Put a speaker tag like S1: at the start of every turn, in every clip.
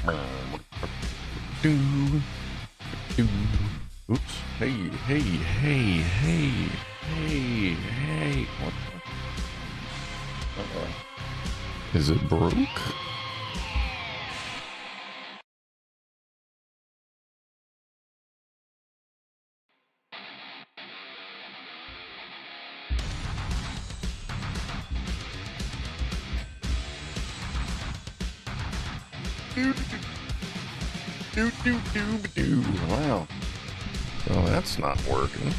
S1: Do, do. Oops. Hey, hey, hey, hey, hey, hey. What the? Uh-oh. Is it broke? Do. Wow. Well, that's not working.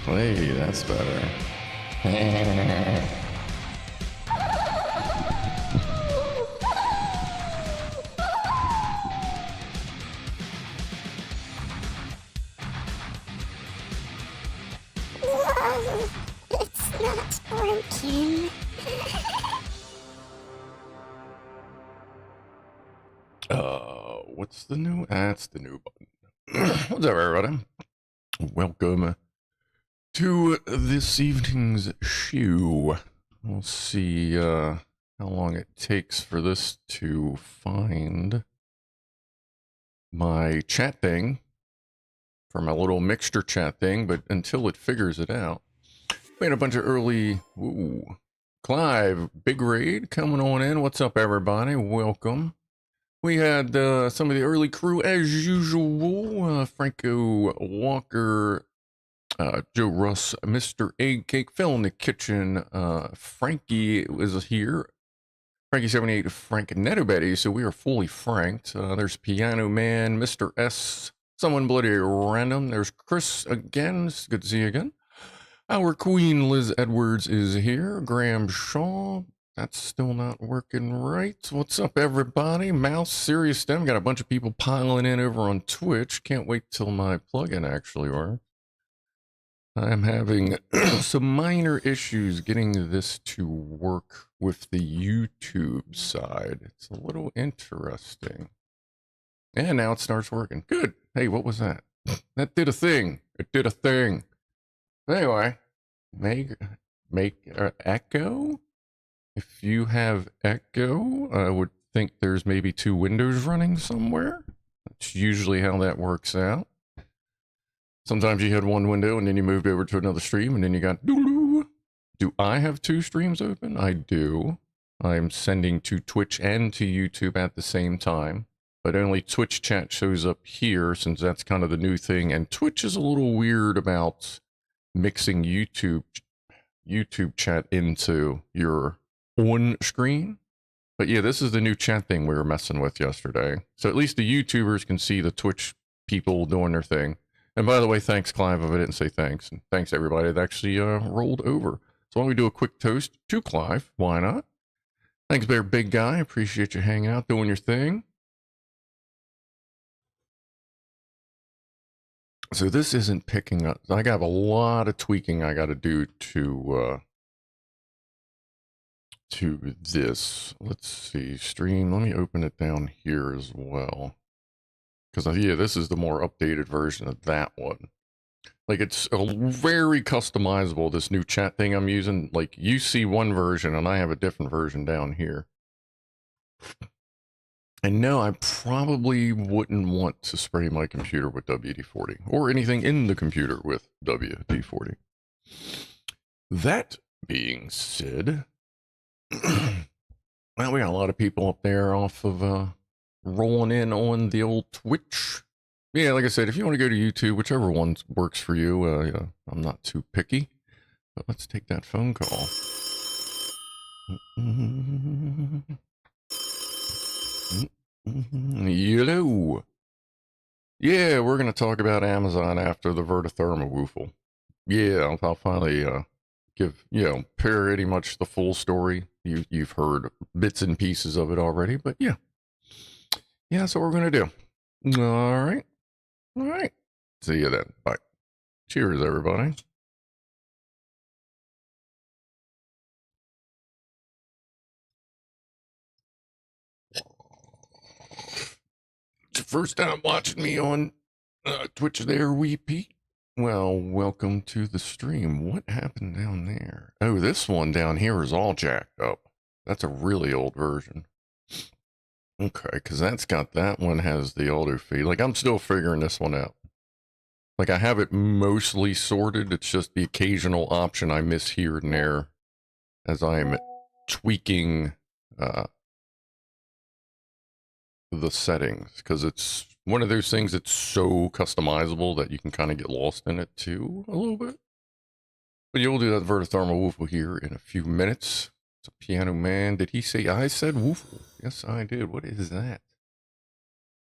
S1: Hey, that's better.
S2: Whoa, it's not broken.
S1: What's the new? That's the new button. What's up, everybody? Welcome to this evening's show. We'll see how long it takes for this to find my chat thing for my little mixture chat thing, but until it figures it out, we had a bunch of early. Ooh, Clive, big raid coming on in. What's up, everybody? Welcome. We had some of the early crew as usual. Franco Walker, Joe Russ, Mr. Egg Cake, Phil in the kitchen. Frankie was here. Frankie78, Frank Netobetty. So we are fully franked. There's Pianoman, Mr. S, someone bloody random. There's Chris again. It's good to see you again. Our queen Liz Edwards is here. Graham Shaw. That's still not working right. What's up, everybody? Mouse, Serious STEM. Got a bunch of people piling in over on Twitch. Can't wait till my plugin actually works. I'm having some minor issues getting this to work with the YouTube side. It's a little interesting. And now it starts working. Good. Hey, what was that? That did a thing. It did a thing. Anyway, make echo. If you have echo, I would think there's maybe 2 windows running somewhere. That's usually how that works out. Sometimes you had one window and then you moved over to another stream and then you got doo-doo. Do I have 2 streams open? I do. I'm sending to Twitch and to YouTube at the same time, but only Twitch chat shows up here since that's kind of the new thing. And Twitch is a little weird about mixing YouTube chat into your on screen. But yeah, this is the new chat thing we were messing with yesterday. So at least the YouTubers can see the Twitch people doing their thing. And by the way, thanks, Clive, if I didn't say thanks. And thanks, everybody that actually rolled over. So why don't we do a quick toast to Clive? Why not? Thanks, Bear Big Guy. Appreciate you hanging out, doing your thing. So this isn't picking up. I got a lot of tweaking I got to do to this. Let's see, stream. Let me open it down here as well. Because, yeah, this is the more updated version of that one. Like, it's very customizable, this new chat thing I'm using. Like, you see one version, and I have a different version down here. And no, I probably wouldn't want to spray my computer with WD-40, or anything in the computer with WD-40. That being said, well, we got a lot of people up there off of rolling in on the old Twitch. Yeah, like I said, if you want to go to YouTube, whichever one works for you, yeah, I'm not too picky. But let's take that phone call. Hello. Yeah, we're going to talk about Amazon after the VertoThermoWhoofle. Yeah, I'll finally give, pretty much the full story. You've heard bits and pieces of it already, but yeah. Yeah, that's what we're going to do. All right. See you then. Bye. Cheers, everybody. It's the first time watching me on Twitch there, wee Pete. Well, welcome to the stream. What happened down there? Oh, this one down here is all jacked up. That's a really old version. Okay, because that one has the auto feed. Like, I'm still figuring this one out. Like, I have it mostly sorted. It's just the occasional option I miss here and there as I'm tweaking the settings, because it's one of those things that's so customizable that you can kind of get lost in it too a little bit. But you'll do that VertoThermoWhoofle here in a few minutes. It's a Pianoman. Did he say I said woofle? Yes, I did. What is that?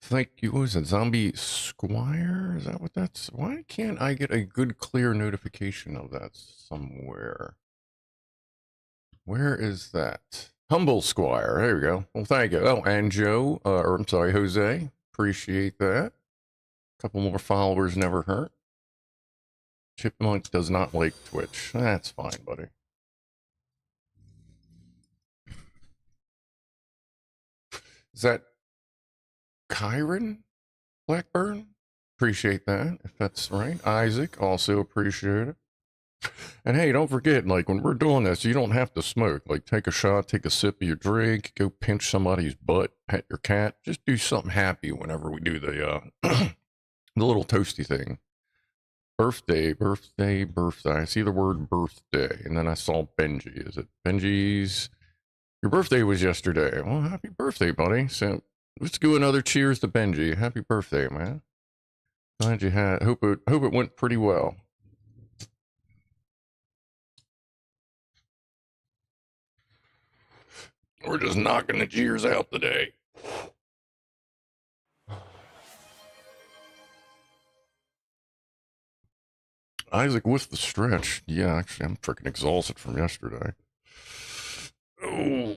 S1: Thank you. What is it? Zombie Squire? Is that what that's? Why can't I get a good clear notification of that somewhere? Where is that? Humble Squire. There we go. Well, thank you. Oh, and Joe, or I'm sorry, Jose. Appreciate that. A couple more followers never hurt. Chipmunk does not like Twitch. That's fine, buddy. Is that Kyron Blackburn? Appreciate that, if that's right. Isaac, also appreciate it. And hey, don't forget, like, when we're doing this, you don't have to smoke. Like, take a shot, take a sip of your drink, go pinch somebody's butt, pet your cat. Just do something happy whenever we do the, the little toasty thing. Birthday. I see the word birthday, and then I saw Benji. Is it Benji's? Your birthday was yesterday. Well, happy birthday, buddy. So, let's do another cheers to Benji. Happy birthday, man. Glad you had, hope it went pretty well. We're just knocking the cheers out today. Isaac with the stretch. Yeah, actually, I'm freaking exhausted from yesterday. Oh.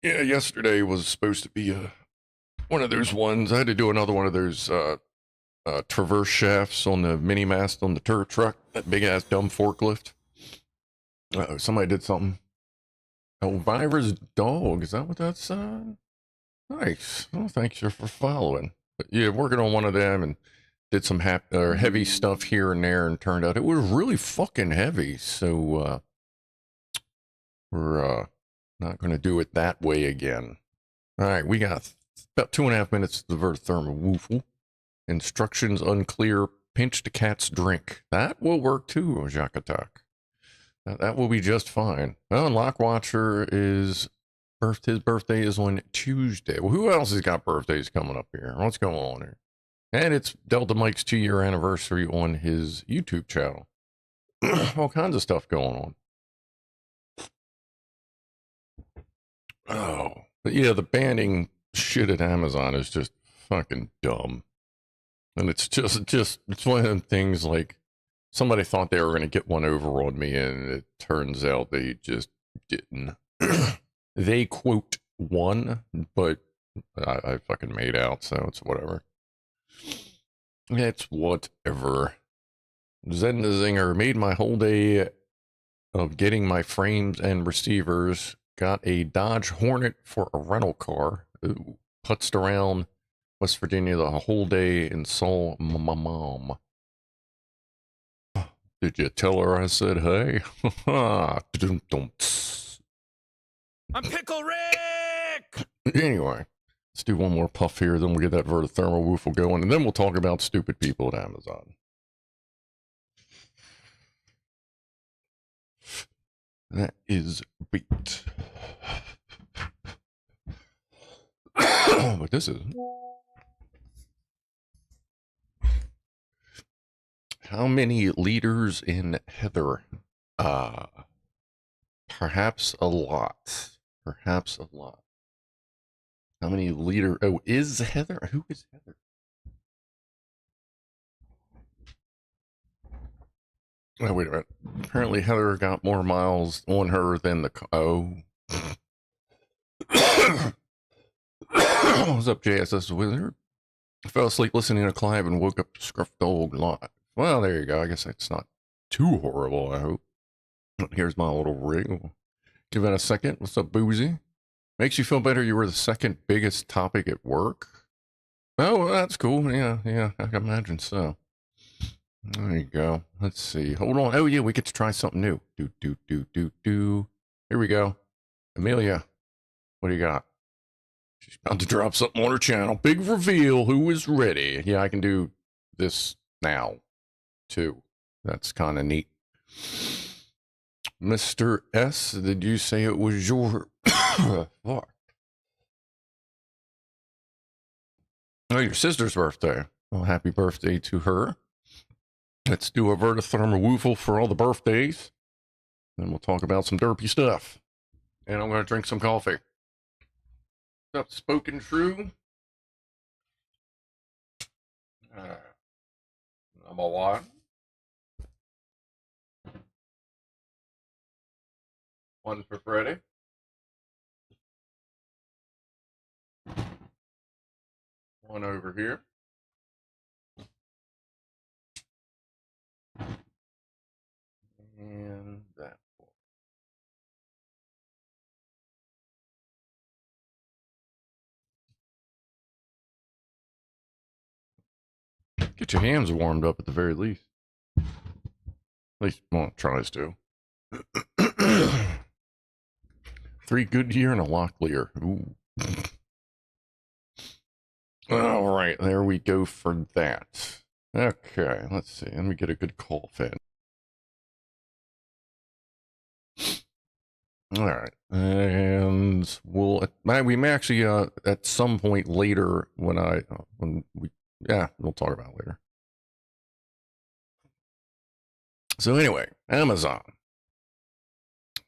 S1: Yeah, yesterday was supposed to be one of those ones. I had to do another one of those traverse shafts on the mini mast on the turret truck. That big-ass dumb forklift. Uh-oh, somebody did something. Elvira's dog, is that what that's nice. Well, thanks for following. But yeah, working on one of them and did some heavy stuff here and there, and turned out it was really fucking heavy. So we're not going to do it that way again. All right, we got about 2.5 minutes to the VertoThermoWhoofle. Instructions unclear. Pinch the cat's drink. That will work too, Jacques Attack. That will be just fine. Well, and Lockwatcher is his birthday is on Tuesday. Well, who else has got birthdays coming up here? What's going on here? And it's Delta Mike's 2-year anniversary on his YouTube channel. All kinds of stuff going on. Oh, but yeah, the banning shit at Amazon is just fucking dumb. And it's it's one of them things like, somebody thought they were going to get one over on me, and it turns out they just didn't. They quote won, but I fucking made out, so it's whatever. It's whatever. Zen the Zinger made my whole day of getting my frames and receivers. Got a Dodge Hornet for a rental car. Ooh, putzed around West Virginia the whole day and saw my mom. Did you tell her I said hey? I'm
S3: Pickle Rick!
S1: Anyway, let's do one more puff here, then we'll get that VertoThermoWhoofle going, and then we'll talk about stupid people at Amazon. That is beat. But this is... How many liters in Heather? Perhaps a lot. Perhaps a lot. How many liter? Oh, is Heather? Who is Heather? Oh, wait a minute. Apparently Heather got more miles on her than the... Oh. What's up, JSS Wizard? I fell asleep listening to Clive and woke up to Scrufdog live. Well, there you go. I guess that's not too horrible, I hope. Here's my little rig. We'll give it a second. What's up, Boozy? Makes you feel better you were the second biggest topic at work? Oh, well, that's cool. Yeah, I can imagine so. There you go. Let's see. Hold on. Oh, yeah, we get to try something new. Do. Here we go. Amelia, what do you got? She's about to drop something on her channel. Big reveal. Who is ready? Yeah, I can do this now, too. That's kind of neat. Mr. S, did you say it was your... Fuck. Oh, your sister's birthday. Well, happy birthday to her. Let's do a VertoThermoWhoofle for all the birthdays. Then we'll talk about some derpy stuff. And I'm going to drink some coffee. What's up, Spoken True? I'm alive. One for Freddie. One over here. And that one. Get your hands warmed up at the very least. At least, well, it tries to. 3 Goodyear and a Locklear. Ooh. All right, there we go for that. Okay, let's see. Let me get a good cough in. All right, and we may actually at some point later we'll talk about it later. So anyway, Amazon.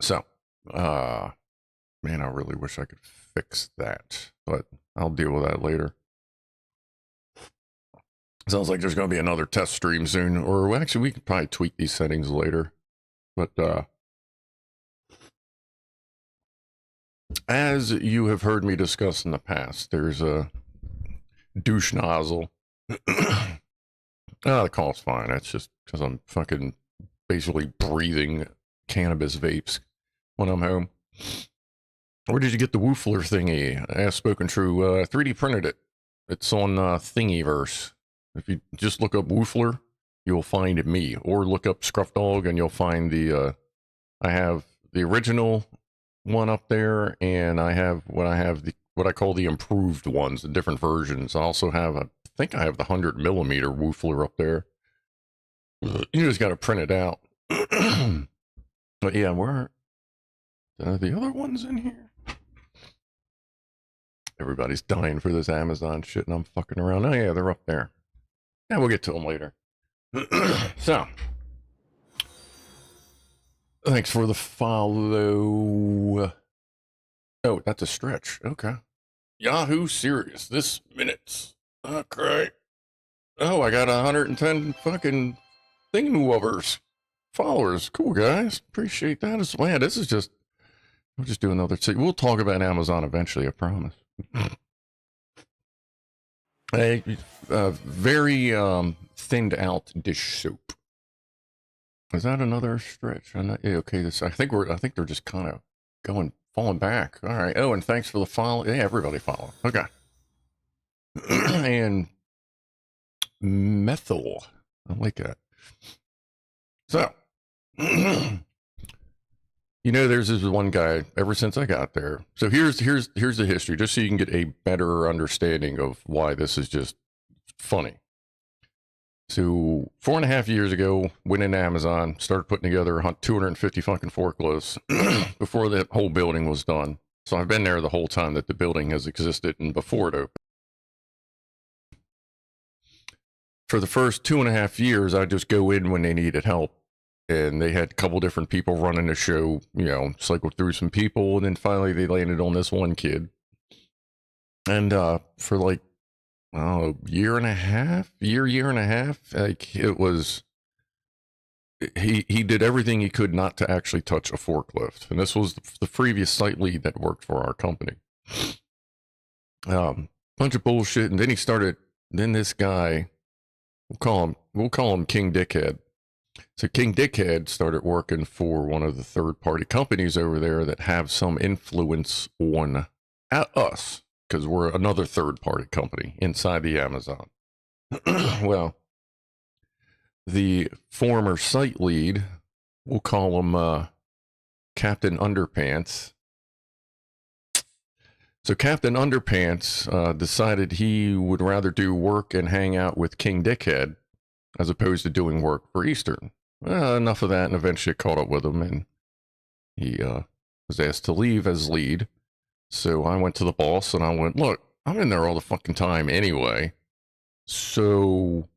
S1: So, man, I really wish I could fix that, but I'll deal with that later. Sounds like there's going to be another test stream soon, or actually we could probably tweak these settings later. But as you have heard me discuss in the past, there's a douche nozzle. The call's fine. That's just because I'm fucking basically breathing cannabis vapes when I'm home. Where did you get the woofler thingy? I asked Spoken True. 3D printed it. It's on Thingiverse. If you just look up woofler, you'll find me. Or look up Scrufdog and you'll find the... I have the original one up there, and I have what I call the improved ones, the different versions. I also have, I think I have the 100mm woofler up there. You just got to print it out. But yeah, where are the other ones in here? Everybody's dying for this Amazon shit, and I'm fucking around. Oh yeah, they're up there. Yeah, we'll get to them later. So, thanks for the follow. Oh, that's a stretch. Okay. Yahoo Serious this minute. Okay. Oh, I got 110 fucking thingy-movers. Followers. Cool, guys. Appreciate that as well. Yeah, this is just... We'll just do another... We'll talk about Amazon eventually, I promise. A very thinned out dish soap. Is that another stretch? I'm not, yeah, okay, I think they're just kind of falling back. All right. Oh, and thanks for the follow. Yeah, everybody follow. Okay. And methyl. I like that. So, you know, there's this one guy ever since I got there. So here's the history, just so you can get a better understanding of why this is just funny. So 4.5 years ago, went into Amazon, started putting together 250 fucking forklifts before the whole building was done. So I've been there the whole time that the building has existed and before it opened. For the first 2.5 years, I just go in when they needed help. And they had a couple different people running the show, you know, cycled through some people. And then finally they landed on this one kid. And for like, year and a half, like it was, he did everything he could not to actually touch a forklift. And this was the previous site lead that worked for our company. Bunch of bullshit. And then then this guy, we'll call him, we'll call him King Dickhead. So King Dickhead started working for one of the third-party companies over there that have some influence on us, because we're another third-party company inside the Amazon. Well, the former site lead, we'll call him Captain Underpants. So Captain Underpants decided he would rather do work and hang out with King Dickhead as opposed to doing work for Eastern. Enough of that, and eventually it caught up with him, and he was asked to leave as lead. So I went to the boss, and I went, look, I'm in there all the fucking time anyway, so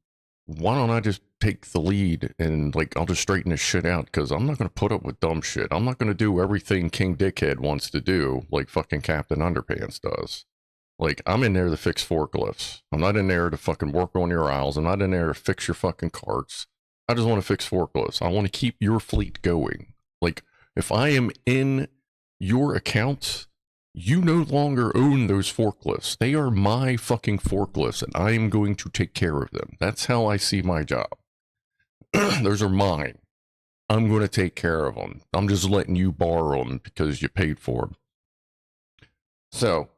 S1: why don't I just take the lead, and, like, I'll just straighten this shit out, because I'm not going to put up with dumb shit. I'm not going to do everything King Dickhead wants to do, like fucking Captain Underpants does. Like, I'm in there to fix forklifts. I'm not in there to fucking work on your aisles. I'm not in there to fix your fucking carts. I just want to fix forklifts. I want to keep your fleet going. Like, if I am in your accounts, you no longer own those forklifts. They are my fucking forklifts, and I am going to take care of them. That's how I see my job. Those are mine. I'm going to take care of them. I'm just letting you borrow them because you paid for them. So,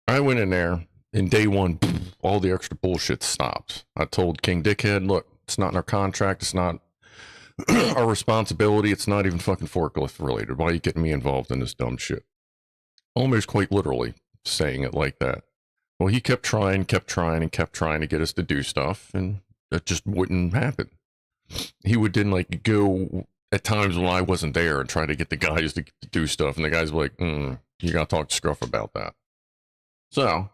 S1: I went in there, and day one, all the extra bullshit stopped. I told King Dickhead, look, it's not in our contract. It's not our responsibility. It's not even fucking forklift related. Why are you getting me involved in this dumb shit? Almost quite literally saying it like that. Well, he kept trying to get us to do stuff, and that just wouldn't happen. He would then, like, go at times when I wasn't there and try to get the guys to do stuff, and the guys were like, you gotta talk to Scruff about that. So,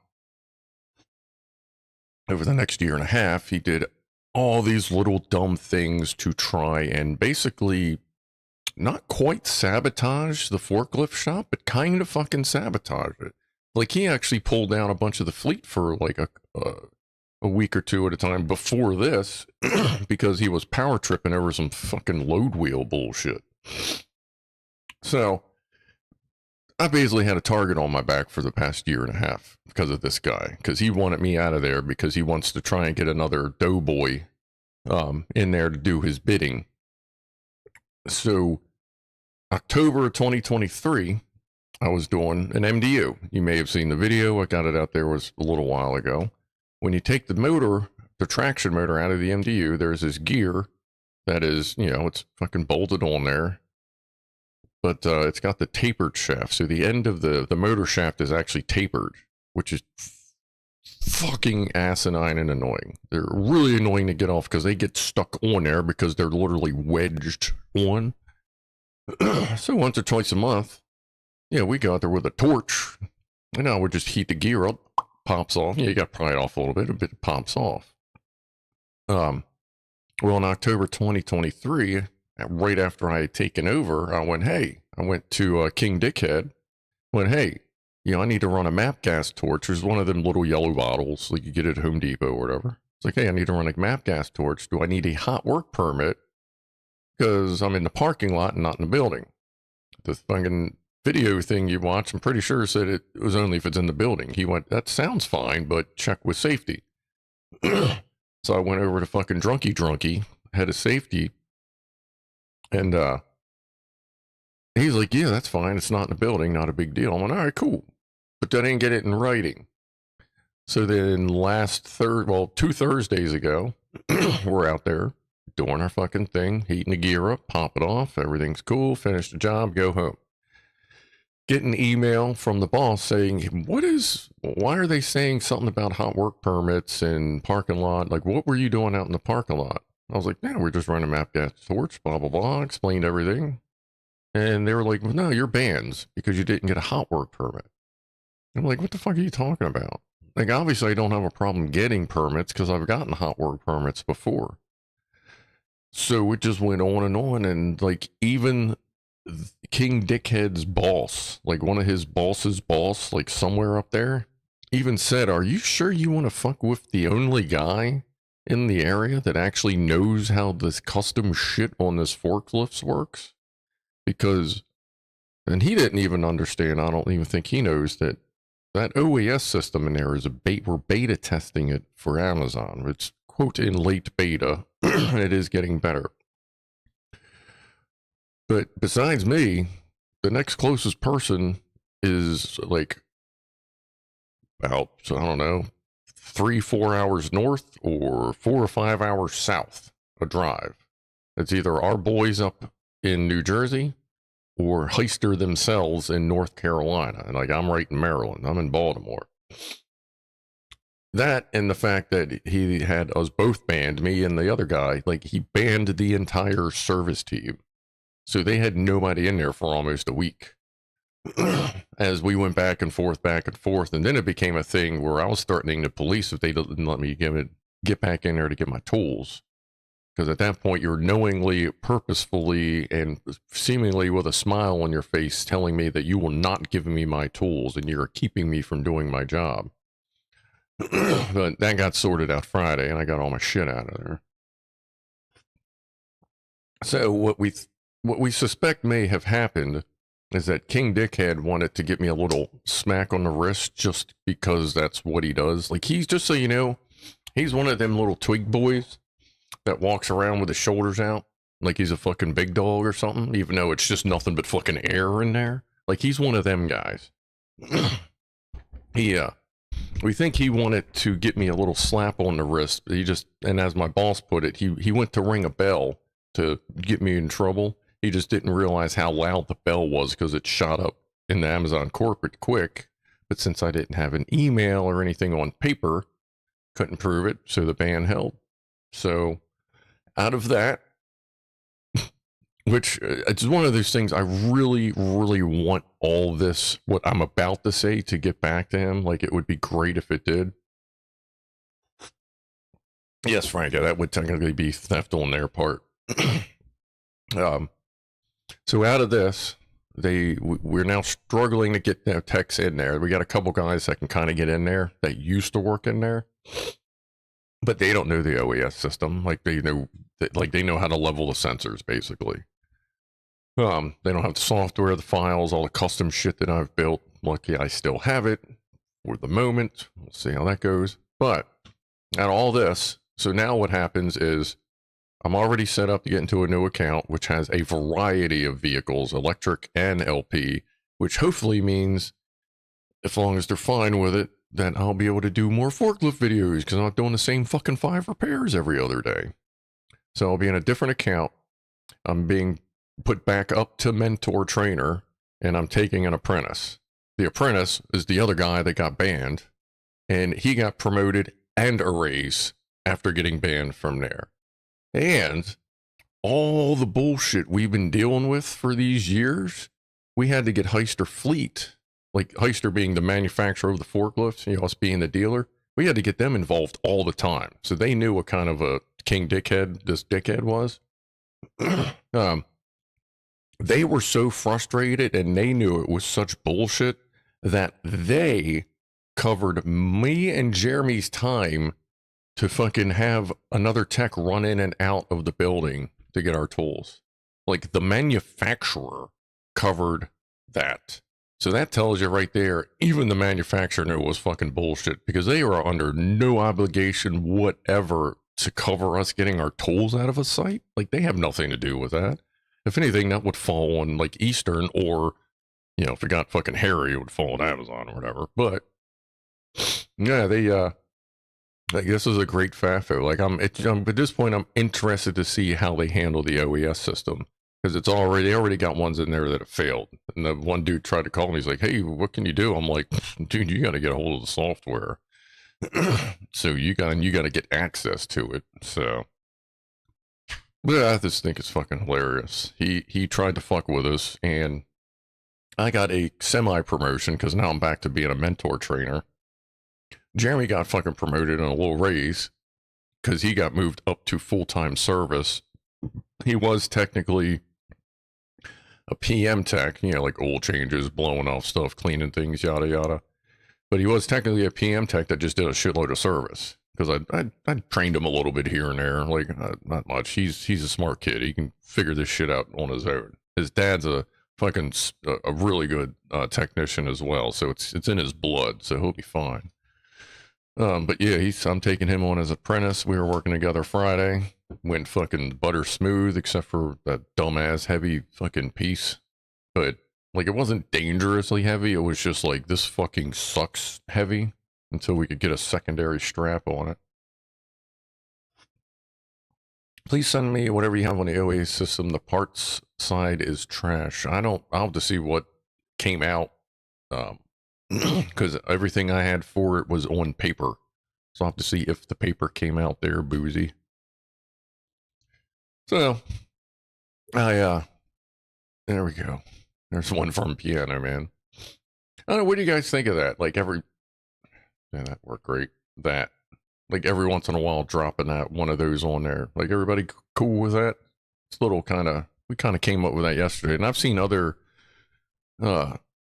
S1: over the next year and a half, he did all these little dumb things to try and basically not quite sabotage the forklift shop, but kind of fucking sabotage it. Like, he actually pulled down a bunch of the fleet for like a week or two at a time before this because he was power tripping over some fucking load wheel bullshit. So I basically had a target on my back for the past year and a half because of this guy, because he wanted me out of there because he wants to try and get another doughboy in there to do his bidding. So October 2023, I was doing an MDU. You may have seen the video. I got it out there, was a little while ago. When you take the motor, the traction motor out of the MDU, there's this gear that is, you know, it's fucking bolted on there. But it's got the tapered shaft. So the end of the motor shaft is actually tapered, which is fucking asinine and annoying. They're really annoying to get off because they get stuck on there because they're literally wedged on. So once or twice a month, yeah, we go out there with a torch, and I would just heat the gear up, pops off. Yeah, you got to pry it off a little bit, it pops off. Well, in October 2023, right after I had taken over, I went to King Dickhead, went, hey, you know, I need to run a map gas torch. There's one of them little yellow bottles, like you get at Home Depot or whatever. It's like, hey, I need to run a map gas torch. Do I need a hot work permit? Because I'm in the parking lot and not in the building. The fucking video thing you watch, I'm pretty sure said it was only if it's in the building. He went, that sounds fine, but check with safety. So I went over to fucking Drunky, head of safety, and he's like, yeah, that's fine. It's not in the building, not a big deal. I went, all right, cool. But I didn't get it in writing. So then 2 Thursdays ago, we're out there doing our fucking thing, heating the gear up, pop it off, everything's cool, finish the job, go home. Get an email from the boss saying, why are they saying something about hot work permits and parking lot? Like, what were you doing out in the parking lot? I was like, man, we're just running map gas torch, blah, blah, blah, explained everything. And they were like, well, no, you're banned because you didn't get a hot work permit. I'm like, what the fuck are you talking about? Like, obviously I don't have a problem getting permits because I've gotten hot work permits before. So it just went on, and like, even King Dickhead's boss, like one of his boss's boss, like somewhere up there, even said, are you sure you want to fuck with the only guy in the area that actually knows how this custom shit on this forklifts works? Because, and he didn't even understand, I don't even think he knows that OAS system in there is we're beta testing it for Amazon. It's quote in late beta. It is getting better. But besides me, the next closest person is like about, I don't know, 3-4 hours north or 4 or 5 hours south a drive. It's either our boys up in New Jersey or Heister themselves in North Carolina. And like, I'm right in Maryland. I'm in Baltimore. That and the fact that he had us both banned, me and the other guy, like he banned the entire service team. So they had nobody in there for almost a week. As we went back and forth, and then it became a thing where I was threatening the police if they didn't let me get back in there to get my tools. Because at that point, you're knowingly, purposefully, and seemingly with a smile on your face telling me that you will not give me my tools and you're keeping me from doing my job. But that got sorted out Friday, and I got all my shit out of there. So what we suspect may have happened is that King Dickhead wanted to get me a little smack on the wrist just because that's what he does. Like, he's, just so you know, he's one of them little twig boys that walks around with his shoulders out like he's a fucking big dog or something, even though it's just nothing but fucking air in there. Like, he's one of them guys. We think he wanted to get me a little slap on the wrist. And as my boss put it, he went to ring a bell to get me in trouble. He just didn't realize how loud the bell was because it shot up in the Amazon corporate quick. But since I didn't have an email or anything on paper, couldn't prove it, so the ban held. So out of that, which it's one of those things I really, really want all this, what I'm about to say, to get back to him. Like, it would be great if it did. Yes, Frank, that would technically be theft on their part. So out of this, we're now struggling to get their techs in there. We got a couple guys that can kind of get in there that used to work in there, but they don't know the OES system. Like, they know how to level the sensors, basically. They don't have the software, the files, all the custom shit that I've built. Lucky I still have it for the moment. We'll see how that goes. But out of all this, so now what happens is I'm already set up to get into a new account, which has a variety of vehicles, electric and LP, which hopefully means, as long as they're fine with it, that I'll be able to do more forklift videos because I'm not doing the same fucking 5 repairs every other day. So I'll be in a different account. I'm being put back up to mentor trainer, and I'm taking an apprentice. The apprentice is the other guy that got banned, and he got promoted and a raise after getting banned from there. And all the bullshit we've been dealing with for these years, we had to get Heister Fleet, like Heister being the manufacturer of the forklifts, you know, us being the dealer. We had to get them involved all the time. So they knew what kind of a king dickhead this dickhead was. They were so frustrated, and they knew it was such bullshit that they covered me and Jeremy's time to fucking have another tech run in and out of the building to get our tools. Like, the manufacturer covered that. So that tells you right there, even the manufacturer knew it was fucking bullshit, because they were under no obligation whatever to cover us getting our tools out of a site. Like, they have nothing to do with that. If anything, that would fall on like Eastern, or, you know, if it got fucking hairy, it would fall on Amazon or whatever. But yeah, like, this is a great FAFO. Like, at this point, I'm interested to see how they handle the OES system, because they already got ones in there that have failed. And the one dude tried to call me. He's like, "Hey, what can you do?" I'm like, "Dude, you got to get a hold of the software." So you got to get access to it. So, but I just think it's fucking hilarious. He tried to fuck with us, and I got a semi promotion because now I'm back to being a mentor trainer. Jeremy got fucking promoted in a little raise because he got moved up to full-time service. He was technically a PM tech, you know, like oil changes, blowing off stuff, cleaning things, yada yada. But he was technically a PM tech that just did a shitload of service, because I trained him a little bit here and there, like not much. He's a smart kid. He can figure this shit out on his own. His dad's a really good technician as well, so it's in his blood, so he'll be fine. But yeah, I'm taking him on as apprentice. We were working together Friday. Went fucking butter smooth, except for that dumbass heavy fucking piece. But like, it wasn't dangerously heavy. It was just like, this fucking sucks heavy until we could get a secondary strap on it. Please send me whatever you have on the OA system. The parts side is trash. I'll have to see what came out. Because everything I had for it was on paper. So I'll have to see if the paper came out there, boozy. So, there we go. There's one from Pianoman. I don't know, what do you guys think of that? Like yeah, that worked great. That, like every once in a while dropping that one of those on there. Like everybody cool with that? It's a little we kind of came up with that yesterday. And I've seen other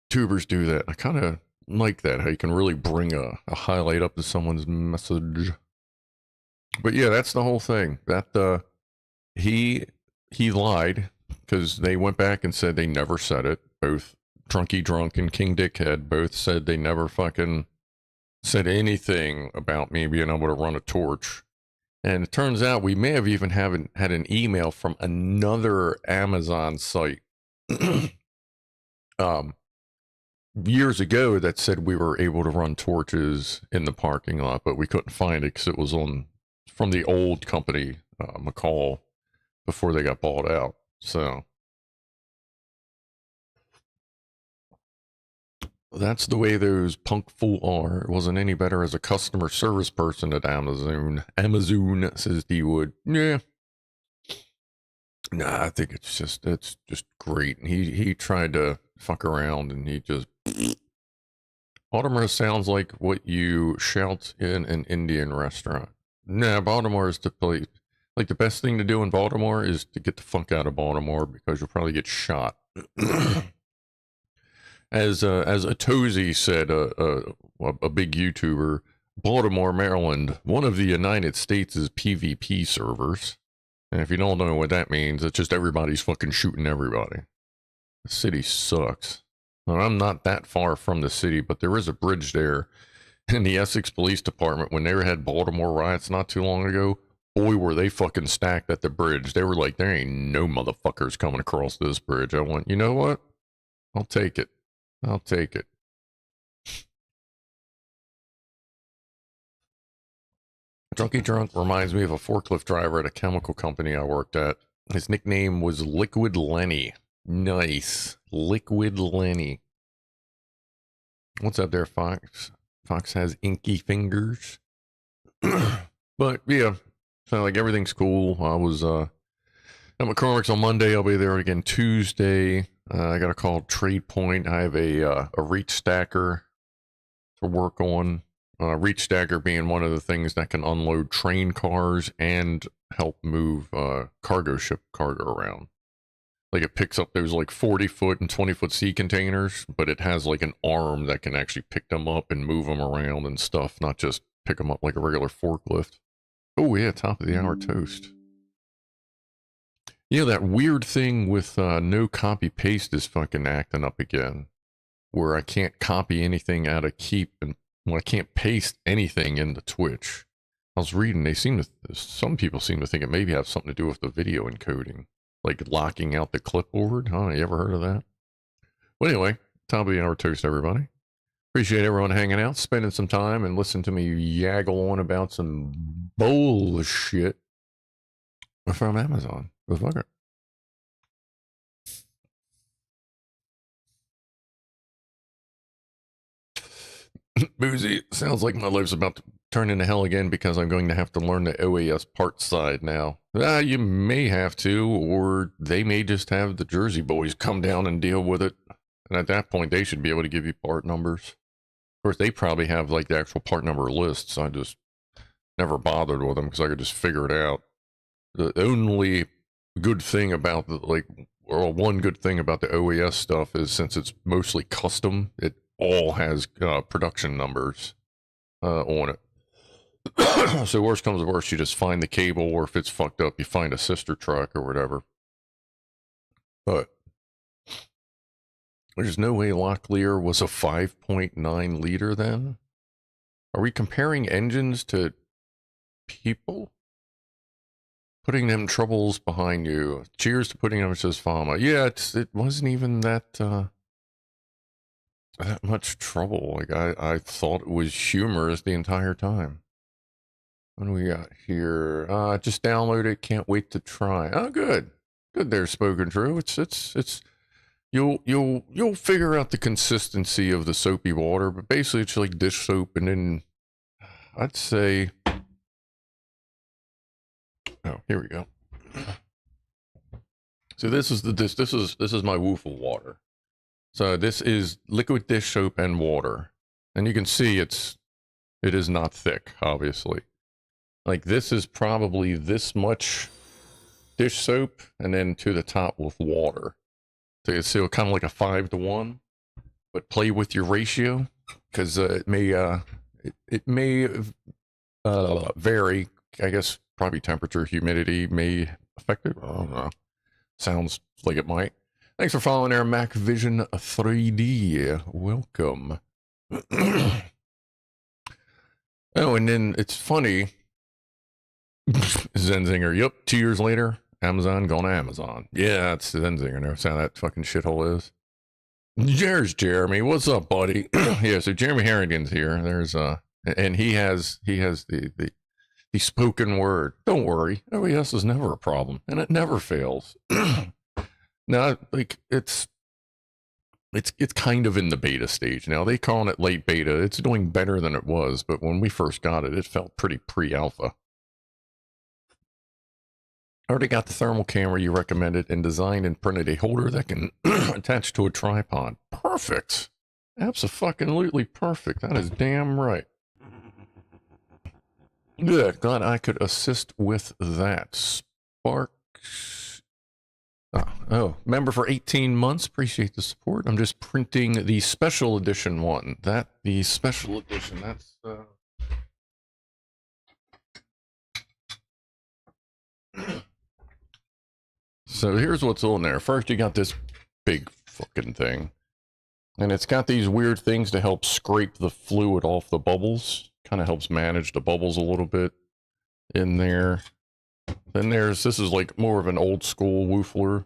S1: tubers do that. I kind of like that, how you can really bring a highlight up to someone's message. But yeah, that's the whole thing. That he lied, because they went back and said they never said it. Both Drunky Drunk and King Dickhead both said they never fucking said anything about me being able to run a torch. And it turns out we may have even had an email from another Amazon site years ago that said we were able to run torches in the parking lot, but we couldn't find it because it was from the old company, McCall, before they got bought out. So that's the way those punk fool are. It wasn't any better as a customer service person at Amazon. Amazon, says D Wood. Yeah. Nah, I think it's just great. And he tried to fuck around, and he just Baltimore sounds like what you shout in an Indian restaurant. Nah, Baltimore is the place. Like, the best thing to do in Baltimore is to get the fuck out of Baltimore, because you'll probably get shot. As Atozy said, a big YouTuber, Baltimore, Maryland, one of the United States' PvP servers. And if you don't know what that means, it's just everybody's fucking shooting everybody. The city sucks. Well, I'm not that far from the city, but there is a bridge there. And the Essex Police Department, when they had Baltimore riots not too long ago, boy, were they fucking stacked at the bridge. They were like, there ain't no motherfuckers coming across this bridge. I went, you know what? I'll take it. I'll take it. Drunky Drunk reminds me of a forklift driver at a chemical company I worked at. His nickname was Liquid Lenny. Nice. Liquid Lenny. What's up there, Fox? Fox has inky fingers. But yeah, so like everything's cool. I was at McCormick's on Monday. I'll be there again Tuesday. I got a call Trade Point. I have a reach stacker to work on. Reach stacker being one of the things that can unload train cars and help move cargo ship cargo around. Like, it picks up those like 40-foot and 20-foot sea containers, but it has like an arm that can actually pick them up and move them around and stuff, not just pick them up like a regular forklift. Oh yeah, top of the hour toast. Yeah, that weird thing with no copy paste is fucking acting up again, where I can't copy anything out of Keep, and I can't paste anything into Twitch. I was reading, some people seem to think it maybe has something to do with the video encoding, like locking out the clipboard. Huh? You ever heard of that? Well, anyway, top of the hour toast, everybody. Appreciate everyone hanging out, spending some time, and listening to me yaggle on about some bullshit from Amazon. Go fuck it. Boozy, sounds like my life's about to turn into hell again because I'm going to have to learn the OAS parts side now. You may have to, or they may just have the Jersey boys come down and deal with it. And at that point, they should be able to give you part numbers. Of course, they probably have like the actual part number lists. I just never bothered with them because I could just figure it out. The only good thing about one good thing about the OAS stuff is, since it's mostly custom, it all has production numbers on it. So worst comes to worst, you just find the cable, or if it's fucked up, you find a sister truck or whatever. But there's no way Locklear was a 5.9 liter then. Are we comparing engines to people? Putting them troubles behind you. Cheers to putting them, says Fama. Yeah, it wasn't even that that much trouble. Like I thought it was humorous the entire time. What do we got here? Just download it. Can't wait to try. Oh, good. Good there, Spoken True. It's you'll figure out the consistency of the soapy water, but basically it's like dish soap, and then I'd say, oh, here we go. So this is my Woofle water. So this is liquid dish soap and water, and you can see it is not thick, obviously. Like this is probably this much dish soap, and then to the top with water. So it's still kind of like a 5-to-1, but play with your ratio, because it may vary. I guess probably temperature, humidity may affect it. I don't know. Sounds like it might. Thanks for following there, Mac Vision 3D. Welcome. Oh, and then it's funny. Zenzinger. Yep. 2 years later, Amazon going to Amazon. Yeah, that's Zenzinger. Never how that fucking shithole is. There's Jeremy. What's up, buddy? Yeah, so Jeremy Harrigan's here. There's and he has the spoken word. Don't worry. OES is never a problem, and it never fails. Now, like it's kind of in the beta stage now. They calling it late beta. It's doing better than it was, but when we first got it, it felt pretty pre-alpha. Already got the thermal camera you recommended and designed and printed a holder that can attach to a tripod. Perfect. Abso-fucking-lutely perfect. That is damn right. Good. Glad I could assist with that. Sparks. Oh, member for 18 months. Appreciate the support. I'm just printing the special edition one. The special edition. That's So here's what's on there. First, you got this big fucking thing. And it's got these weird things to help scrape the fluid off the bubbles. Kind of helps manage the bubbles a little bit in there. Then this is like more of an old school woofler.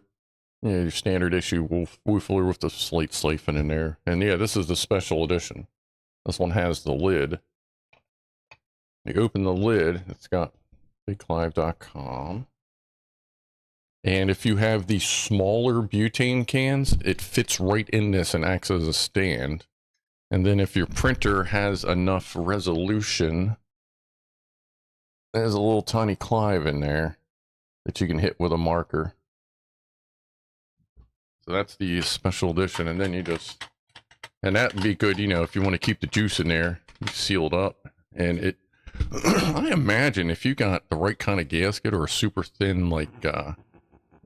S1: Yeah, your standard issue woofler with the slate siphon in there. And yeah, this is the special edition. This one has the lid. You open the lid, it's got BigClive.com. And if you have the smaller butane cans, it fits right in this and acts as a stand. And then if your printer has enough resolution, there's a little tiny Clive in there that you can hit with a marker. So that's the special edition. And then and that'd be good, you know, if you want to keep the juice in there, you seal it up. And I imagine if you got the right kind of gasket or a super thin, like,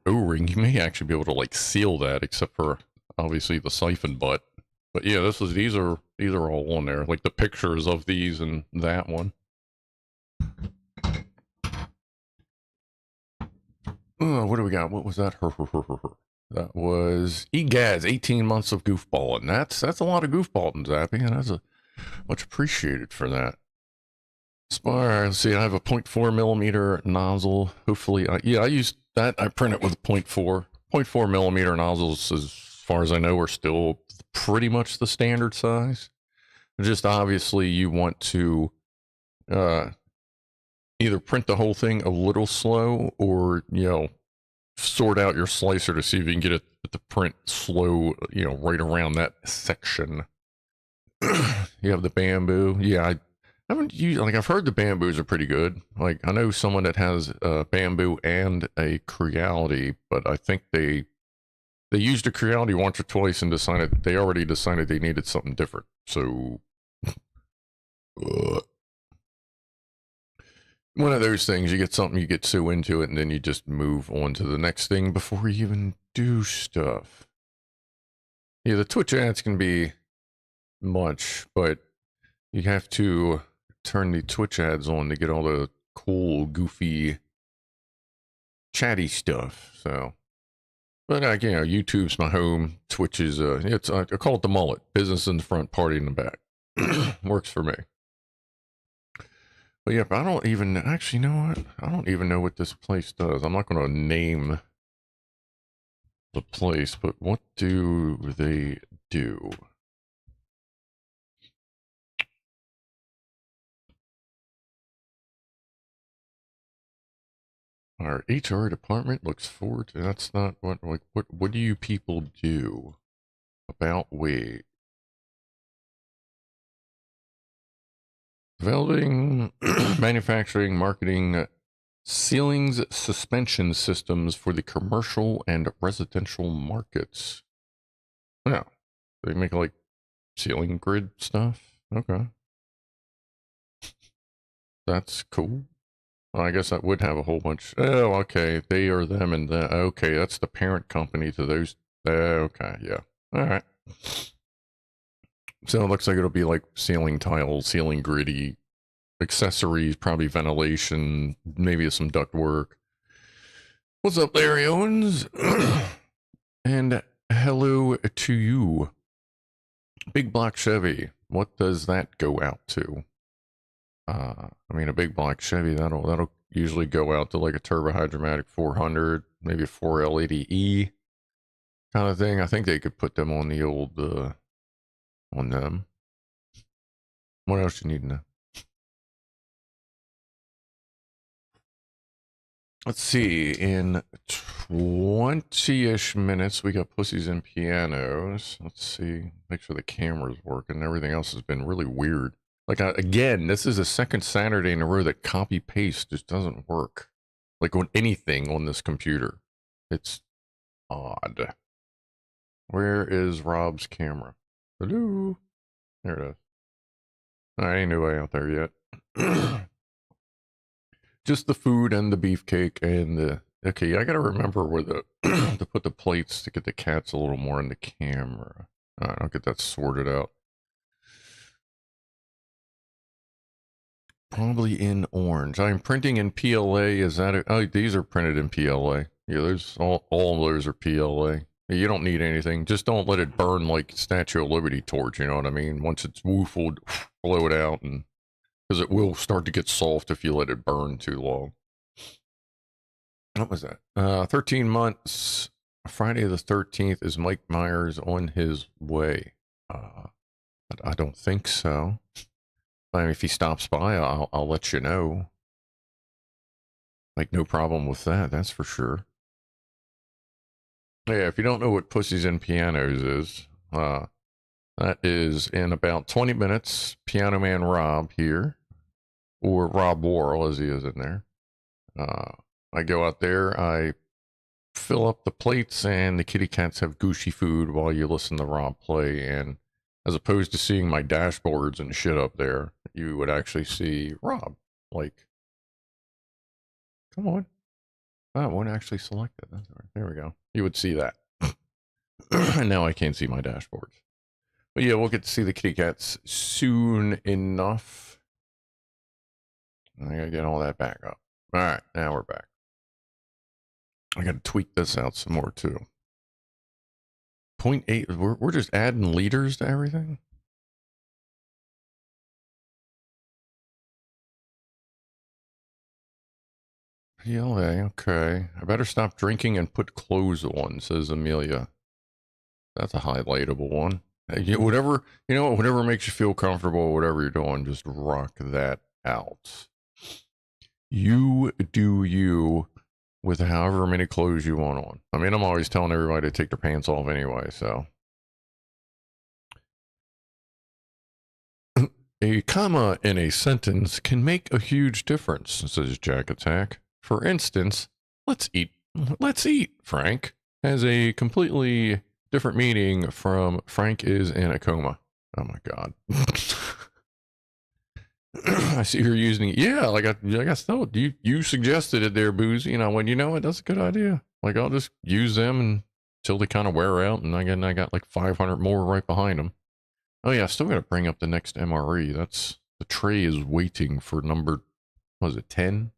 S1: O-ring, you may actually be able to like seal that, except for obviously the siphon butt. But yeah, these are all on there, like the pictures of these and that one. Oh, what do we got? What was that? That was Egaz, 18 months of goofballing. That's a lot of goofballing, Zappy, and that's much appreciated for that. Spar, let's see, I have a 0.4 millimeter nozzle. Hopefully, yeah, I used that. I print it with 0.4 millimeter nozzles. As far as I know, are still pretty much the standard size. Just obviously, you want to either print the whole thing a little slow, or sort out your slicer to see if you can get it to print slow. Right around that section. You have the bamboo. Yeah, I haven't used, like, I've heard the bamboos are pretty good. Like, I know someone that has bamboo and a Creality, but I think they used a Creality once or twice and they already decided they needed something different. So, one of those things, you get something, you get so into it, and then you just move on to the next thing before you even do stuff. Yeah, the Twitch ads can be much, but you have to turn the Twitch ads on to get all the cool, goofy, chatty stuff. So, but YouTube's my home. Twitch is I call it the mullet. Business in the front, party in the back. Works for me. But yeah, I don't even, actually, you know what? I don't even know what this place does. I'm not going to name the place, but what do they do? Our HR department looks forward to, that's not what, like, what do you people do? About wait. Developing, manufacturing, marketing, ceilings, suspension systems for the commercial and residential markets. Yeah, they make like ceiling grid stuff. Okay, that's cool. Well, I guess that would have a whole bunch. Oh, okay. They are them and that. Okay, that's the parent company to those. Okay, yeah. All right. So it looks like it'll be like ceiling tiles, ceiling gritty, accessories, probably ventilation, maybe some duct work. What's up, Larry Owens? And hello to you. Big block Chevy. What does that go out to? I mean, a big block Chevy, that'll usually go out to like a turbo hydromatic 400, maybe a 4L80E kind of thing. I think they could put them on the old, on them. What else you need to know? Let's see, in 20-ish minutes, we got Pussies and Pianos. Let's see, make sure the camera's working. Everything else has been really weird. Like, again, this is the second Saturday in a row that copy-paste just doesn't work. Like, on anything on this computer. It's odd. Where is Rob's camera? Hello? There it is. I ain't no way out there yet. Just the food and the beefcake and the... Okay, I gotta remember where the... to put the plates to get the cats a little more in the camera. Alright, I'll get that sorted out. Probably in orange. I'm printing in PLA. Is that it? Oh, these are printed in PLA. Yeah, there's all of those are PLA. You don't need anything. Just don't let it burn like Statue of Liberty torch, you know what I mean? Once it's woofled, blow it out, and because it will start to get soft if you let it burn too long. What was that? 13 months. Friday the 13th. Is Mike Myers on his way? I don't think so. I mean, if he stops by, I'll let you know. Like, no problem with that, that's for sure. Yeah, if you don't know what Pussies and Pianos is, that is in about 20 minutes. Pianoman Rob here, or Rob Worrell as he is in there. I go out there, I fill up the plates, and the kitty cats have Gucci food while you listen to Rob play, and as opposed to seeing my dashboards and shit up there, you would actually see Rob. Like, come on. Oh, it won't actually select it. That's all right. There we go. You would see that. And now I can't see my dashboards. But yeah, we'll get to see the kitty cats soon enough. I gotta get all that back up. All right, now we're back. I gotta tweak this out some more too. 0.8, we're just adding liters to everything? PLA, okay. I better stop drinking and put clothes on, says Amelia. That's a highlightable one. Whatever, you know, whatever makes you feel comfortable, whatever you're doing, just rock that out. You do you with however many clothes you want on. I mean, I'm always telling everybody to take their pants off anyway, so. A comma in a sentence can make a huge difference, says Jack Attack. For instance, let's eat, Frank, has a completely different meaning from Frank is in a coma. Oh my God. I see you're using it. Yeah, like I thought you suggested it there, Boozy, and I went, you know what, that's a good idea. Like, I'll just use them until they kind of wear out, and I got like 500 more right behind them. Oh yeah, I still gotta bring up the next MRE. That's, the tray is waiting for number, what was it, 10?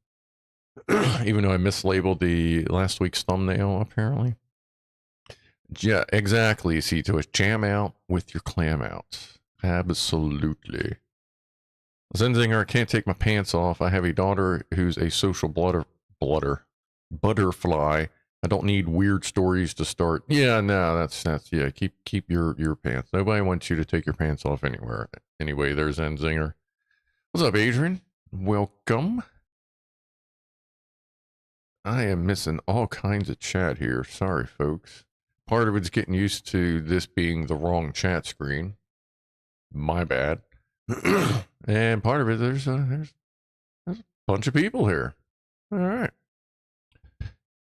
S1: Even though I mislabeled the last week's thumbnail, apparently. Yeah, exactly. See to it, jam out with your clam out. Absolutely. Zenzinger, I can't take my pants off. I have a daughter who's a social butterfly. I don't need weird stories to start. Yeah, no, that's yeah. Keep your pants. Nobody wants you to take your pants off anywhere. Anyway, there's Zenzinger. What's up, Adrian? Welcome. I am missing all kinds of chat here. Sorry, folks. Part of it's getting used to this being the wrong chat screen. My bad. And part of it, there's a bunch of people here. All right.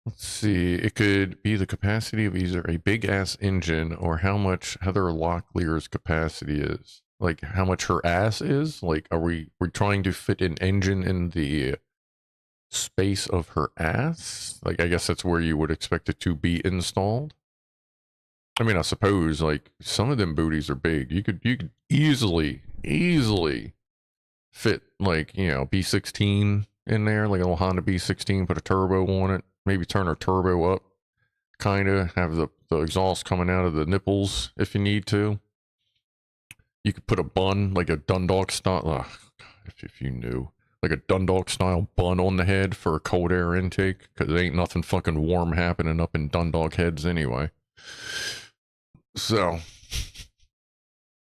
S1: Let's see. It could be the capacity of either a big ass engine or how much Heather Locklear's capacity is. Like how much her ass is. Like, we're trying to fit an engine in the space of her ass? Like, I guess that's where you would expect it to be installed. I mean, I suppose like some of them booties are big. You could easily fit like, you know, B16 in there, like a little Honda B16, put a turbo on it, maybe turn her turbo up, kind of have the exhaust coming out of the nipples if you need to. You could put a bun, like a Dundalk style, if you knew, like a Dundalk style bun on the head for a cold air intake, because there ain't nothing fucking warm happening up in Dundalk heads anyway. So,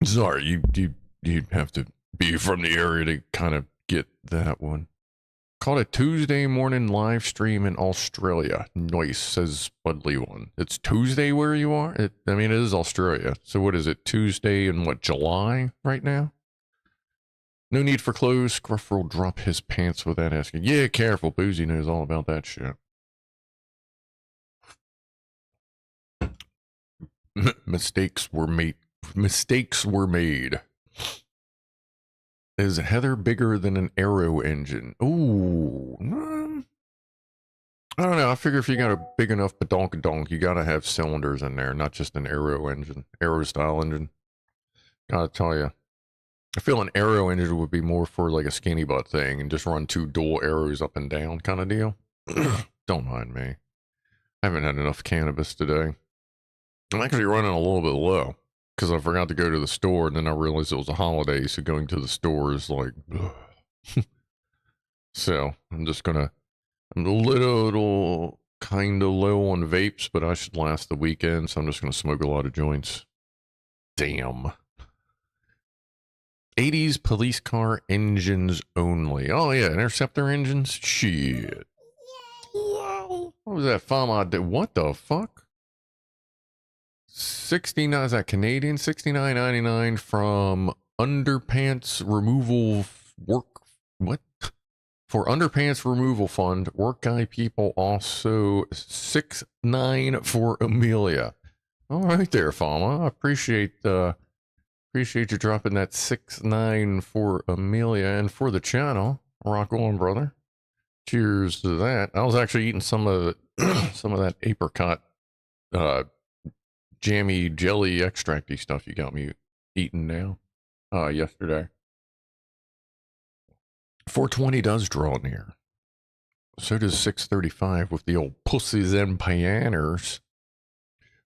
S1: sorry, you'd have to be from the area to kind of get that one. Called a Tuesday morning live stream in Australia. Nice, says Spudley one. It's Tuesday where you are? I mean, it is Australia. So what is it, Tuesday in what, July right now? No need for clothes. Scruff will drop his pants without asking. Yeah, careful. Boozy knows all about that shit. Mistakes were made. Is Heather bigger than an aero engine? Ooh. I don't know. I figure if you got a big enough badonkadonk, you gotta have cylinders in there, not just an aero engine, aero style engine. Gotta tell you. I feel an aero engine would be more for like a skinny butt thing and just run two dual arrows up and down kind of deal. Don't mind me. I haven't had enough cannabis today. I'm actually running a little bit low because I forgot to go to the store, and then I realized it was a holiday, so going to the store is like, so I'm a little kind of low on vapes, but I should last the weekend, so I'm just gonna smoke a lot of joints. Damn. 80s police car engines only. Oh yeah, interceptor engines? Shit.
S2: Yay.
S1: What was that fama? What the fuck? 69, is that Canadian? 69.99 from underpants removal work. What? For underpants removal fund, work guy people also 6.9 for Amelia. All right there, Fama. I appreciate you dropping that 6.9 for Amelia and for the channel. Rock on, brother. Cheers to that. I was actually eating some of that apricot jammy jelly extracty stuff you got me eating now yesterday. 420 does draw near. So does 635 with the old Pussies and Pianos.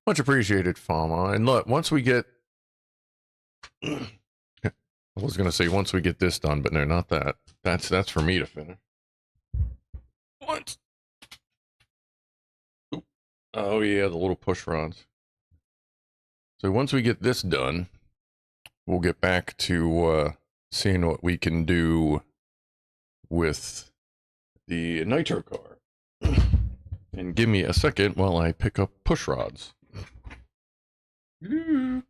S1: Much appreciated, Fama. And look, once we get I was gonna say once we get this done, but no, not that. That's for me to finish. What? Oh yeah, the little push rods. So once we get this done, we'll get back to seeing what we can do with the nitro car. And give me a second while I pick up push rods. I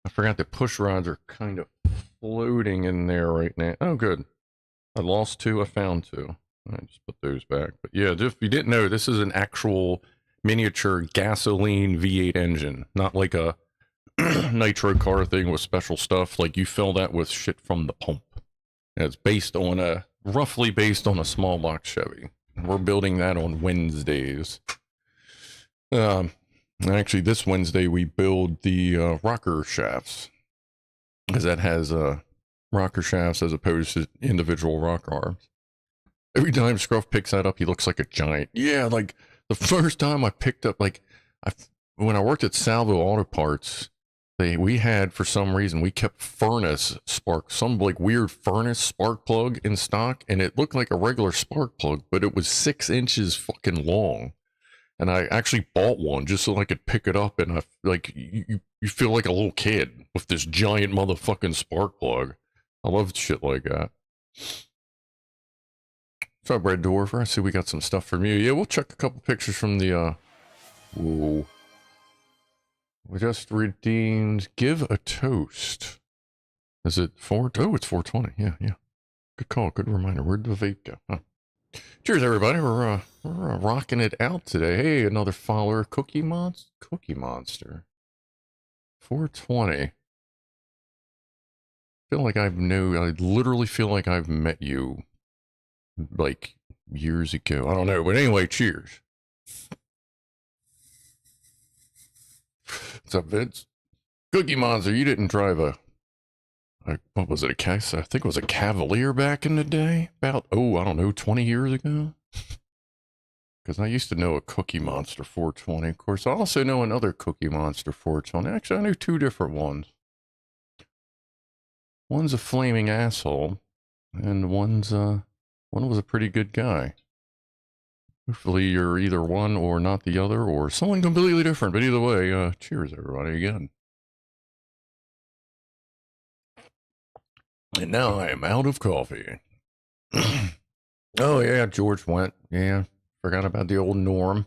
S1: forgot that push rods are kind of floating in there right now. Oh, good. I lost two. I found two. I just put those back. But yeah, if you didn't know, this is an actual miniature gasoline V8 engine, not like a nitro car thing with special stuff. Like you fill that with shit from the pump. And it's roughly based on a small block Chevy. We're building that on Wednesdays. Actually, this Wednesday we build the rocker shafts, because that has rocker shafts as opposed to individual rock arms. Every time Scruff picks that up, he looks like a giant. Yeah, like the first time I picked up, like when I worked at Salvo Auto Parts, we had, for some reason, we kept some like weird furnace spark plug in stock, and it looked like a regular spark plug, but it was 6 inches fucking long. And I actually bought one just so I could pick it up, and I like you feel like a little kid with this giant motherfucking spark plug. I love shit like that. What's up, Red Dwarfer? I see we got some stuff from you. Yeah, we'll check a couple pictures from the whoa. We just redeemed Give a Toast. Is it 4? Oh, it's 420. Yeah. Good call. Good reminder. Where'd the vape go? Huh. Cheers, everybody. We're rocking it out today. Hey, another follower. Cookie Monster. 420. I literally feel like I've met you like years ago. I don't know. But anyway, cheers. What's up, Vince? Cookie Monster, you didn't drive what was it, a case? I think it was a Cavalier back in the day? About, I don't know, 20 years ago? Because I used to know a Cookie Monster 420. Of course, I also know another Cookie Monster 420. Actually, I knew 2 different ones. One's a flaming asshole, and one was a pretty good guy. Hopefully you're either one or not the other, or someone completely different. But either way, cheers, everybody, again. And now I am out of coffee. Oh, yeah, George went. Yeah, forgot about the old Norm.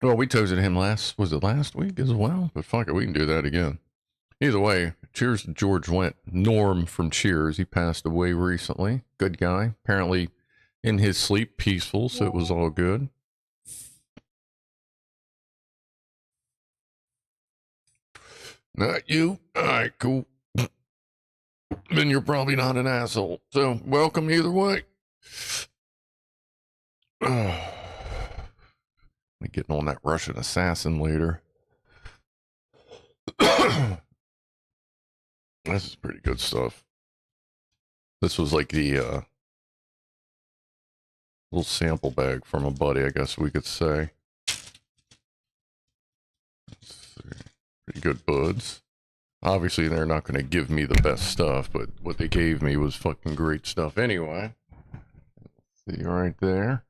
S1: Well, we toasted him last week as well? But fuck it, we can do that again. Either way, cheers to George Went. Norm from Cheers. He passed away recently. Good guy. Apparently in his sleep, peaceful, so it was all good. Not you? Alright, cool. Then you're probably not an asshole. So, welcome either way. I'll be getting on that Russian assassin later. This is pretty good stuff. This was like the little sample bag from a buddy, I guess we could say. Let's see. Pretty good buds. Obviously, they're not going to give me the best stuff, but what they gave me was fucking great stuff anyway. See right there.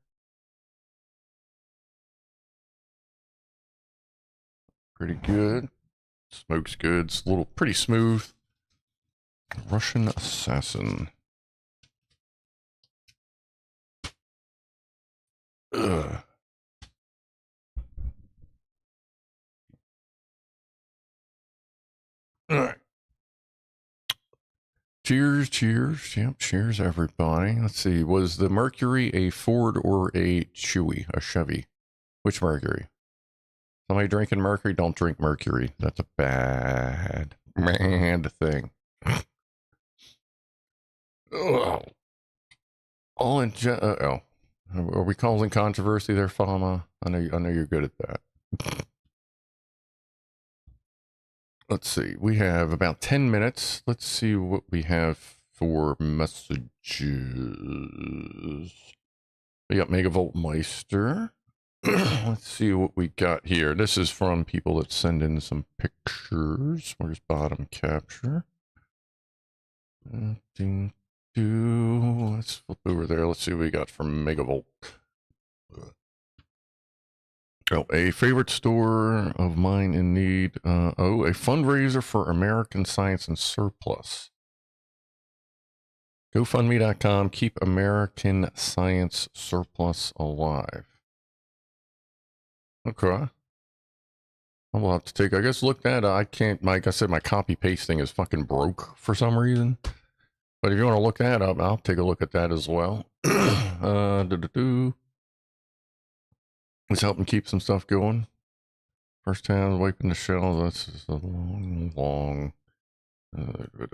S1: Pretty good. Smoke's good. It's a little pretty smooth. Russian assassin. Ugh. All right. Cheers. Yep, cheers, everybody. Let's see. Was the Mercury a Ford or a Chewy? A Chevy? Which Mercury? Somebody drinking Mercury? Don't drink Mercury. That's a bad thing. Oh. All in... oh. Are we causing controversy there, Fama? I know you're good at that. Let's see. We have about 10 minutes. Let's see what we have for messages. We got Megavolt Meister. Let's see what we got here. This is from people that send in some pictures. Where's bottom capture? Let's flip over there. Let's see what we got from Megavolt. Oh, a favorite store of mine in need. A fundraiser for American Science and Surplus. GoFundMe.com. Keep American Science Surplus alive. Okay. I'll have to take, I guess, look that. I can't, like I said, my copy pasting is fucking broke for some reason. But if you want to look that up, I'll take a look at that as well. Let's help them keep some stuff going. First time wiping the shelves. That's just a long.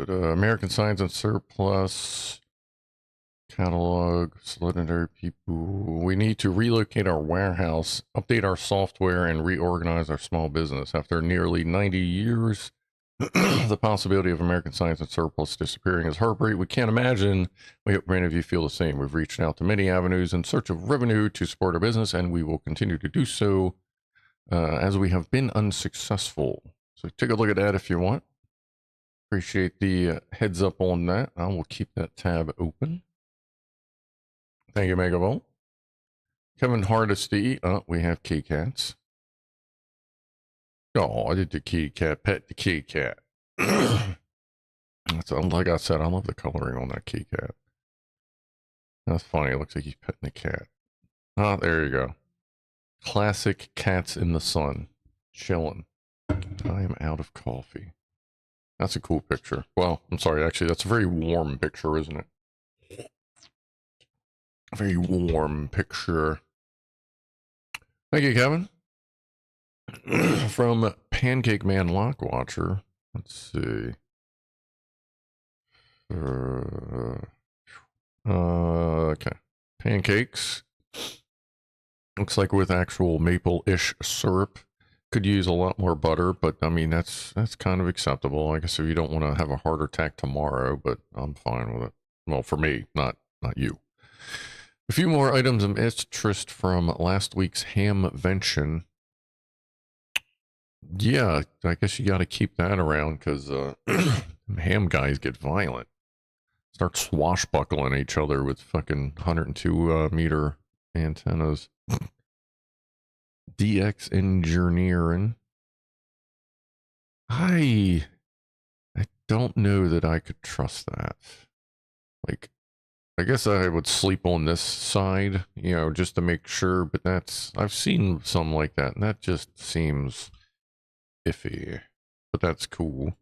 S1: American Science and Surplus. Catalog. Legendary people. We need to relocate our warehouse, update our software, and reorganize our small business. After nearly 90 years, the possibility of American Science and Surplus disappearing is heartbreaking. We can't imagine. We hope many of you feel the same. We've reached out to many avenues in search of revenue to support our business, and we will continue to do so as we have been unsuccessful. So take a look at that if you want. Appreciate the heads up on that. I will keep that tab open. Thank you, Megavolt. Kevin Hardesty. Oh, we have kitty cats. Oh, I did the kitty cat. Pet the kitty cat. So, like I said, I love the coloring on that kitty cat. That's funny. It looks like he's petting the cat. Oh, there you go. Classic cats in the sun. Chillin. I am out of coffee. That's a cool picture. Well, I'm sorry, actually, that's a very warm picture, isn't it? A very warm picture. Thank you, Kevin. From Pancake Man Lock Watcher. Let's see. Okay. Pancakes. Looks like with actual maple-ish syrup. Could use a lot more butter, but I mean, that's kind of acceptable. I guess if you don't want to have a heart attack tomorrow, but I'm fine with it. Well, for me, not you. A few more items of interest from last week's hamvention. Yeah, I guess you got to keep that around because ham guys get violent. Start swashbuckling each other with fucking 102 meter antennas. DX engineering. I don't know that I could trust that. Like, I guess I would sleep on this side, you know, just to make sure, but I've seen some like that, and that just seems iffy, but that's cool.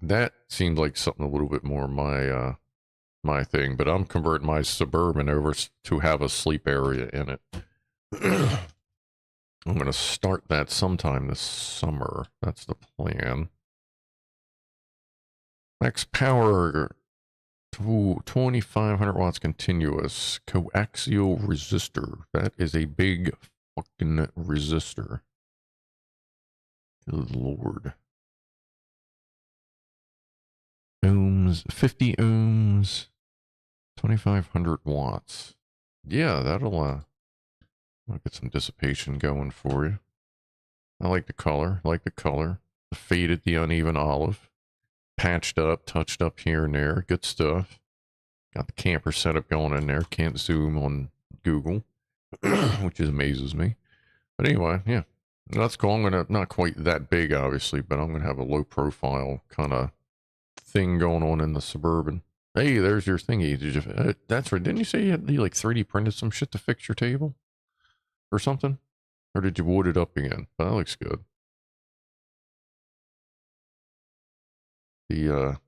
S1: That seemed like something a little bit more my thing, but I'm converting my Suburban over to have a sleep area in it. I'm going to start that sometime this summer. That's the plan. Max power, 2,500 watts continuous. Coaxial resistor. That is a big fucking resistor. Good lord. Ohms, 50 ohms, 2,500 watts. Yeah, that'll get some dissipation going for you. I like the color, the faded, the uneven olive. Patched up, touched up here and there. Good stuff. Got the camper setup going in there. Can't zoom on Google, which amazes me. But anyway, yeah. That's cool. I'm going to, not quite that big, obviously, but I'm going to have a low profile kind of thing going on in the Suburban. Hey, there's your thingy. Did you, that's right. Didn't you say you like 3D printed some shit to fix your table? Or something? Or did you wood it up again? That looks good. The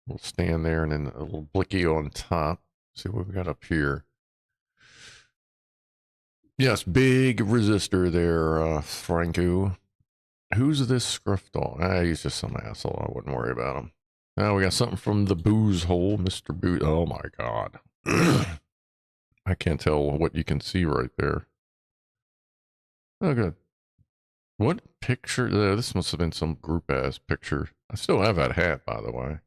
S1: we'll stand there and then a little blicky on top. See what we got up here. Yes, big resistor there, Franco. Who's this Scrufdog? He's just some asshole. I wouldn't worry about him. Now we got something from the booze hole, Mr. Boot. Oh my god. I can't tell what you can see right there. Oh, good. What picture? This must have been some group ass picture. I still have that hat, by the way.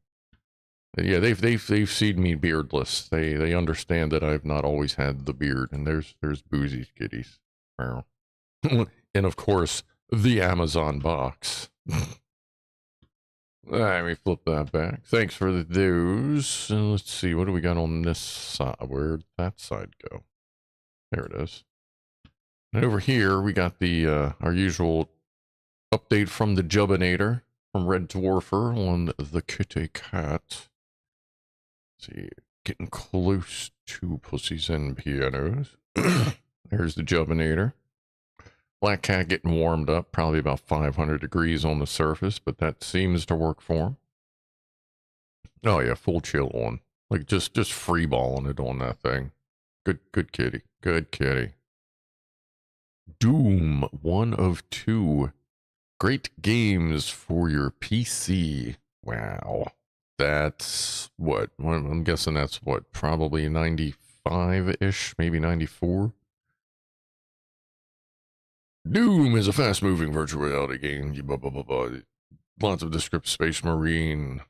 S1: Yeah, they've seen me beardless. They understand that I've not always had the beard. And there's Boozy's kitties. And of course, the Amazon box. Let me flip that back. Thanks for those. Let's see, what do we got on this side? Where'd that side go? There it is. And over here, we got the our usual update from the Jubbinator from Red Dwarfer on the kitty cat. Let's see, getting close to Pussies and Pianos. There's the Jubbinator. Black cat getting warmed up, probably about 500 degrees on the surface, but that seems to work for him. Oh yeah, full chill on. Like just free balling it on that thing. Good kitty. Good kitty. Doom 1 of 2. Great games for your PC. Wow. That's what? I'm guessing that's what? Probably 95-ish, maybe 94. Doom is a fast-moving virtual reality game. Lots of descriptive space marine.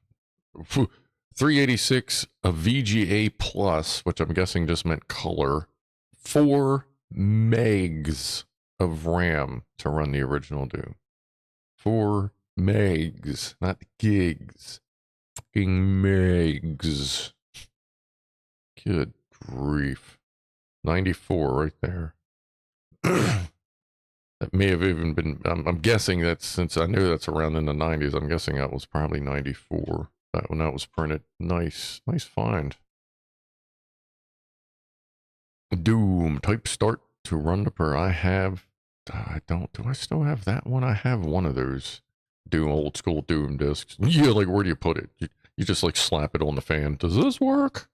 S1: 386 a VGA plus, which I'm guessing just meant color. 4 megs of RAM to run the original Doom. 94 megs, not gigs. Fucking megs. Good grief. 94 right there. That may have even been, I'm guessing that since I knew that's around in the 90s, I'm guessing that was probably 94. That when that was printed. Nice find. Doom, type start to run the per. I still have that one? I have one of those Doom, old school Doom discs. Yeah, like where do you put it? You just like slap it on the fan. Does this work?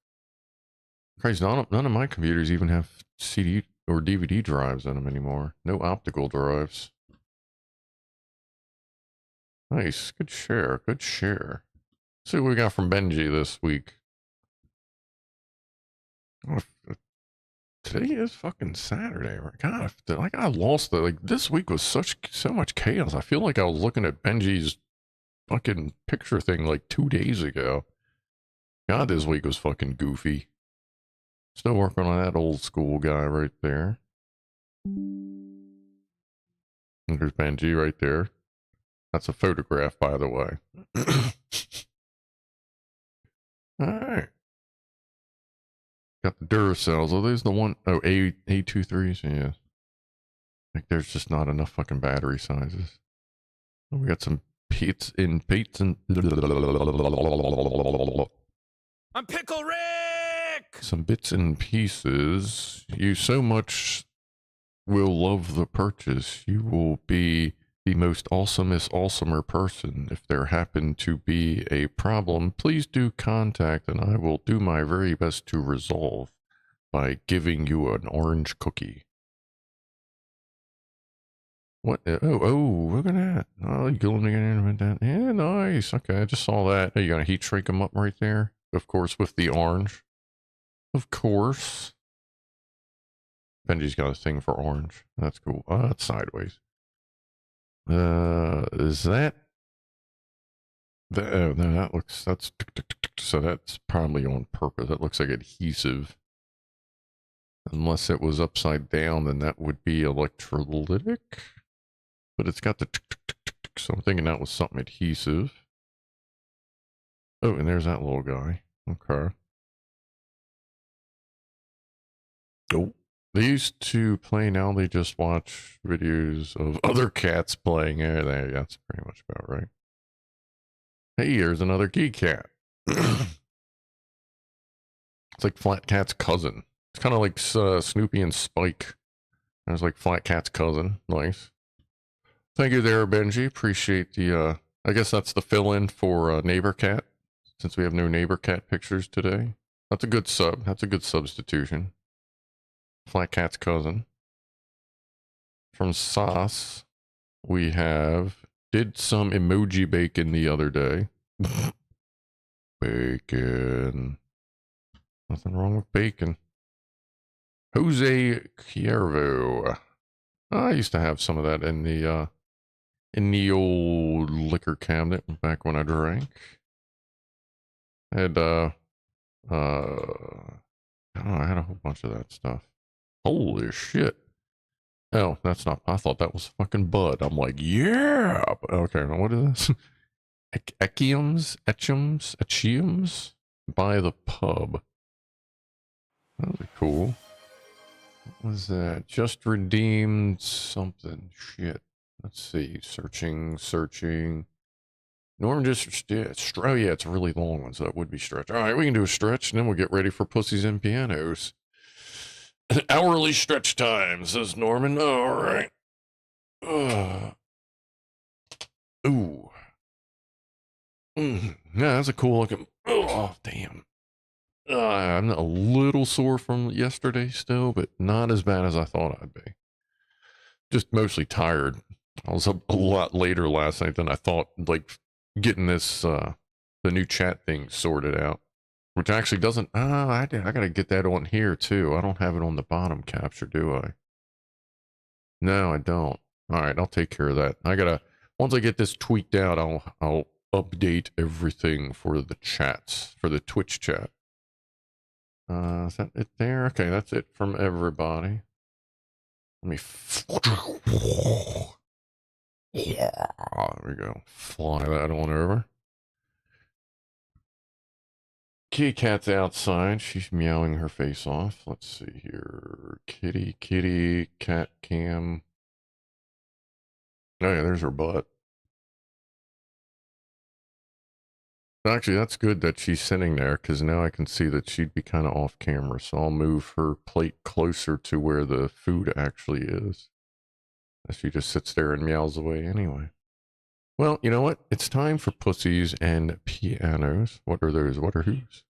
S1: Christ, none of my computers even have CD or DVD drives in them anymore. No optical drives. Nice, good share. Let's see what we got from Benji this week. Oh, today is fucking Saturday. God, like I lost it. Like this week was so much chaos. I feel like I was looking at Benji's fucking picture thing like 2 days ago. God, this week was fucking goofy. Still working on that old school guy right there. And there's Benji right there. That's a photograph, by the way. Alright. Got the Duracells. Oh, there's the one. Oh, A23s. Yeah. Like there's just not enough fucking battery sizes. Oh, we got some Pete's and
S3: I'm Pickle Rick!
S1: some bits and pieces. You so much will love the purchase. You will be the most awesomer person. If there happen to be a problem, please do contact and I will do my very best to resolve by giving you an orange cookie. What? Oh, look at that. Oh, you're going to get in that. Yeah, nice. Okay, I just saw that. Are you going to heat shrink them up right there? Of course, with the orange. Of course. Benji's got a thing for orange. That's cool. Oh, that's sideways. Is that? Oh, no, that looks, so that's probably on purpose. That looks like adhesive. Unless it was upside down, then that would be electrolytic. But it's got the so I'm thinking that was something adhesive. Oh, and there's that little guy. Okay. Oh, they used to play, now they just watch videos of other cats playing. Yeah, that's pretty much about right. Hey, here's another geek cat. It's like Flat Cat's cousin. It's kind of like Snoopy and Spike. There's like Flat Cat's cousin. Nice. Thank you there, Benji. Appreciate the, I guess that's the fill-in for Neighbor Cat, since we have no Neighbor Cat pictures today. That's a good sub. That's a good substitution. Flat Cat's cousin. From Sauce, we have, did some emoji bacon the other day. Bacon. Nothing wrong with bacon. Jose Cuervo. I used to have some of that in the old liquor cabinet back when I drank. I had I don't know, I had a whole bunch of that stuff. Holy shit. Oh, that's not, I thought that was fucking Bud. I'm like, yeah. Okay, now what is this? Echiums by the pub. That was cool. What was that? Just redeemed something. Shit. Let's see. Searching. Norm just, oh yeah, it's a really long one, so that would be stretch. All right, we can do a stretch, and then we'll get ready for Pussies and Pianos. Hourly stretch time, says Norman. All right. Ooh. Yeah, that's a cool looking. Oh, damn. I'm a little sore from yesterday still, but not as bad as I thought I'd be. Just mostly tired. I was up a lot later last night than I thought, like getting this, the new chat thing sorted out. Which actually doesn't, I gotta get that on here too. I don't have it on the bottom capture, do I? No, I don't. Alright, I'll take care of that. Once I get this tweaked out, I'll update everything for the chats, for the Twitch chat. Is that it there? Okay, that's it from everybody. Let me There we go. Fly that on over. Kitty cat's outside. She's meowing her face off. Let's see here. Kitty, CatCam. Oh yeah, there's her butt. Actually, that's good that she's sitting there, because now I can see that she'd be kind of off camera, so I'll move her plate closer to where the food actually is. She just sits there and meows away anyway. Well, you know what? It's time for Pussies and Pianos. What are those? What are whose?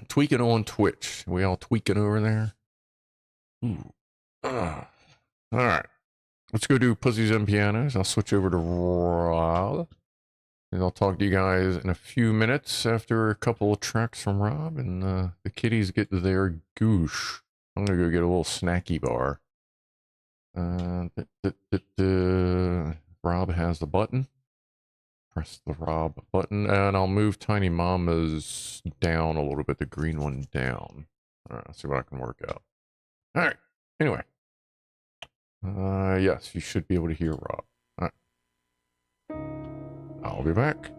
S1: Tweaking on Twitch. We all tweaking over there? Ooh. All right. Let's go do Pussies and Pianos. I'll switch over to Rob. And I'll talk to you guys in a few minutes after a couple of tracks from Rob and the kitties get their goosh. I'm gonna go get a little snacky bar. Rob has the button. Press the Rob button, and I'll move Tiny Mama's down a little bit, the green one down. All right, let's see what I can work out. All right, anyway. Yes, you should be able to hear Rob. All right. I'll be back.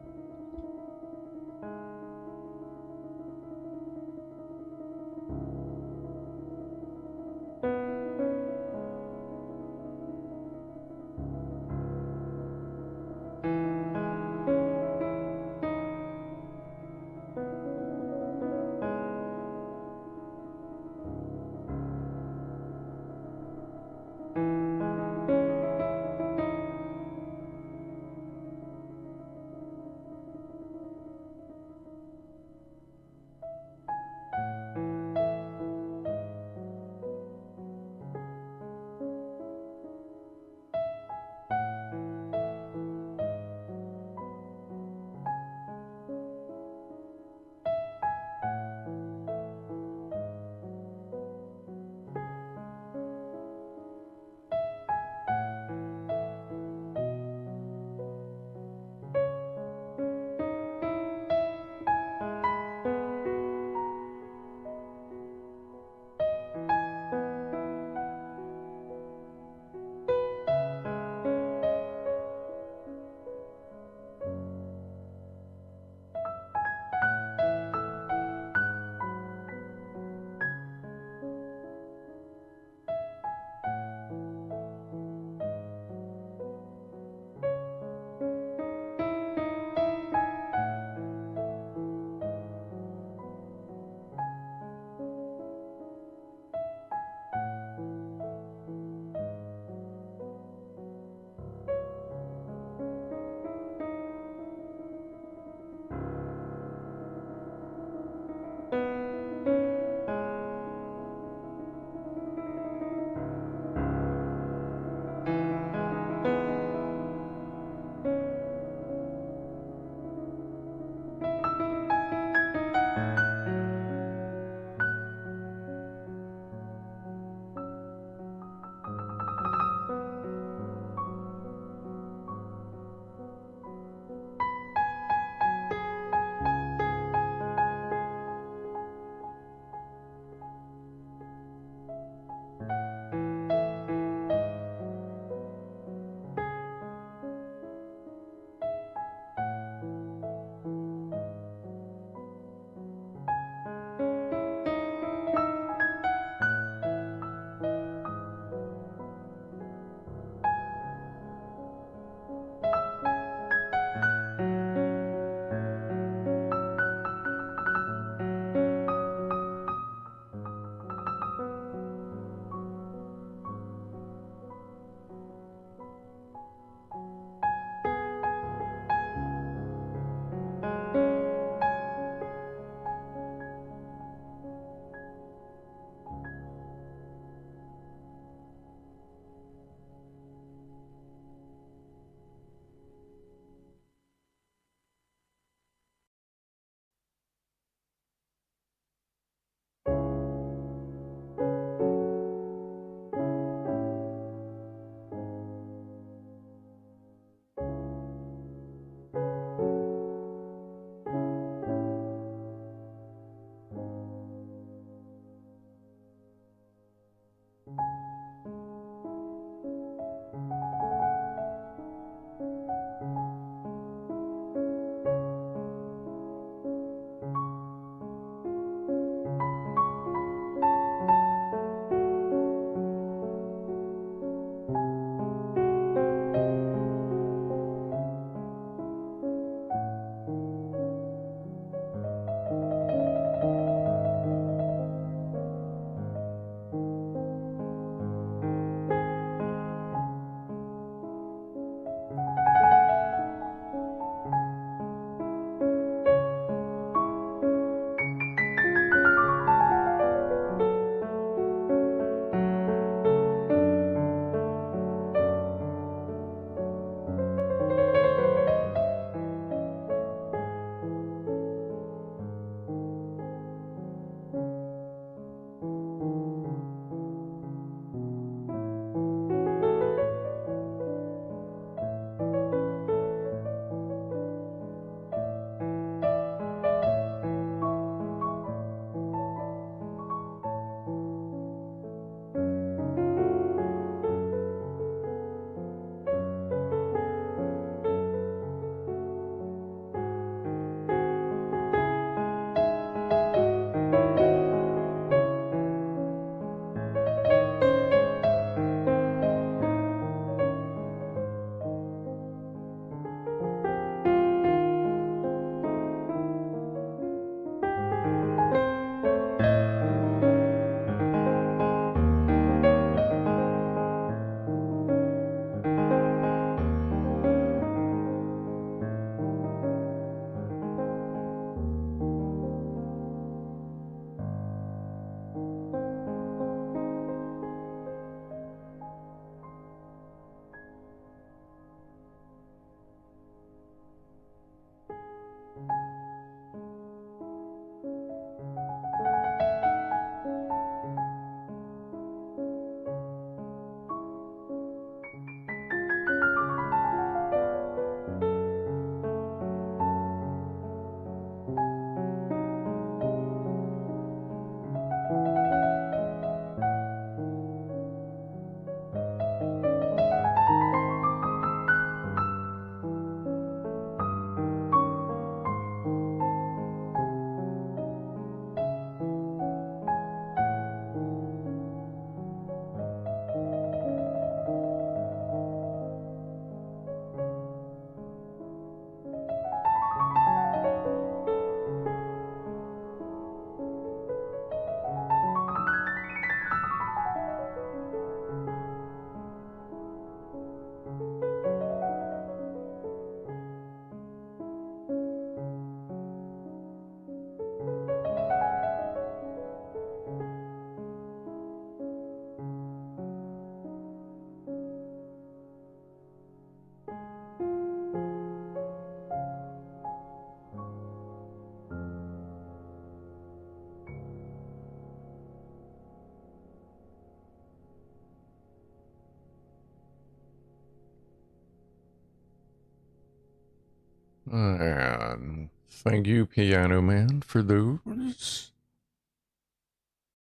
S1: And thank you, Pianoman, for those.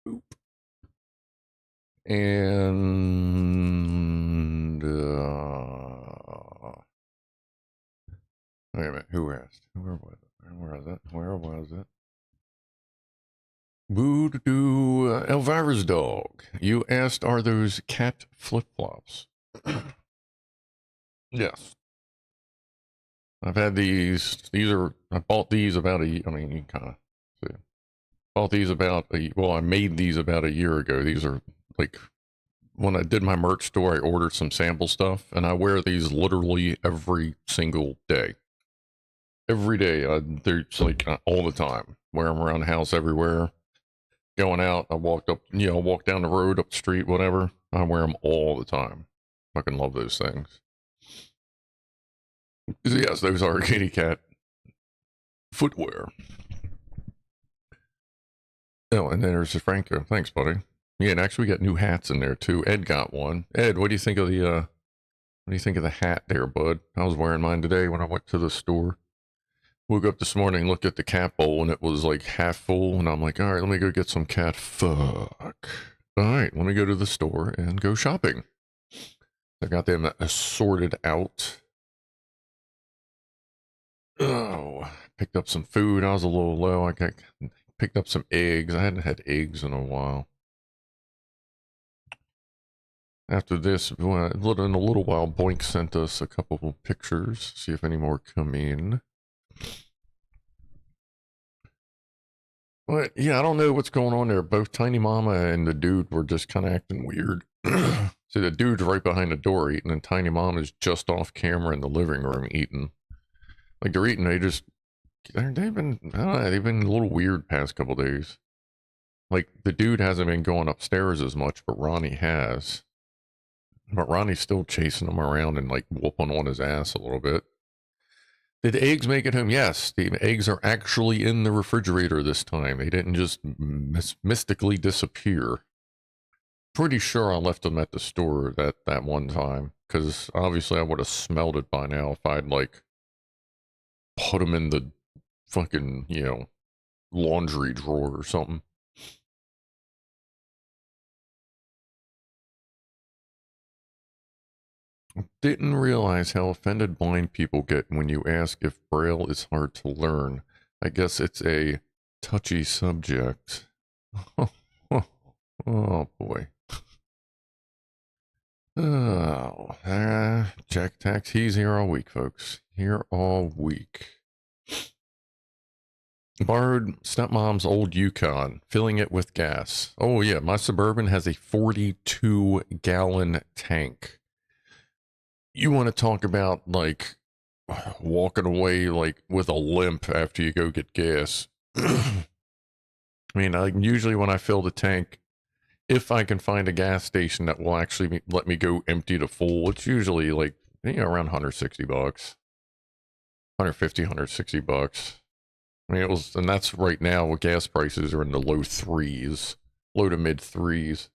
S1: Boop. And wait a minute, who asked? Where was it? Where was it? Boo-doo, Elvira's dog. You asked, are those cat flip-flops? Yes. I've had these. I bought these about you kind of see. Bought these I made these about a year ago. These are like, when I did my merch store, I ordered some sample stuff, and I wear these literally every single day. Every day. They're like all the time. Wear them around the house everywhere. Going out, I walk down the road, up the street, whatever. I wear them all the time. Fucking love those things. Yes, those are kitty cat footwear. Oh, and then there's Franco. Thanks, buddy. Yeah, and actually we got new hats in there too. Ed got one. Ed, what do you think of the hat there, bud? I was wearing mine today when I went to the store. Woke up this morning, looked at the cat bowl, and it was like half full, and I'm like, all right, let me go get some cat fuck. All right, let me go to the store and go shopping. I got them sorted out. Oh, picked up some food. I was a little low. Picked up some eggs. I hadn't had eggs in a while. After this, in a little while, Boink sent us a couple of pictures. See if any more come in. But yeah, I don't know what's going on there. Both Tiny Mama and the dude were just kind of acting weird. See, the dude's right behind the door eating, and Tiny Mama's just off camera in the living room eating. Like they're eating, they've been a little weird past couple days. Like the dude hasn't been going upstairs as much, but Ronnie has. But Ronnie's still chasing him around and like whooping on his ass a little bit. Did the eggs make it home? Yes, the eggs are actually in the refrigerator this time. They didn't just mystically disappear. Pretty sure I left them at the store that one time, because obviously I would have smelled it by now if I'd like put them in the fucking, laundry drawer or something. Didn't realize how offended blind people get when you ask if Braille is hard to learn. I guess it's a touchy subject. Oh boy. Oh, Jack Tax, he's here all week, folks. Here all week. Borrowed stepmom's old Yukon, filling it with gas. Oh yeah, my Suburban has a 42-gallon tank. You want to talk about like walking away like with a limp after you go get gas. I mean, usually when I fill the tank, if I can find a gas station that will actually let me go empty to full, it's usually like, around $160, 150, $160. I mean, and that's right now, gas prices are in the low to mid threes.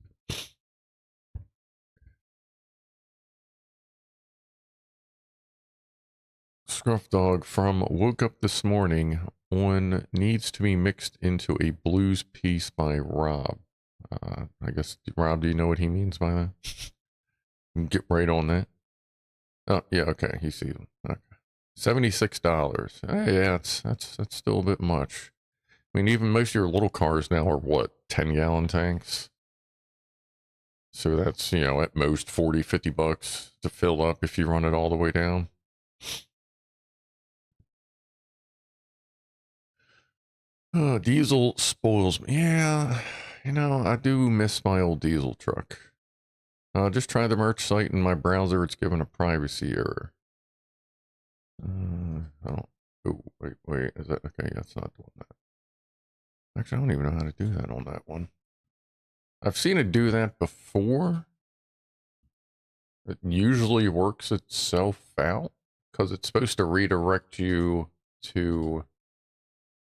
S1: Scrufdog from woke up this morning on needs to be mixed into a blues piece by Rob. I guess, Rob, do you know what he means by that? Get right on that. Oh, yeah, okay, he sees them. Okay. $76. Hey, yeah, that's still a bit much. I mean, even most of your little cars now are what, 10-gallon tanks? So that's, at most $40-50 to fill up if you run it all the way down. Oh, diesel spoils me. Yeah, I do miss my old diesel truck. Just try the merch site in my browser. It's given a privacy error. Oh, wait. Is that okay? That's not the one. Actually, I don't even know how to do that on that one. I've seen it do that before. It usually works itself out because it's supposed to redirect you to.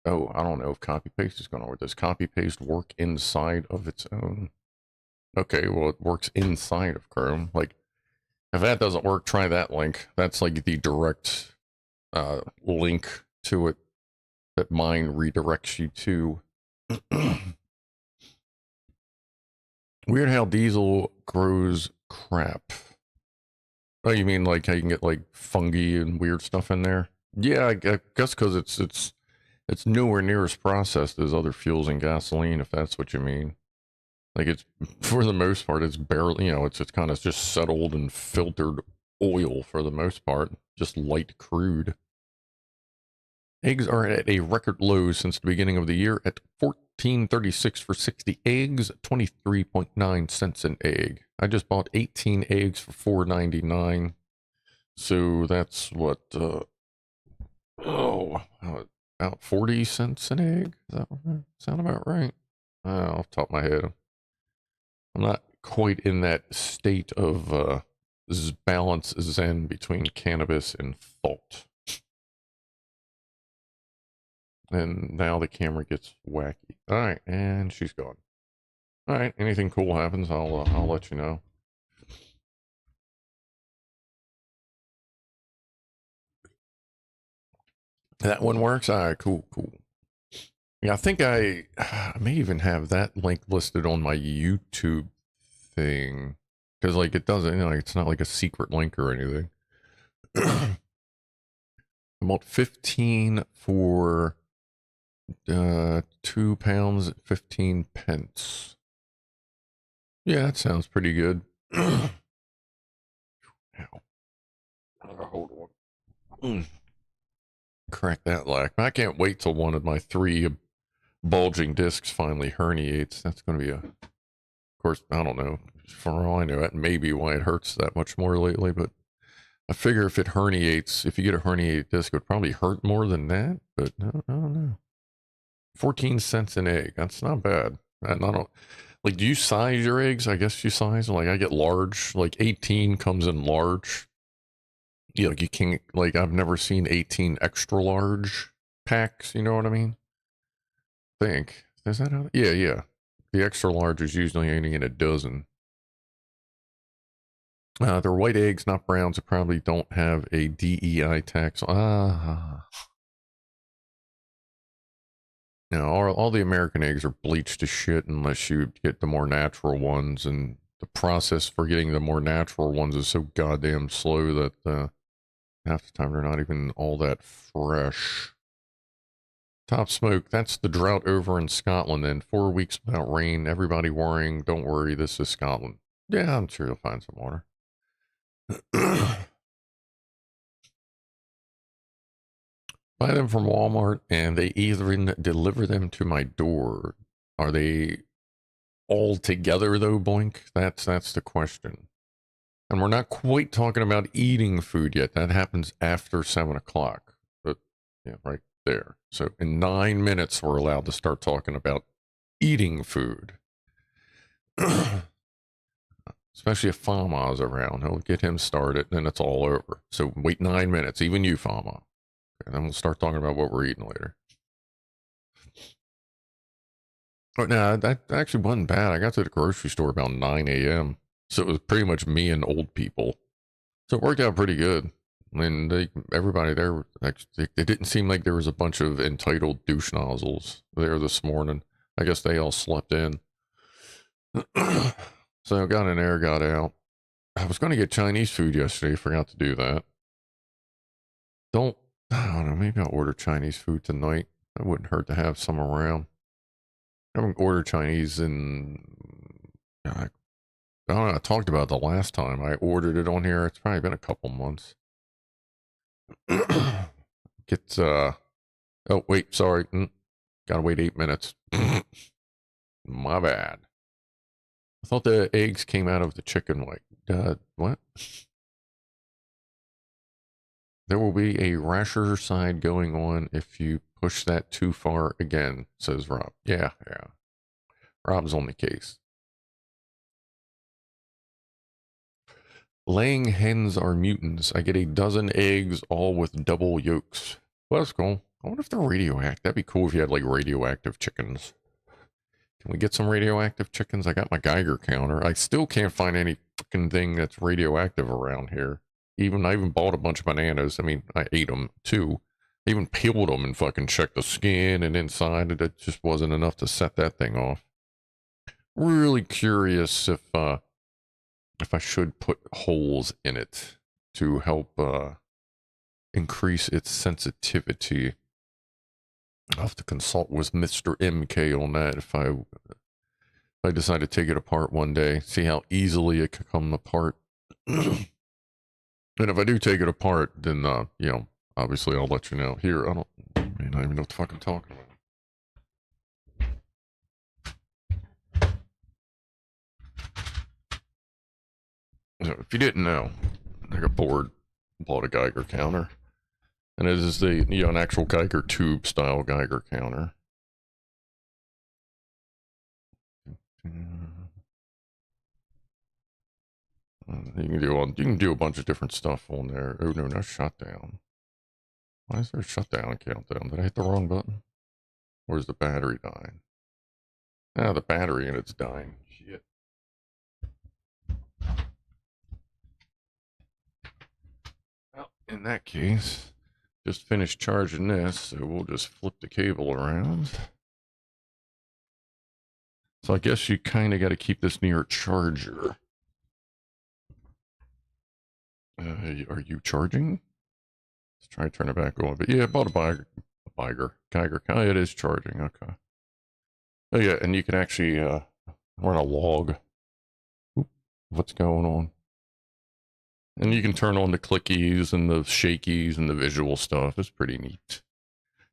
S1: Oh, I don't know if copy paste is going to work. Does copy paste work inside of its own? Okay, well, it works inside of Chrome. Like, if that doesn't work, try that link. That's like the direct link to it that mine redirects you to. Weird how diesel grows crap. Oh, you mean like how you can get like fungi and weird stuff in there? Yeah, I guess because it's nowhere near as processed as other fuels and gasoline, if that's what you mean. Like it's, for the most part, it's barely, it's kind of just settled and filtered oil for the most part, just light crude. Eggs are at a record low since the beginning of the year at $14.36 for 60 eggs, 23.9 cents an egg. I just bought 18 eggs for $4.99. So that's what, about 40 cents an egg? Does that sound about right? Off the top of my head. I'm not quite in that state of balance zen between cannabis and thought. And now the camera gets wacky. All right, and she's gone. All right, anything cool happens, I'll let you know. That one works. All right, cool. Yeah, I think I may even have that link listed on my YouTube thing, because like it doesn't, it's not like a secret link or anything. About 15 for £2 at 15 pence. Yeah, that sounds pretty good. Ow. Hold on. Crack that lack. I can't wait till one of my 3 bulging discs finally herniates. That's going to be of course, I don't know. For all I know, that may be why it hurts that much more lately, but I figure if it herniates, if you get a herniated disc, it would probably hurt more than that, but I don't know. 14 cents an egg. That's not bad. And I don't, like, do you size your eggs? I guess you size, like, I get large, like 18 comes in large. Yeah, like you can't, like, I've never seen 18 extra large packs, you know what I mean? Think. Is that how? Yeah. The extra large is usually only in a dozen. They're white eggs, not browns. That probably don't have a DEI tax. All the American eggs are bleached to shit unless you get the more natural ones, and the process for getting the more natural ones is so goddamn slow that half the time they're not even all that fresh. Top smoke, that's the drought over in Scotland then. 4 weeks without rain, everybody worrying, don't worry, this is Scotland. Yeah, I'm sure you'll find some water. Buy them from Walmart and they even deliver them to my door. Are they all together though, Boink? That's the question. And we're not quite talking about eating food yet. That happens after 7 o'clock. But yeah, right there. So in 9 minutes, we're allowed to start talking about eating food. Especially if Fama's around. He'll get him started, and then it's all over. So wait 9 minutes, even you, Fama. And then we'll start talking about what we're eating later. But no, that actually wasn't bad. I got to the grocery store about 9 a.m. So it was pretty much me and old people. So it worked out pretty good. And everybody there, it didn't seem like there was a bunch of entitled douche nozzles there this morning. I guess they all slept in. So I got in there, got out. I was going to get Chinese food yesterday. Forgot to do that. I don't know. Maybe I'll order Chinese food tonight. That wouldn't hurt to have some around. I haven't ordered Chinese in, I don't know. I talked about it the last time I ordered it on here. It's probably been a couple months. Oh, wait, sorry. Gotta wait 8 minutes. My bad. I thought the eggs came out of the chicken. Like, what? There will be a rasher side going on if you push that too far again, says Rob. Yeah. Rob's on the case. Laying hens are mutants. I get a dozen eggs, all with double yolks. Well, that's cool. I wonder if they're radioactive. That'd be cool if you had like radioactive chickens. Can we get some radioactive chickens? I got my Geiger counter. I still can't find any fucking thing that's radioactive around here. I even bought a bunch of bananas. I mean, I ate them too. I even peeled them and fucking checked the skin and inside, and it just wasn't enough to set that thing off. Really curious if I should put holes in it to help increase its sensitivity. I'll have to consult with Mr. MK on that if I decide to take it apart one day, see how easily it can come apart. And if I do take it apart, then you know, obviously I'll let you know. Here, I don't even know what the fuck I'm talking about. So, if you didn't know, I got bored, bought a Geiger counter. And it is the, you know, an actual Geiger tube style Geiger counter. You can do a bunch of different stuff on there. Oh no, not shutdown. Why is there a shutdown countdown? Did I hit the wrong button? Or is the battery dying? Ah, the battery and it's dying. Shit. Well, in that case, just finished charging this, so we'll just flip the cable around. So I guess you kind of got to keep this near a charger. Are you charging? Let's try to turn it back on. But yeah, I bought a Geiger. Oh, it is charging. Okay. Oh yeah, and you can actually run a log. Oop, what's going on? And you can turn on the clickies and the shakies and the visual stuff. It's pretty neat.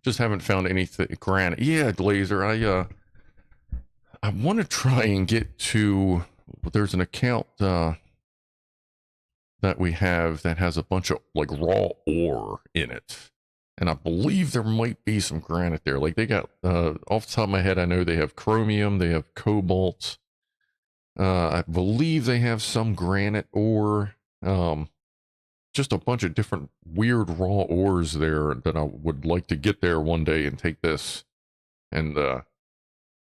S1: Just haven't found anything. Granite. Yeah, Glazer. I want to try and get to. There's an account that we have that has a bunch of like raw ore in it, and I believe there might be some granite there. Like they got off the top of my head, I know they have chromium, they have cobalt. I believe they have some granite ore. Just a bunch of different weird raw ores there that I would like to get there one day and take this and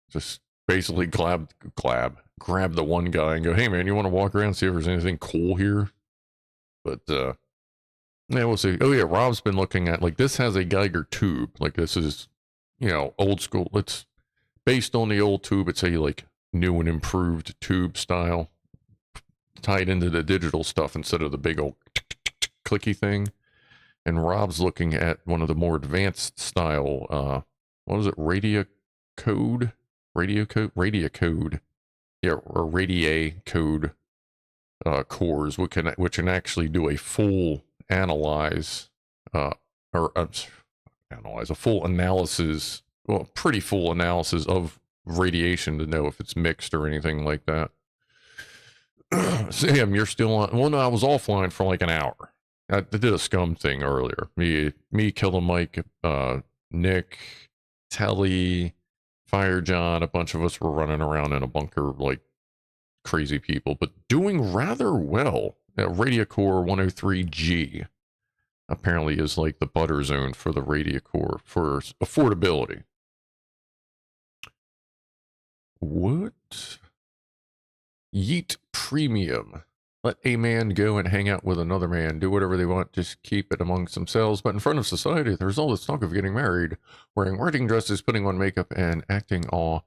S1: just basically grab the one guy and go, hey man, you want to walk around and see if there's anything cool here? But yeah, we'll see. Oh yeah, Rob's been looking at, like, this has a Geiger tube. Like this is, you know, old school. It's based on the old tube. It's a like new and improved tube style, tied into the digital stuff instead of the big old clicky thing. And Rob's looking at one of the more advanced style, what is it? Radio code. Yeah, or Radia code cores, which can actually do a full analyze, a full analysis, well, pretty full analysis of radiation to know if it's mixed or anything like that. Sam, you're still on. Well, no, I was offline for like an hour. I did a scum thing earlier. Me, Killer Mike, Nick, Telly, Fire John, a bunch of us were running around in a bunker like crazy people, but doing rather well. Radiocore 103G apparently is like the butter zone for the Radiocore for affordability. What? Yeet Premium. Let a man go and hang out with another man, do whatever they want, just keep it amongst themselves. But in front of society, there's all this talk of getting married, wearing wedding dresses, putting on makeup, and acting all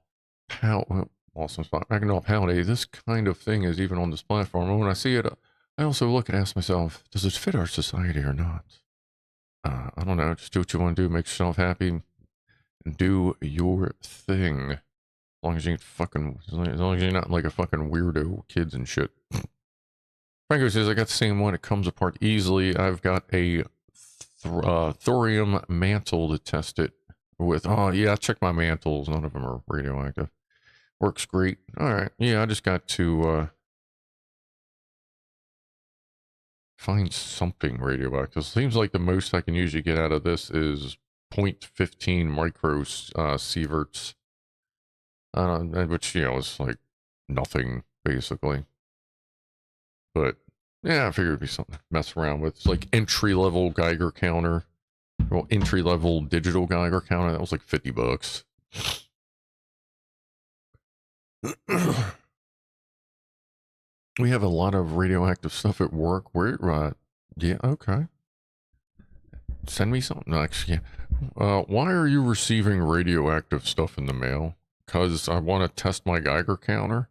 S1: awesome spot. Acting all pouty. This kind of thing is even on this platform. And when I see it, I also look and ask myself, does it fit our society or not? I don't know. Just do what you want to do. Make yourself happy. And do your thing. As long as you ain't fucking, as long as you're not like a fucking weirdo kids and shit. Franco says, I got the same one. It comes apart easily. I've got a thorium mantle to test it with. Oh, yeah, I checked my mantles. None of them are radioactive. Works great. All right. Yeah, I just got to find something radioactive. Seems like the most I can usually get out of this is 0.15 micro sieverts. Which, you know, is like nothing, basically. But yeah, I figured it'd be something to mess around with. It's like entry-level Geiger counter. Well, entry-level digital Geiger counter. That was like $50. We have a lot of radioactive stuff at work. Yeah, okay. Send me something. No, actually, yeah. Why are you receiving radioactive stuff in the mail? Because I want to test my Geiger counter.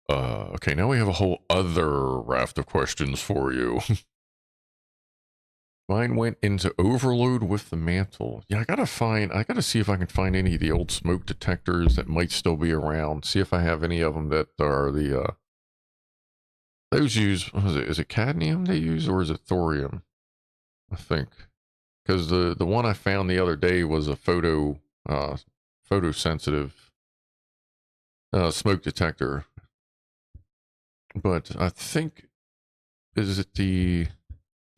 S1: Okay, now we have a whole other raft of questions for you. Mine went into overload with the mantle. Yeah, I gotta see if I can find any of the old smoke detectors that might still be around. See if I have any of them that are the, those use, what is it cadmium they use or is it thorium? I think. Because the one I found the other day was a photosensitive, smoke detector. But I think, is it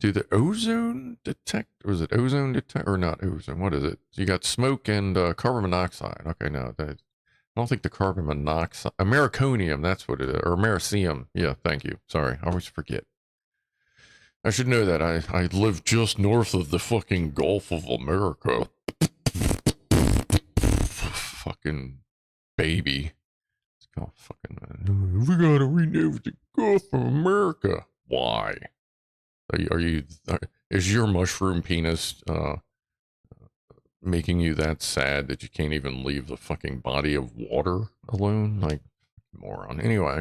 S1: do the ozone detect, or is it ozone detect, or not ozone? What is it? You got smoke and carbon monoxide. Okay, no, I don't think the carbon monoxide, americonium, that's what it is, or americium. Yeah, thank you. Sorry, I always forget. I should know that. I live just north of the fucking Gulf of America. Fucking baby. It's called fucking. We gotta rename the Gulf of America. Why? Is your mushroom penis making you that sad that you can't even leave the fucking body of water alone? Like, moron. Anyway,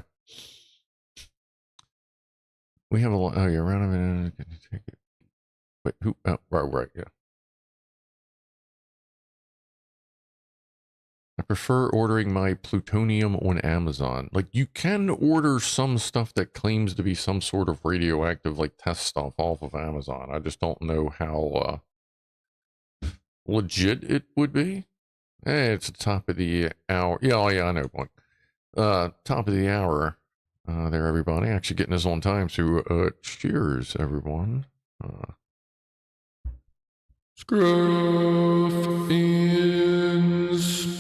S1: we have a lot. Oh, you're around a minute. Take it. Wait, who? Oh, right, yeah. I prefer ordering my plutonium on Amazon. Like, you can order some stuff that claims to be some sort of radioactive, like, test stuff off of Amazon. I just don't know how legit it would be. Hey, it's the top of the hour. Yeah, oh, yeah, I know. Top of the hour. There, everybody. Actually getting this on time, so cheers, everyone. Scruff in space.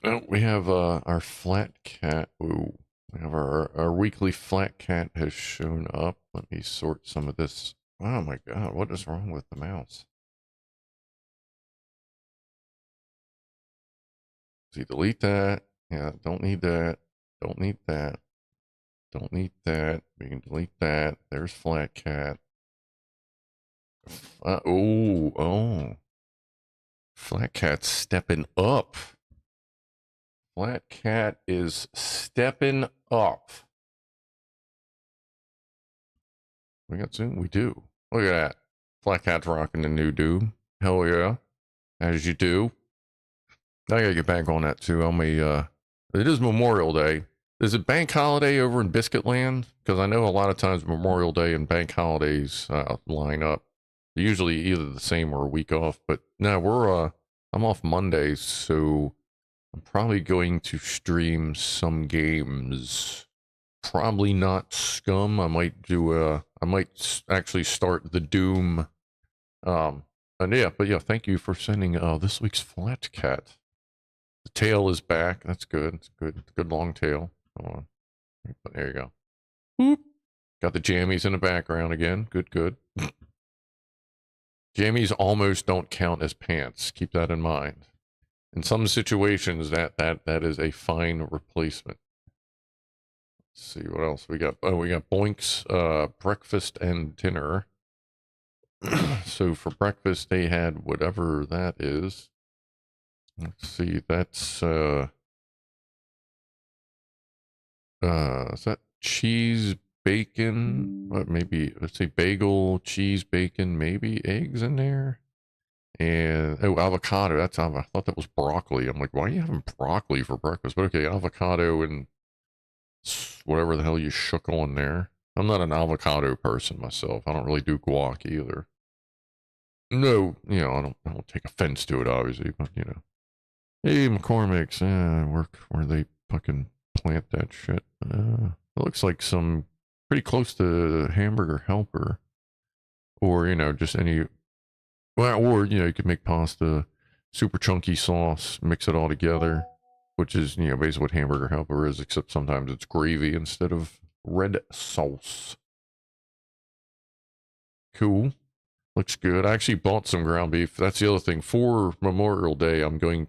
S1: Oh, we have our flat cat. Ooh, we have our weekly flat cat has shown up. Let me sort some of this. Oh my god, what is wrong with the mouse? See, delete that. Yeah, don't need that. Don't need that. Don't need that. We can delete that. There's flat cat. Oh. Flat cat's stepping up. Flat cat is stepping up. We got Zoom? We do. Look at that. Flat cat's rocking the new dude. Hell yeah. As you do. I gotta get back on that too. It is Memorial Day. Is it bank holiday over in Biscuit Land? Because I know a lot of times Memorial Day and bank holidays line up. They're usually either the same or a week off. But no, I'm off Mondays, so I'm probably going to stream some games. Probably not Scum. I might actually start the Doom. And yeah, but yeah, thank you for sending this week's Flat Cat. The tail is back. That's good. It's good. Good long tail. Come on. There you go. Whoop. Got the jammies in the background again. Good. Jammies almost don't count as pants. Keep that in mind. In some situations, that is a fine replacement. Let's see what else we got. Oh, we got Boink's breakfast and dinner. So for breakfast, they had whatever that is. Let's see. That's is that cheese, bacon? What, maybe, let's say bagel, cheese, bacon, maybe eggs in there. And, oh, avocado. I thought that was broccoli. I'm like, why are you having broccoli for breakfast? But okay, avocado and whatever the hell you shook on there. I'm not an avocado person myself. I don't really do guac either. No, I don't take offense to it, obviously, but Hey, McCormick's, work where they fucking plant that shit. It looks like some pretty close to Hamburger Helper, or just any. Well, or you could make pasta, super chunky sauce, mix it all together, which is basically what Hamburger Helper is, except sometimes it's gravy instead of red sauce. Cool. Looks good. I actually bought some ground beef. That's the other thing. For Memorial Day, I'm going.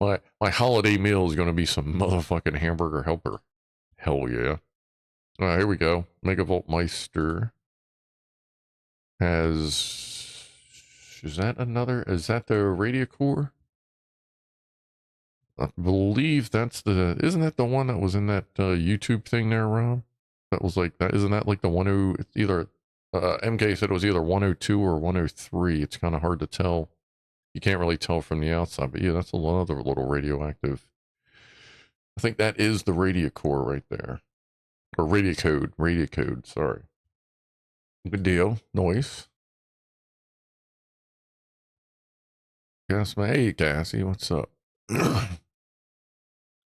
S1: My holiday meal is going to be some motherfucking hamburger helper. Hell yeah. All right, here we go. Megavolt Meister has... Is that the radio core? I believe that's isn't that the one that was in that YouTube thing there, Rob? That was like that. Isn't that like the 10? It's either MK said it was either 102 or 103. It's kind of hard to tell. You can't really tell from the outside, but yeah, that's a lot of the little radioactive. I think that is the radio core right there, or radio code. Sorry. Good deal. Noise. Gas, hey, Gassy, what's up?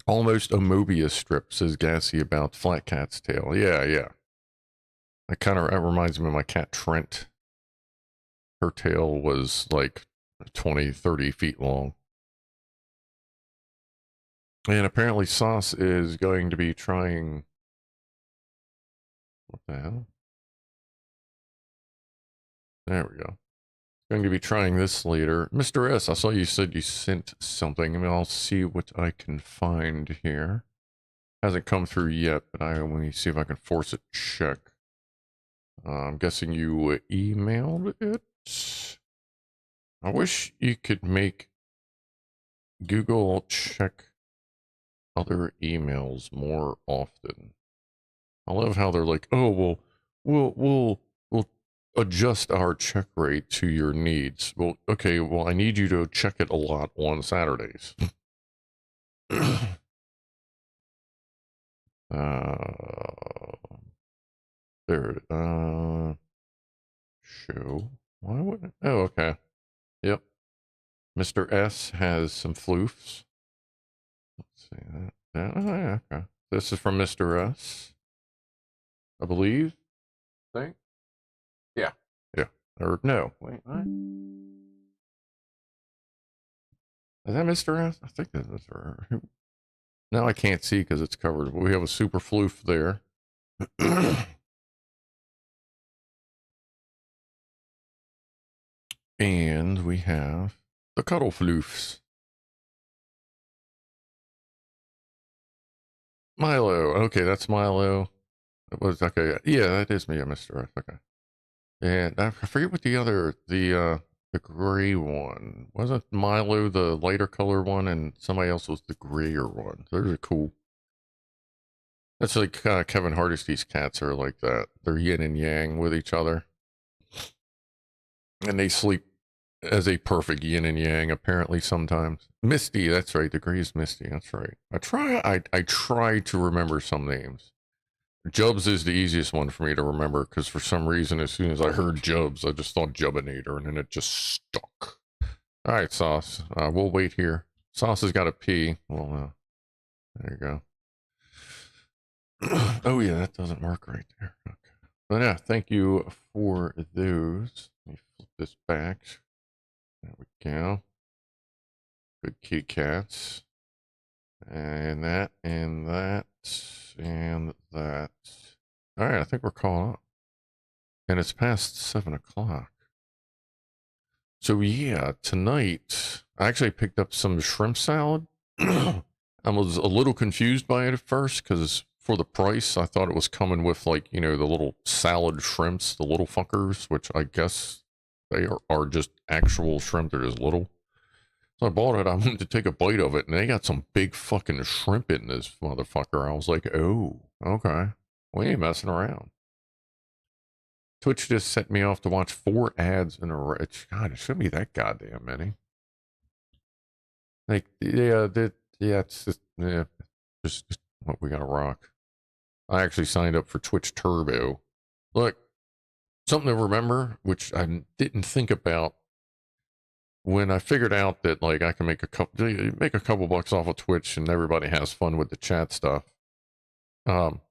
S1: Almost a Mobius strip, says Gassy about Flat Cat's tail. Yeah. That reminds me of my cat Trent. Her tail was like 20, 30 feet long. And apparently Sauce is going to be trying... What the hell? There we go. Going to be trying this later. Mr. S, I saw you said you sent something. I mean, I'll see what I can find here. Hasn't come through yet, but let me see if I can force a check. I'm guessing you emailed it. I wish you could make Google check other emails more often. I love how they're like, oh, well, we'll adjust our check rate to your needs. Well, okay, well, I need you to check it a lot on Saturdays. There, show. Why would it? Oh, okay. Yep. Mr. S has some floofs. Let's see that. Oh, yeah, okay. This is from Mr. S, I believe. Think? Yeah. Or no. Wait, what? Is that Mr. S? I think that's Mr. S. Now I can't see because it's covered. We have a super floof there. And we have the cuddle floofs. Milo. Okay, that's Milo. It was okay. Yeah, that is me, Mr. S. Okay. And I forget what the gray one. Wasn't Milo the lighter color one and somebody else was the grayer one? Those are cool. That's like Kevin Hardisty's cats are like that. They're yin and yang with each other. And they sleep as a perfect yin and yang, apparently sometimes. Misty, that's right. The gray is Misty, that's right. I try to remember some names. Jubs is the easiest one for me to remember because for some reason, as soon as I heard Jubs, I just thought Jubbinator and then it just stuck. All right, Sauce. We'll wait here. Sauce has got to pee. Well, there you go. Oh, yeah, that doesn't work right there. Okay. But yeah, thank you for those. Let me flip this back. There we go. Good kitty cats. And that, and that, and that. All right, I think we're caught up. And it's past 7 o'clock. So yeah, tonight, I actually picked up some shrimp salad. I was a little confused by it at first, because for the price, I thought it was coming with, like, you know, the little salad shrimps, the little fuckers, which I guess they are just actual shrimp. They're just little. So I bought it. I wanted to take a bite of it, and they got some big fucking shrimp in this motherfucker. I was like, oh, okay. We ain't messing around. Twitch just set me off to watch 4 ads in a row. God, it shouldn't be that goddamn many. Like, yeah, it's just what we gotta rock. I actually signed up for Twitch Turbo. Look, something to remember, which I didn't think about when I figured out that, like, I can make a couple bucks off of Twitch and everybody has fun with the chat stuff. And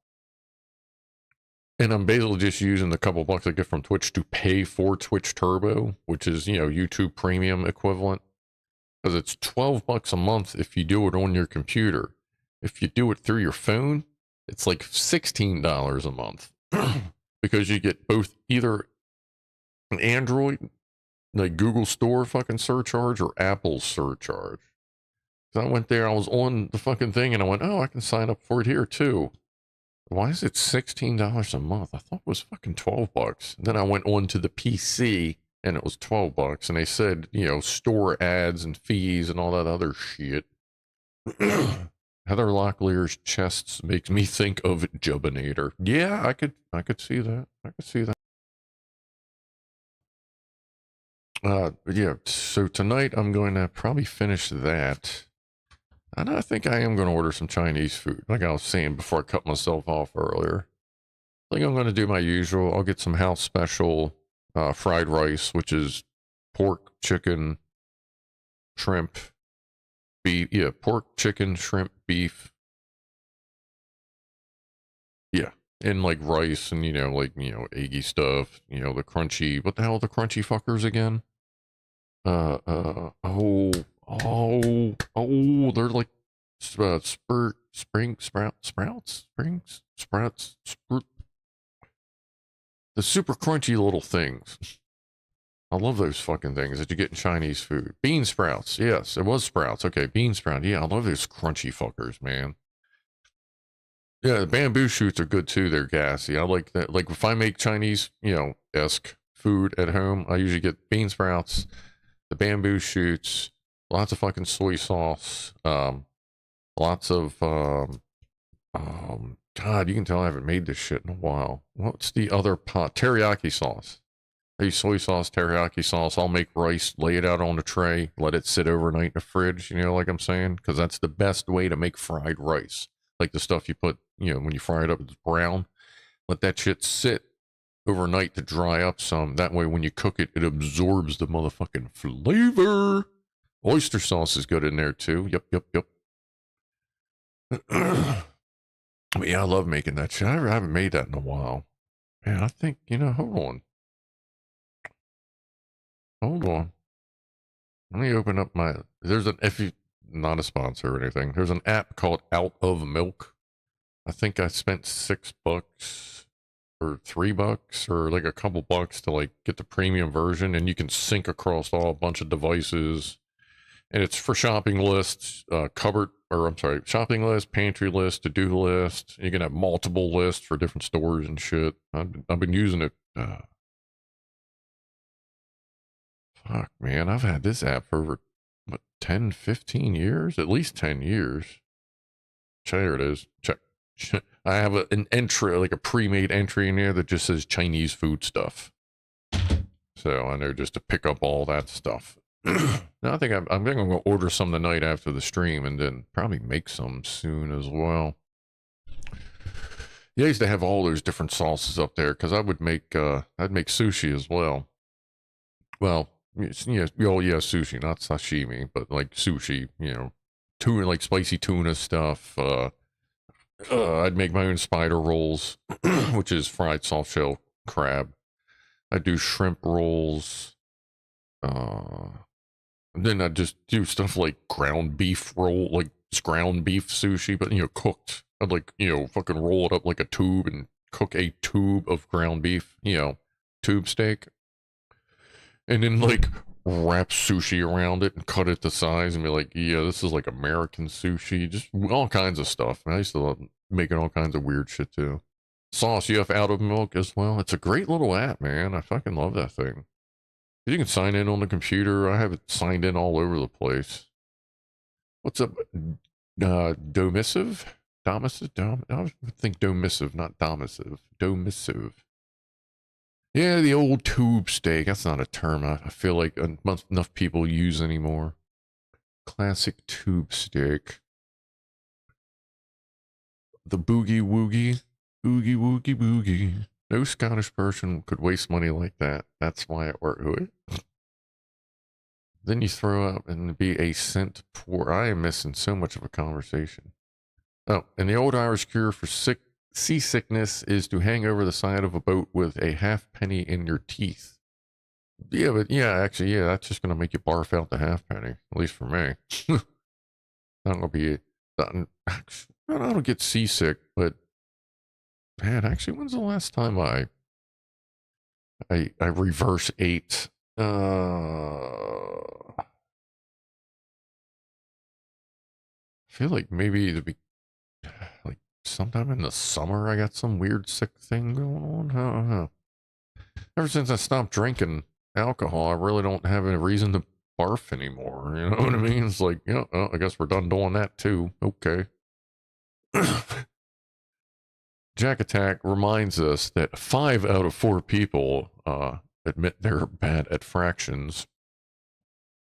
S1: I'm basically just using the couple bucks I get from Twitch to pay for Twitch Turbo, which is, you know, YouTube Premium equivalent. Because it's $12 a month if you do it on your computer. If you do it through your phone, it's like $16 a month. Because you get both either an Android, like Google Store fucking surcharge, or Apple surcharge. 'Cause I went there, I was on the fucking thing, and I went, oh, I can sign up for it here too. Why is it $16 a month? I thought it was fucking $12. And then I went on to the PC, and it was $12. And they said, you know, store ads and fees and all that other shit. Heather Locklear's chests makes me think of Jubbinator. Yeah, I could see that. I could see that. Yeah, so tonight I'm going to probably finish that. And I think I am going to order some Chinese food, like I was saying before I cut myself off earlier. I think I'm going to do my usual. I'll get some house special fried rice, which is pork, chicken, shrimp, beef. Yeah, pork, chicken, shrimp, beef. Yeah, and like rice and, you know, like, you know, eggy stuff, you know, the crunchy, what the hell are the crunchy fuckers again? They're like sprouts, the super crunchy little things. I love those fucking things that you get in Chinese food. Bean sprouts, yes, it was sprouts. Okay, bean sprout, yeah, I love those crunchy fuckers, man. Yeah, the bamboo shoots are good too. They're gassy. I like that. Like if I make Chinese, you know, esque food at home, I usually get bean sprouts, the bamboo shoots, lots of fucking soy sauce, lots of God, you can tell I haven't made this shit in a while. What's the other pot? Teriyaki sauce. I use soy sauce, teriyaki sauce. I'll make rice, lay it out on a tray, let it sit overnight in the fridge, you know, like I'm saying, because that's the best way to make fried rice. Like the stuff you put, you know, when you fry it up, it's brown. Let that shit sit overnight to dry up some. That way, when you cook it, it absorbs the motherfucking flavor. Oyster sauce is good in there too. Yep. But yeah, I love making that shit. I haven't made that in a while. Man, I think, you know, hold on. Let me open up my, there's an, if you, not a sponsor or anything, there's an app called Out of Milk. I think I spent $6 or $3 or like a couple bucks to like get the premium version, and you can sync across all a bunch of devices. And it's for shopping lists, shopping list, pantry list, to-do list. You can have multiple lists for different stores and shit. I've been using it. Fuck, man, I've had this app for over, what, 10, 15 years? At least 10 years. There it is. Check. I have an entry, like a pre-made entry in there that just says Chinese food stuff. So I know just to pick up all that stuff. Now I think I'm going to order some tonight after the stream, and then probably make some soon as well. Yeah, I used to have all those different sauces up there because I'd make sushi as well. Well, yeah, sushi, not sashimi, but like sushi, you know, tuna, like spicy tuna stuff. I'd make my own spider rolls, which is fried soft shell crab. I do shrimp rolls. And then I just do stuff like ground beef roll, like ground beef sushi, but, you know, cooked. I'd like, you know, fucking roll it up like a tube and cook a tube of ground beef, you know, tube steak. And then like wrap sushi around it and cut it to size and be like, yeah, this is like American sushi. Just all kinds of stuff. I used to love making all kinds of weird shit too. Sauce, you have Out of Milk as well. It's a great little app, man. I fucking love that thing. You can sign in on the computer. I have it signed in all over the place. What's up? Domissive? I would think domissive, not domissive. Domissive. Yeah, the old tube steak. That's not a term I feel like enough people use anymore. Classic tube steak. The boogie woogie. Oogie woogie boogie. No Scottish person could waste money like that. That's why it worked. Then you throw up and be a cent poor. I am missing so much of a conversation. Oh, and the old Irish cure for seasickness is to hang over the side of a boat with a halfpenny in your teeth. Yeah, but yeah, actually, yeah, that's just going to make you barf out the halfpenny, at least for me. That'll be it. I don't get seasick, but man, actually, when's the last time I reverse ate? feel like maybe it'd be like sometime in the summer I got some weird sick thing going on. I don't know. Ever since I stopped drinking alcohol, I really don't have any reason to barf anymore. You know what I mean? It's like, yeah, well, I guess we're done doing that too. Okay. Jack Attack reminds us that 5 out of 4 people admit they're bad at fractions.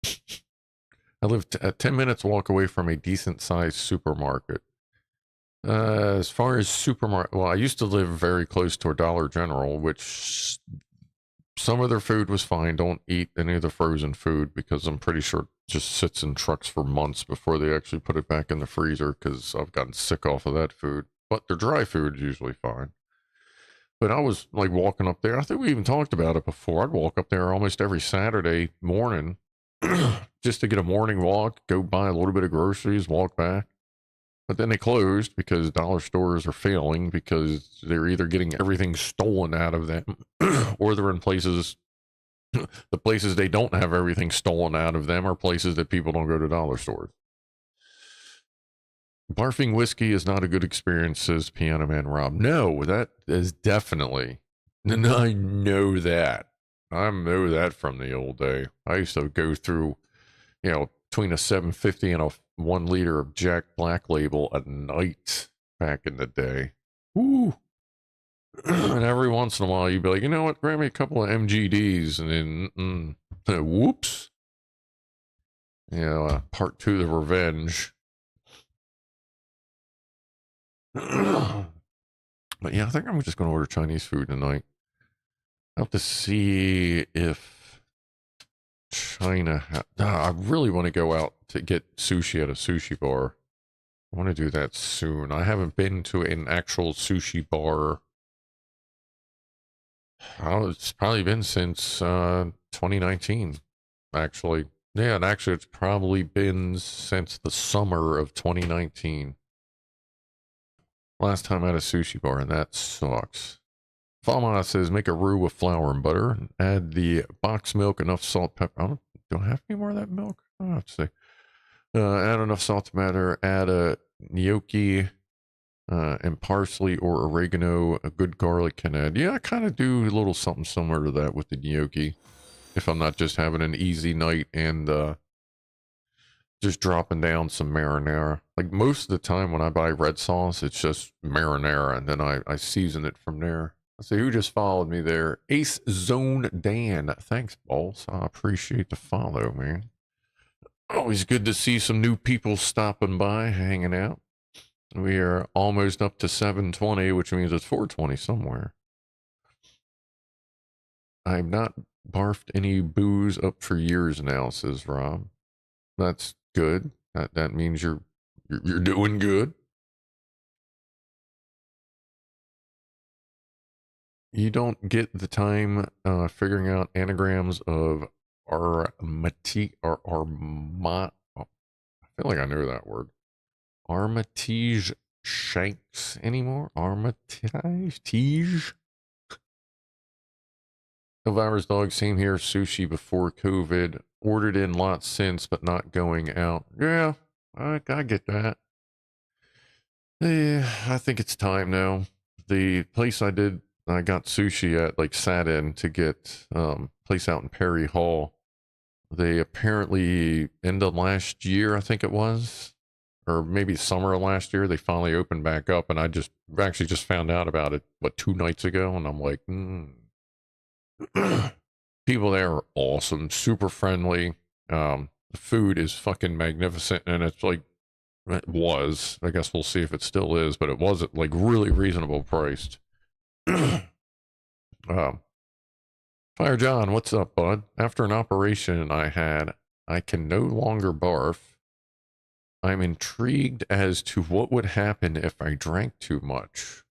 S1: I live at 10 minutes walk away from a decent sized supermarket. As far as supermarket, well, I used to live very close to a Dollar General, which some of their food was fine. Don't eat any of the frozen food because I'm pretty sure it just sits in trucks for months before they actually put it back in the freezer because I've gotten sick off of that food. But their dry food is usually fine. But I was like walking up there. I think we even talked about it before. I'd walk up there almost every Saturday morning just to get a morning walk, go buy a little bit of groceries, walk back. But then they closed because dollar stores are failing because they're either getting everything stolen out of them or they're in places, the places they don't have everything stolen out of them are places that people don't go to dollar stores. Barfing whiskey is not a good experience, says Pianoman Rob. No, that is definitely, and I know that. I know that from the old day. I used to go through, between a 750 and a 1 liter of Jack Black Label a night back in the day. Woo! And every once in a while, you'd be like, you know what? Grab me a couple of MGDs, and then, whoops. Part 2, the revenge. But yeah, I think I'm just going to order Chinese food tonight. I'll have to see if China. I really want to go out to get sushi at a sushi bar. I want to do that soon. I haven't been to an actual sushi bar. It's probably been since 2019, actually. Yeah, and actually it's probably been since the summer of 2019. Last time I had a sushi bar, and that sucks. Falma says, make a roux with flour and butter. Add the box milk, enough salt, pepper. Do I have any more of that milk? I don't have to say. Add enough salt to matter. Add a gnocchi and parsley or oregano. A good garlic can add. Yeah, I kind of do a little something similar to that with the gnocchi. If I'm not just having an easy night and just dropping down some marinara. Like most of the time when I buy red sauce, it's just marinara, and then I season it from there. Let's see who just followed me there. Ace Zone Dan. Thanks, boss. I appreciate the follow, man. Always good to see some new people stopping by, hanging out. We are almost up to 720, which means it's 420 somewhere. I've not barfed any booze up for years now, says Rob. That's good. That means you're doing good. You don't get the time figuring out anagrams of Armitage or Arma. I feel like I know that word. Armitage Shanks anymore? Armitage? Elvira's dog, same here. Sushi before COVID. Ordered in lots since, but not going out. Yeah, I get that. Yeah, I think it's time now. The place I got sushi at, like sat in to get place out in Perry Hall. They apparently end of last year, I think it was, or maybe summer of last year, they finally opened back up, and I actually just found out about it 2 nights ago, and I'm like, people there are awesome, super friendly. The food is fucking magnificent, and it's like, it was, I guess we'll see if it still is, but it was like really reasonable priced. Fire John, what's up, bud? After an operation I had, I can no longer barf. I'm intrigued as to what would happen if I drank too much.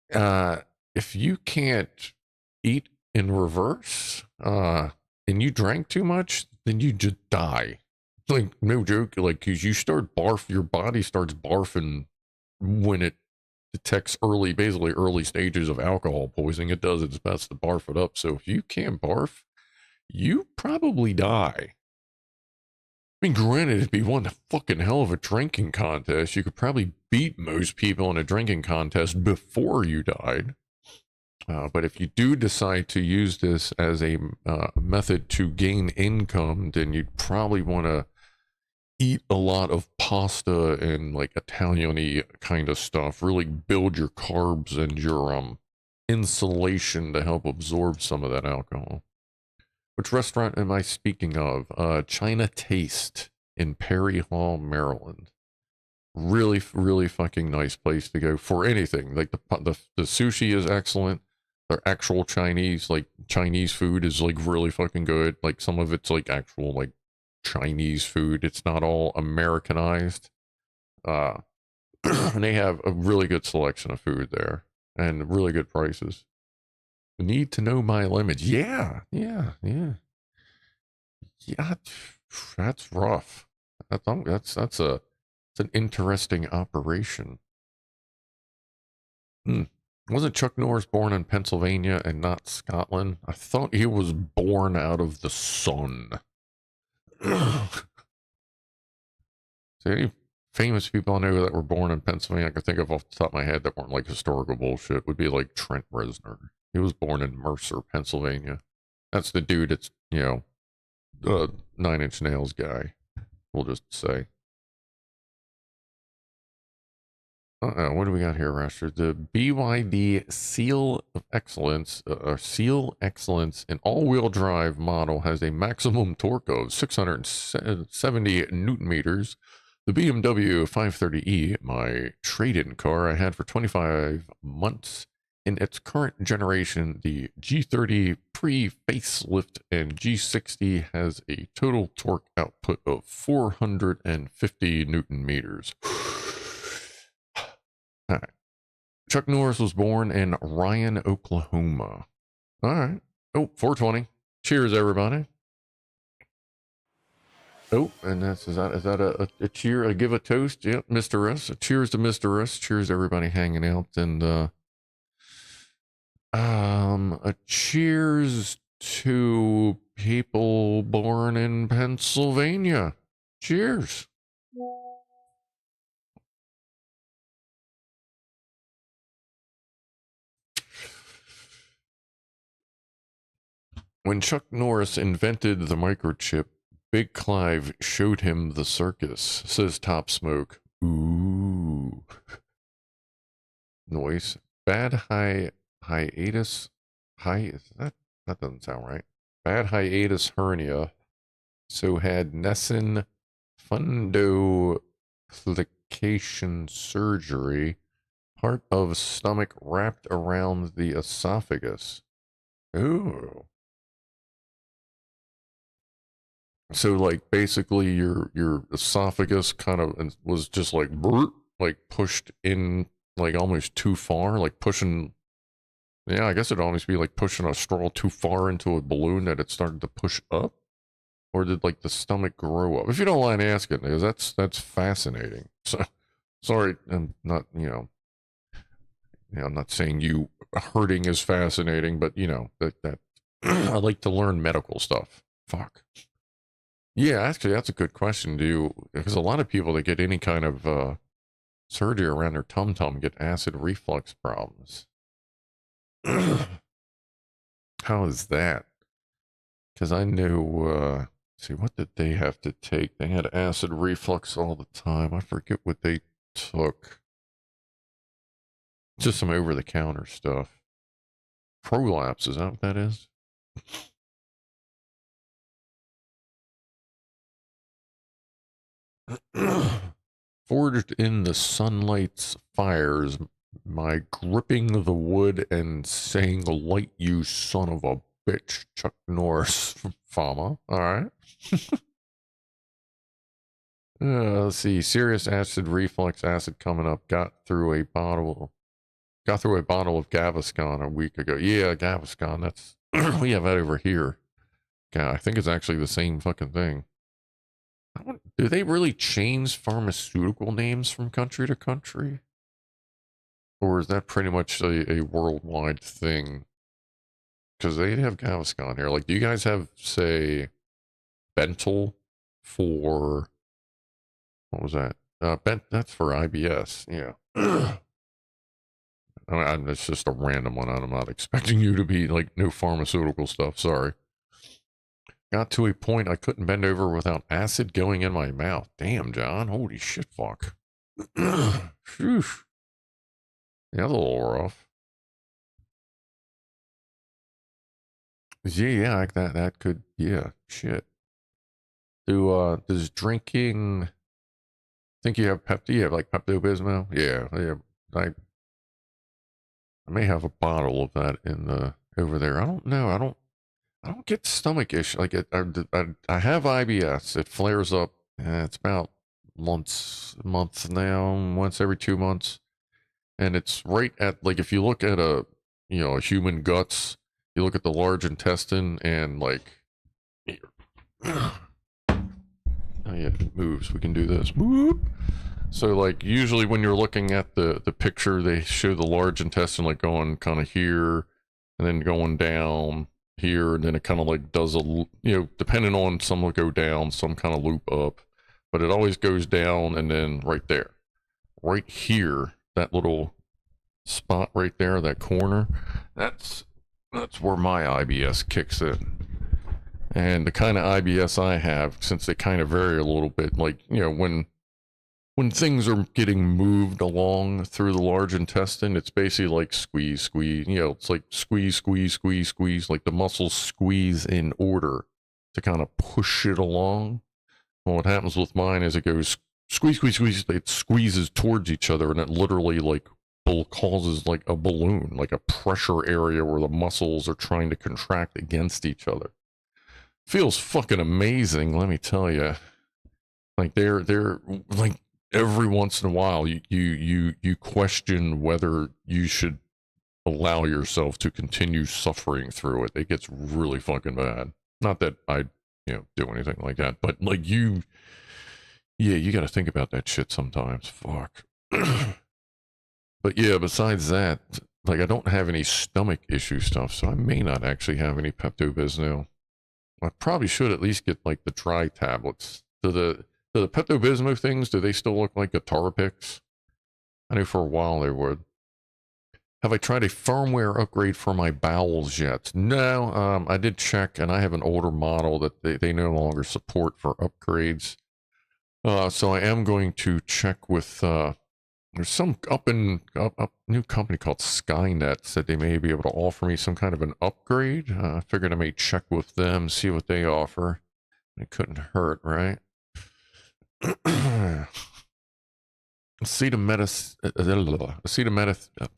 S1: If you can't eat in reverse, and you drank too much, then you just die. Like, no joke, like, cause you start your body starts barfing when it detects basically early stages of alcohol poisoning. It does its best to barf it up. So if you can't barf, you probably die. I mean, granted, it'd be one fucking hell of a drinking contest. You could probably beat most people in a drinking contest before you died. But if you do decide to use this as a method to gain income, then you'd probably want to eat a lot of pasta and like Italian-y kind of stuff. Really build your carbs and your insulation to help absorb some of that alcohol. Which restaurant am I speaking of? China Taste in Perry Hall, Maryland. Really, really fucking nice place to go for anything. Like the sushi is excellent. Their actual Chinese, like Chinese food is like really fucking good. Like some of it's like actual like Chinese food. It's not all Americanized. And they have a really good selection of food there and really good prices. Need to know my limits. Yeah. That's rough. That's an interesting operation. Wasn't Chuck Norris born in Pennsylvania and not Scotland? I thought he was born out of the sun. So any famous people I know that were born in Pennsylvania I can think of off the top of my head that weren't like historical bullshit would be like Trent Reznor. He was born in Mercer, Pennsylvania. That's the dude that's, you know, 9 Inch Nails guy, we'll just say. What do we got here, Rasher? The BYD Seal of Excellence, Seal Excellence, an all-wheel drive model has a maximum torque of 670 Newton meters. The BMW 530e, my trade-in car I had for 25 months. In its current generation, the G30 pre-facelift and G60 has a total torque output of 450 Newton meters. All right. Chuck Norris was born in Ryan, Oklahoma. All right. Oh, 420. Cheers, everybody. Oh, and is that a cheer? Give a toast? Yep, Mr. S. Cheers to Mr. S. Cheers, everybody hanging out, and a cheers to people born in Pennsylvania. Cheers. When Chuck Norris invented the microchip, Big Clive showed him the circus, says Top Smoke. Ooh. Noise. Bad hiatus. That doesn't sound right. Bad hiatus hernia. So had Nesson fundoplication surgery. Part of stomach wrapped around the esophagus. Ooh. So like basically your esophagus kind of was just like pushed in like almost too far, like pushing. Yeah, I guess it'd almost be like pushing a straw too far into a balloon that it started to push up. Or did like the stomach grow up? If you don't mind asking, because that's fascinating. So sorry, I'm not I'm not saying you hurting is fascinating, but you know that I like to learn medical stuff. Fuck. Yeah, actually, that's a good question. Because a lot of people that get any kind of surgery around their tum-tum get acid reflux problems. How is that? Because I know, see, what did they have to take? They had acid reflux all the time. I forget what they took. Just some over-the-counter stuff. Prolapse, is that what that is? Forged in the sunlight's fires, my gripping the wood and saying, light you son of a bitch, Chuck Norris, Fama. All right. Let's see. Serious acid reflux, acid coming up. Got through a bottle of Gaviscon a week ago. Yeah, Gaviscon. That's we have that over here. Yeah, I think it's actually the same fucking thing. Do they really change pharmaceutical names from country to country? Or is that pretty much a worldwide thing? Because they have Gaviscon here. Like, do you guys have, say, Bentyl for, what was that? That's for IBS. Yeah. It's just a random one. I'm not expecting you to be like no pharmaceutical stuff. Sorry. Got to a point I couldn't bend over without acid going in my mouth. Damn, John. Holy shit, fuck. Phew. Yeah, that's a little rough. Yeah, that could, yeah, shit. Does drinking, think you have you have like Pepto-Bismol? Yeah, I may have a bottle of that in the, over there. I don't know, I don't get stomach issues. Like I have IBS. It flares up. It's about months now, once every 2 months, and it's right at, like, if you look at a human guts, you look at the large intestine and like, oh yeah, it moves. We can do this. Boop. So like usually when you're looking at the picture, they show the large intestine like going kind of here, and then going down here, and then it kind of like does a, depending on, some will go down, some kind of loop up, but it always goes down, and then right there, right here, that little spot right there, that corner, that's where my IBS kicks in. And the kind of IBS I have, since they kind of vary a little bit, like, when things are getting moved along through the large intestine, it's basically like squeeze. It's like squeeze, like the muscles squeeze in order to kind of push it along. Well, what happens with mine is it goes squeeze, it squeezes towards each other, and it literally like causes like a balloon, like a pressure area where the muscles are trying to contract against each other. Feels fucking amazing, let me tell you. Like they're like, every once in a while you question whether you should allow yourself to continue suffering through it. It gets really fucking bad. Not that I do anything like that, but like you got to think about that shit sometimes. Fuck. But yeah, besides that, like, I don't have any stomach issue stuff, so I may not actually have any Pepto-Bismol. I probably should at least get like the dry tablets. Do the Pepto-Bismol things, do they still look like guitar picks? I knew for a while they would. Have I tried a firmware upgrade for my bowels yet? No, I did check, and I have an older model that they no longer support for upgrades. So I am going to check with, there's some up new company called Skynet said they may be able to offer me some kind of an upgrade. I figured I may check with them, see what they offer. It couldn't hurt, right? Acetaminophen.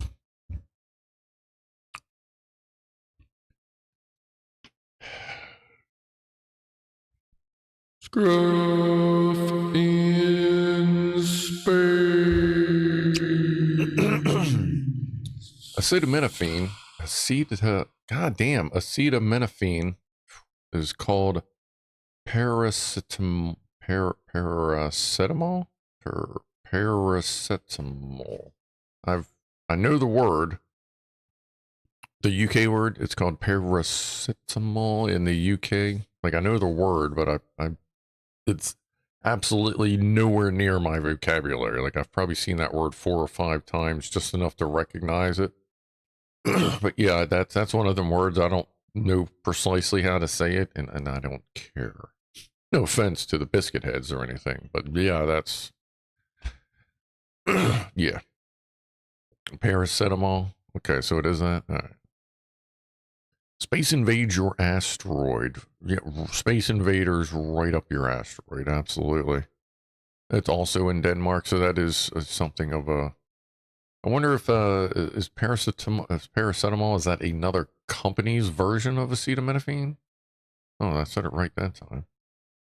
S1: Scruff in space. Acetaminophen. Acetaminophen is called paracetamol. Paracetamol. I know the word. The UK word. It's called paracetamol in the UK. Like, I know the word, but it's absolutely nowhere near my vocabulary. Like, I've probably seen that word 4 or 5 times, just enough to recognize it. But yeah, that's one of them words I don't know precisely how to say it, and I don't care. No offense to the biscuit heads or anything, but yeah, that's yeah. Paracetamol. Okay, so it is that. All right. Space invade your asteroid. Yeah, Space Invaders right up your asteroid. Absolutely. It's also in Denmark, so that is something of a. I wonder if is paracetamol, is that another company's version of acetaminophen? Oh, I said it right that time.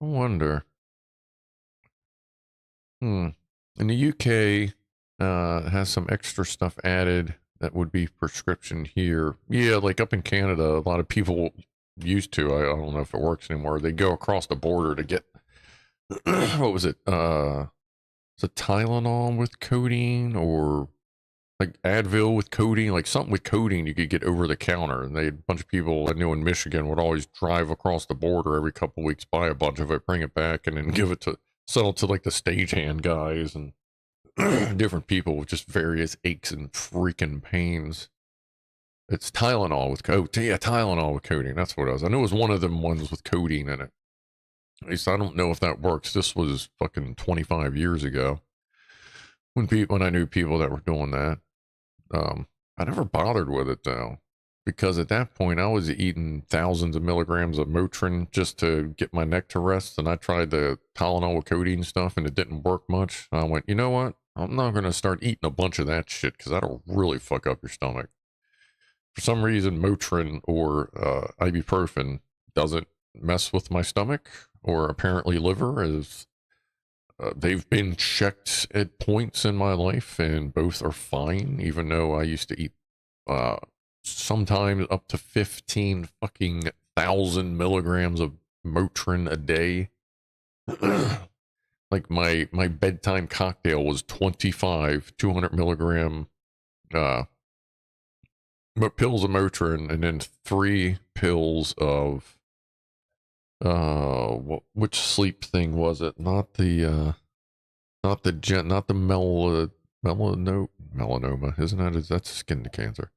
S1: I wonder. In the UK, it has some extra stuff added that would be prescription here. Yeah, like up in Canada, a lot of people used to. I don't know if it works anymore. They go across the border to get what was it? Is it Tylenol with codeine, or like Advil with codeine, like something with codeine you could get over the counter. And they a bunch of people I knew in Michigan would always drive across the border every couple of weeks, buy a bunch of it, bring it back, and then give it to sell it to like the stagehand guys and different people with just various aches and freaking pains. It's Tylenol with Tylenol with codeine. That's what it was. I know it was one of them ones with codeine in it. At least I don't know if that works. This was fucking 25 years ago when I knew people that were doing that. I never bothered with it though, because at that point I was eating thousands of milligrams of Motrin just to get my neck to rest. And I tried the Tylenol with codeine stuff and it didn't work much. I went, you know what? I'm not going to start eating a bunch of that shit because that'll really fuck up your stomach. For some reason, Motrin or ibuprofen doesn't mess with my stomach or apparently liver, as they've been checked at points in my life and both are fine, even though I used to eat sometimes up to 15 fucking thousand milligrams of Motrin a day. Like my bedtime cocktail was 25 200 milligram pills of Motrin, and then 3 pills of which sleep thing was it? Not the melanoma, isn't that? That's skin cancer.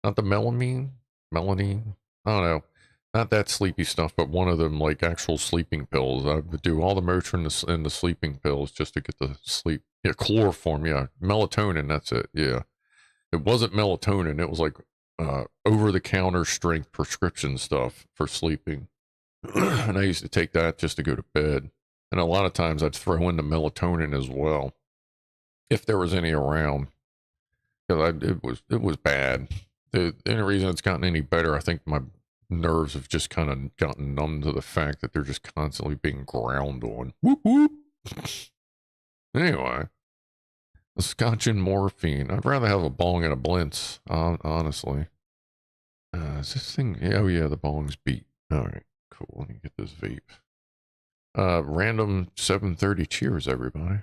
S1: Not the melamine, I don't know. Not that sleepy stuff, but one of them, like actual sleeping pills. I would do all the Motrin and the sleeping pills just to get the sleep. Yeah, chloroform. Yeah, melatonin. That's it. Yeah, it wasn't melatonin. It was like over-the-counter strength prescription stuff for sleeping. And I used to take that just to go to bed. And a lot of times I'd throw in the melatonin as well, if there was any around. Because it was bad. The only reason it's gotten any better, I think my nerves have just kind of gotten numb to the fact that they're just constantly being ground on. Whoop whoop. Anyway, a scotch and morphine. I'd rather have a bong and a blintz, honestly. Is this thing? Oh yeah, the bong's beat. All right, cool. Let me get this vape. Random 7:30 cheers, everybody.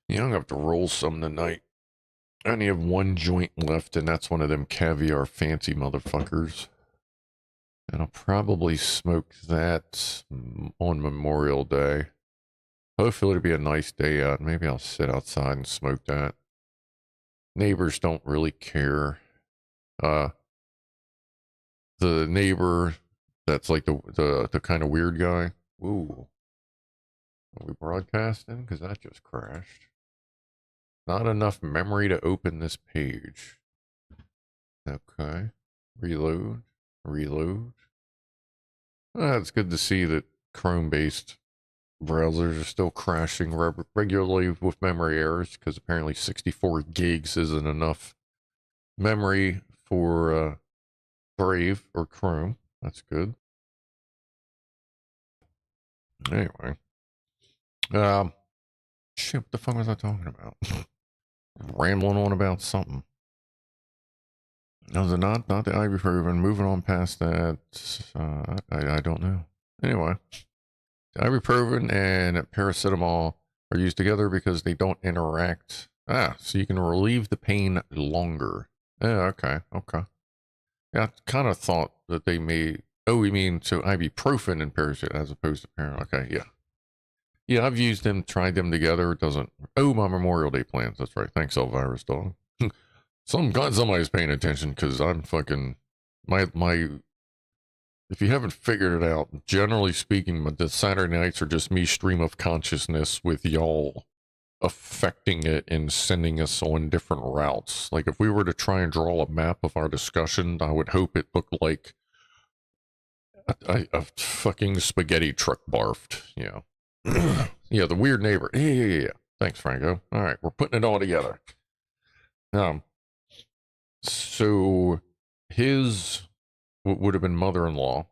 S1: Yeah, I'm gonna have to roll some tonight. I only have 1 joint left, and that's one of them caviar fancy motherfuckers. And I'll probably smoke that on Memorial Day. Hopefully it'll be a nice day out. Maybe I'll sit outside and smoke that. Neighbors don't really care. The neighbor that's like the kind of weird guy. Ooh. Are we broadcasting? Because that just crashed. Not enough memory to open this page. Okay. Reload. It's good to see that Chrome-based browsers are still crashing regularly with memory errors, because apparently 64 gigs isn't enough memory for Brave or Chrome. That's good. Anyway. Shit, what the fuck was I talking about? Rambling on about something. No, they're not the ibuprofen. Moving on past that, I don't know. Anyway, ibuprofen and paracetamol are used together because they don't interact. So you can relieve the pain longer. Yeah, okay. Yeah, I kind of thought that they may. Oh, you mean so ibuprofen and paracetamol as opposed to paracetamol? Okay, yeah. Yeah, I've used them, tried them together. It doesn't. Oh, my Memorial Day plans. That's right. Thanks, Elvirus Dog. Somebody's paying attention, because I'm fucking my. If you haven't figured it out, generally speaking, the Saturday nights are just me stream of consciousness with y'all affecting it and sending us on different routes. Like if we were to try and draw a map of our discussion, I would hope it looked like a fucking spaghetti truck barfed. Yeah. Yeah, the weird neighbor. Yeah. Thanks, Franco. All right, we're putting it all together. So his would have been mother-in-law.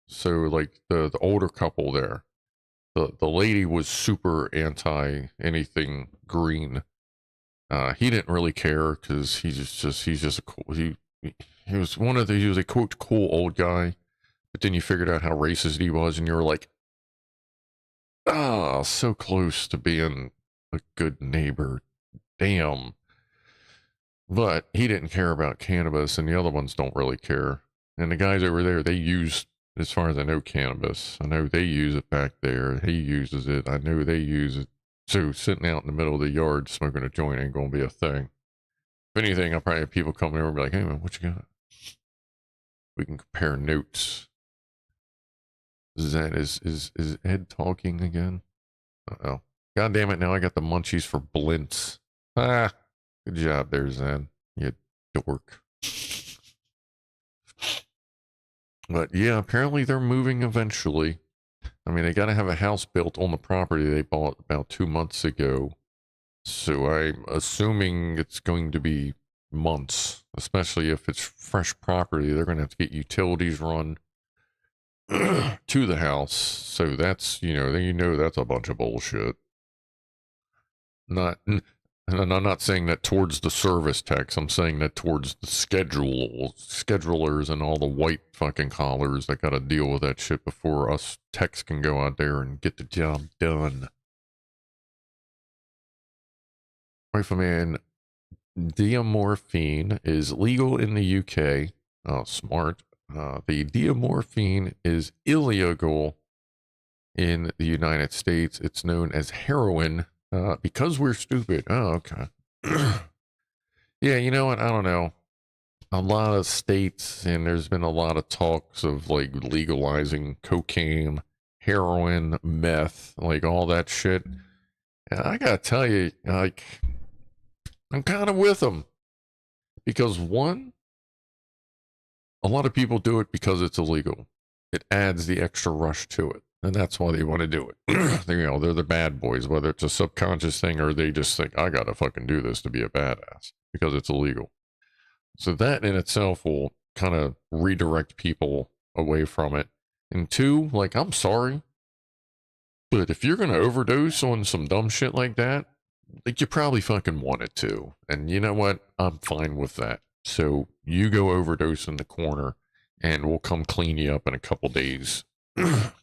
S1: So like the older couple there, the lady was super anti anything green. He didn't really care, because he's just a cool. He was he was a quote cool old guy. But then you figured out how racist he was, and you were like, Ah, so close to being a good neighbor. Damn. But he didn't care about cannabis, and the other ones don't really care. And the guys over there, they use, as far as I know, cannabis. I know they use it back there. He uses it. I know they use it. So sitting out in the middle of the yard smoking a joint ain't gonna be a thing. If anything, I'll probably have people coming over and be like, hey man, what you got? We can compare notes. Is Ed talking again? Uh-oh. God damn it, now I got the munchies for Blintz. Ah, good job there, Zen. You dork. But yeah, apparently they're moving eventually. I mean, they got to have a house built on the property they bought about 2 months ago. So I'm assuming it's going to be months, especially if it's fresh property. They're going to have to get utilities run to the house. So that's, that's a bunch of bullshit. And I'm not saying that towards the service techs. I'm saying that towards the schedulers and all the white fucking collars that got to deal with that shit before us techs can go out there and get the job done. Rifleman, diamorphine is legal in the UK. Oh, smart. The diamorphine is illegal in the United States. It's known as heroin. Because we're stupid. Oh, okay. Yeah, you know what? I don't know. A lot of states, and there's been a lot of talks of like legalizing cocaine, heroin, meth, like all that shit. And I gotta tell you, like, I'm kind of with them. Because one, a lot of people do it because it's illegal. It adds the extra rush to it. And that's why they want to do it. They're the bad boys, whether it's a subconscious thing or they just think, I gotta fucking do this to be a badass because it's illegal. So that in itself will kind of redirect people away from it. And two, like, I'm sorry, but if you're going to overdose on some dumb shit like that, like, you probably fucking wanted to. And you know what? I'm fine with that. So you go overdose in the corner and we'll come clean you up in a couple days.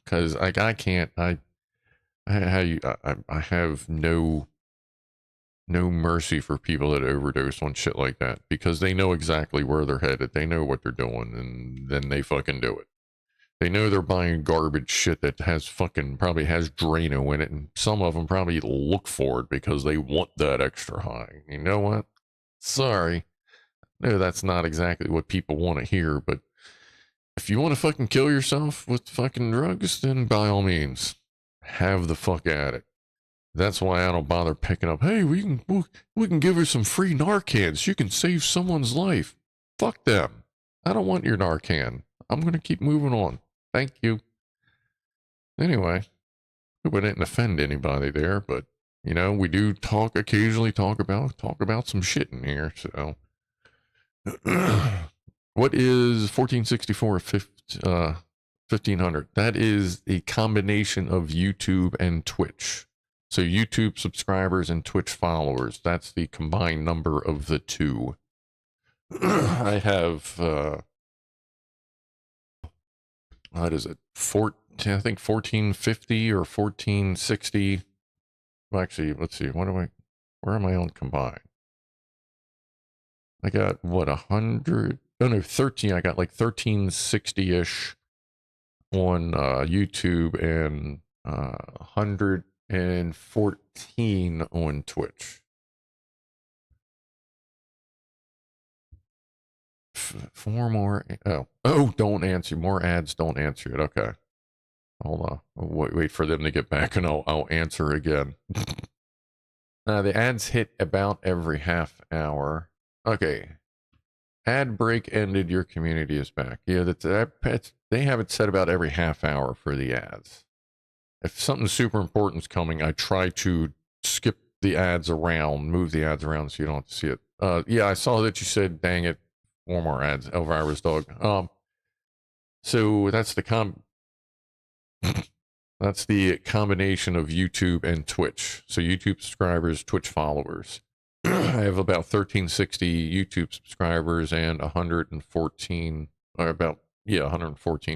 S1: Because like I can't, I have no mercy for people that overdose on shit like that because they know exactly where they're headed. They know what they're doing, and then they fucking do it. They know they're buying garbage shit that probably has Drano in it, and some of them probably look for it because they want that extra high. You know what? Sorry. No, that's not exactly what people want to hear, but if you want to fucking kill yourself with fucking drugs, then by all means, have the fuck at it. That's why I don't bother picking up, hey, we can give her some free Narcan so you can save someone's life. Fuck them. I don't want your Narcan. I'm going to keep moving on. Thank you. Anyway, hope I didn't offend anybody there, but, we do occasionally talk about some shit in here, so. What is 1464 1500? That is a combination of YouTube and Twitch. So YouTube subscribers and Twitch followers, that's the combined number of the two. I have, what is it? I think 1450 or 1460. Well, actually, let's see. Where am I on combined? I got what, 100? Oh no, 13. I got like 1360-ish on YouTube and 114 on Twitch. Four more. Don't answer. More ads. Don't answer it. Okay. Hold on. Wait for them to get back and I'll answer again. The ads hit about every half hour. Okay. Ad break ended. Your community is back. Yeah, they have it set about every half hour for the ads. If something super important's coming, I try to skip the ads around, move the ads around so you don't have to see it. Yeah, I saw that you said, dang it, 4 more ads. Elvira's dog. So that's that's the combination of YouTube and Twitch. So YouTube subscribers, Twitch followers. I have about 1360 YouTube subscribers and 114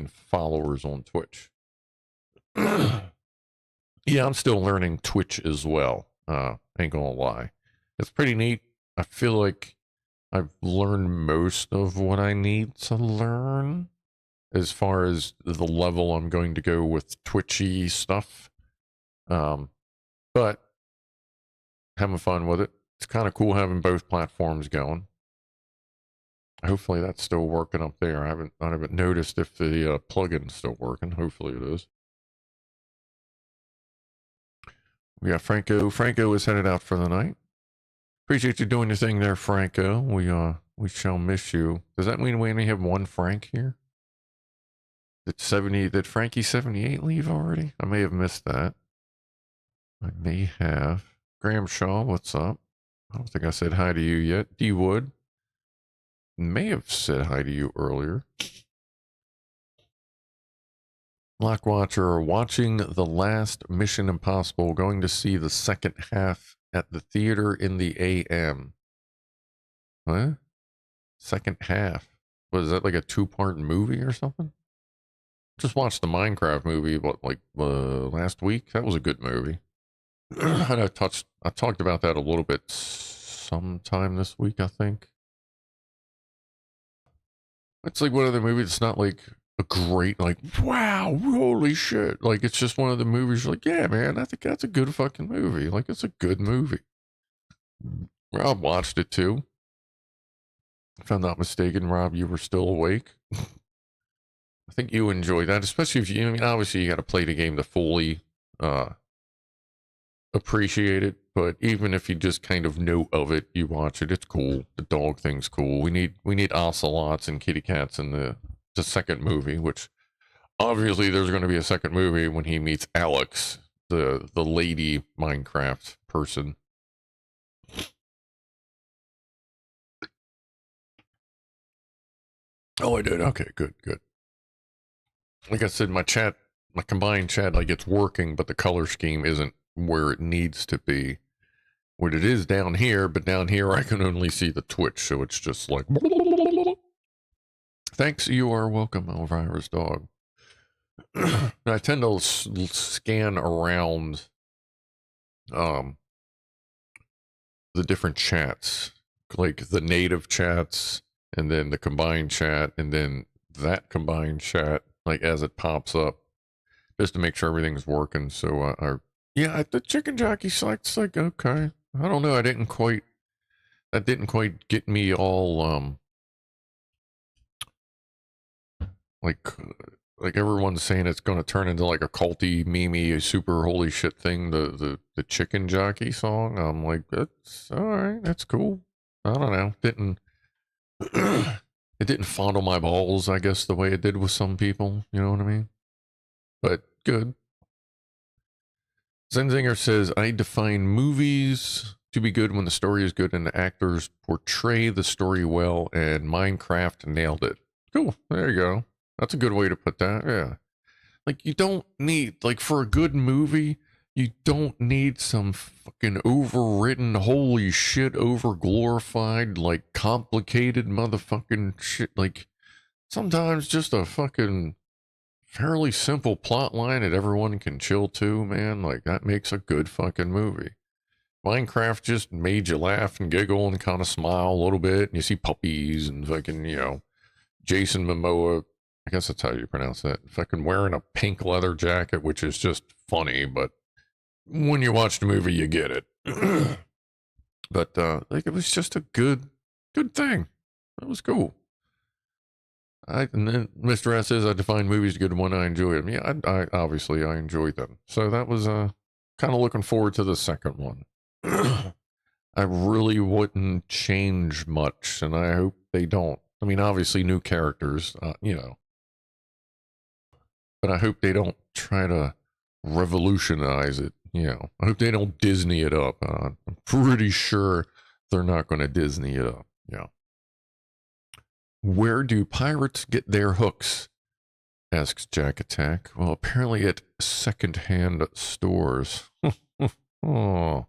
S1: followers on Twitch. Yeah, I'm still learning Twitch as well. Ain't gonna lie. It's pretty neat. I feel like I've learned most of what I need to learn as far as the level I'm going to go with Twitchy stuff. But having fun with it. It's kind of cool having both platforms going. Hopefully that's still working up there. I haven't noticed if the plugin's still working. Hopefully it is. We got Franco. Franco is headed out for the night. Appreciate you doing your thing there, Franco. We shall miss you. Does that mean we only have one Frank here? Did Frankie 78 leave already? I may have missed that. I may have. Graham Shaw, what's up? I don't think I said hi to you yet. D Wood may have said hi to you earlier. Lockwatcher, watching the last Mission Impossible, going to see the second half at the theater in the AM. What? Second half? Was that like a 2-part movie or something? Just watched the Minecraft movie, last week? That was a good movie. I talked about that a little bit sometime this week, I think. It's like one of the movies, it's not like a great, like, wow, holy shit. Like, it's just one of the movies you're like, yeah, man, I think that's a good fucking movie. Like, it's a good movie. Rob watched it too. If I'm not mistaken, Rob, you were still awake. I think you enjoyed that, especially if you, I mean, obviously you got to play the game to fully appreciate it, but even if you just kind of know of it, you watch it, it's cool. The dog thing's cool. We need ocelots and kitty cats in the second movie, which obviously there's going to be a second movie when he meets Alex, the lady Minecraft person. Oh, I did. Okay, good. Like I said, my combined chat, like it's working, but the color scheme isn't where it needs to be. What it is down here, but down here I can only see the Twitch, so it's just like. Thanks, you are welcome, Elvira's dog. I tend to scan around the different chats, like the native chats, and then the combined chat, and then that combined chat, like as it pops up, just to make sure everything's working. So, yeah, the chicken jockey site's like, okay. I don't know, that didn't quite get me all, like everyone's saying it's going to turn into like a culty, memey, super holy shit thing, the chicken jockey song. I'm like, that's all right, that's cool. I don't know, it didn't fondle my balls, I guess, the way it did with some people, you know what I mean? But good. Zenzinger says, I define movies to be good when the story is good and the actors portray the story well, and Minecraft nailed it. Cool, there you go. That's a good way to put that, yeah. Like, you don't need, like, for a good movie, you don't need some fucking overwritten, holy shit, overglorified, like, complicated motherfucking shit. Like, sometimes just a fucking fairly simple plot line that everyone can chill to, man. Like, that makes a good fucking movie. Minecraft just made you laugh and giggle and kind of smile a little bit, and you see puppies and fucking, you know, Jason Momoa, I guess that's how you pronounce that, fucking wearing a pink leather jacket, which is just funny, but when you watch the movie, you get it. But, like, it was just a good thing. It was cool. And then Mr. S says, I define movies good when I enjoy them. Yeah, I obviously I enjoy them. So that was kind of looking forward to the second one. I really wouldn't change much, and I hope they don't. I mean, obviously new characters, you know. But I hope they don't try to revolutionize it, you know. I hope they don't Disney it up. I'm pretty sure they're not going to Disney it up, yeah. Where do pirates get their hooks? Asks Jack Attack. Well, apparently at second-hand stores. Oh.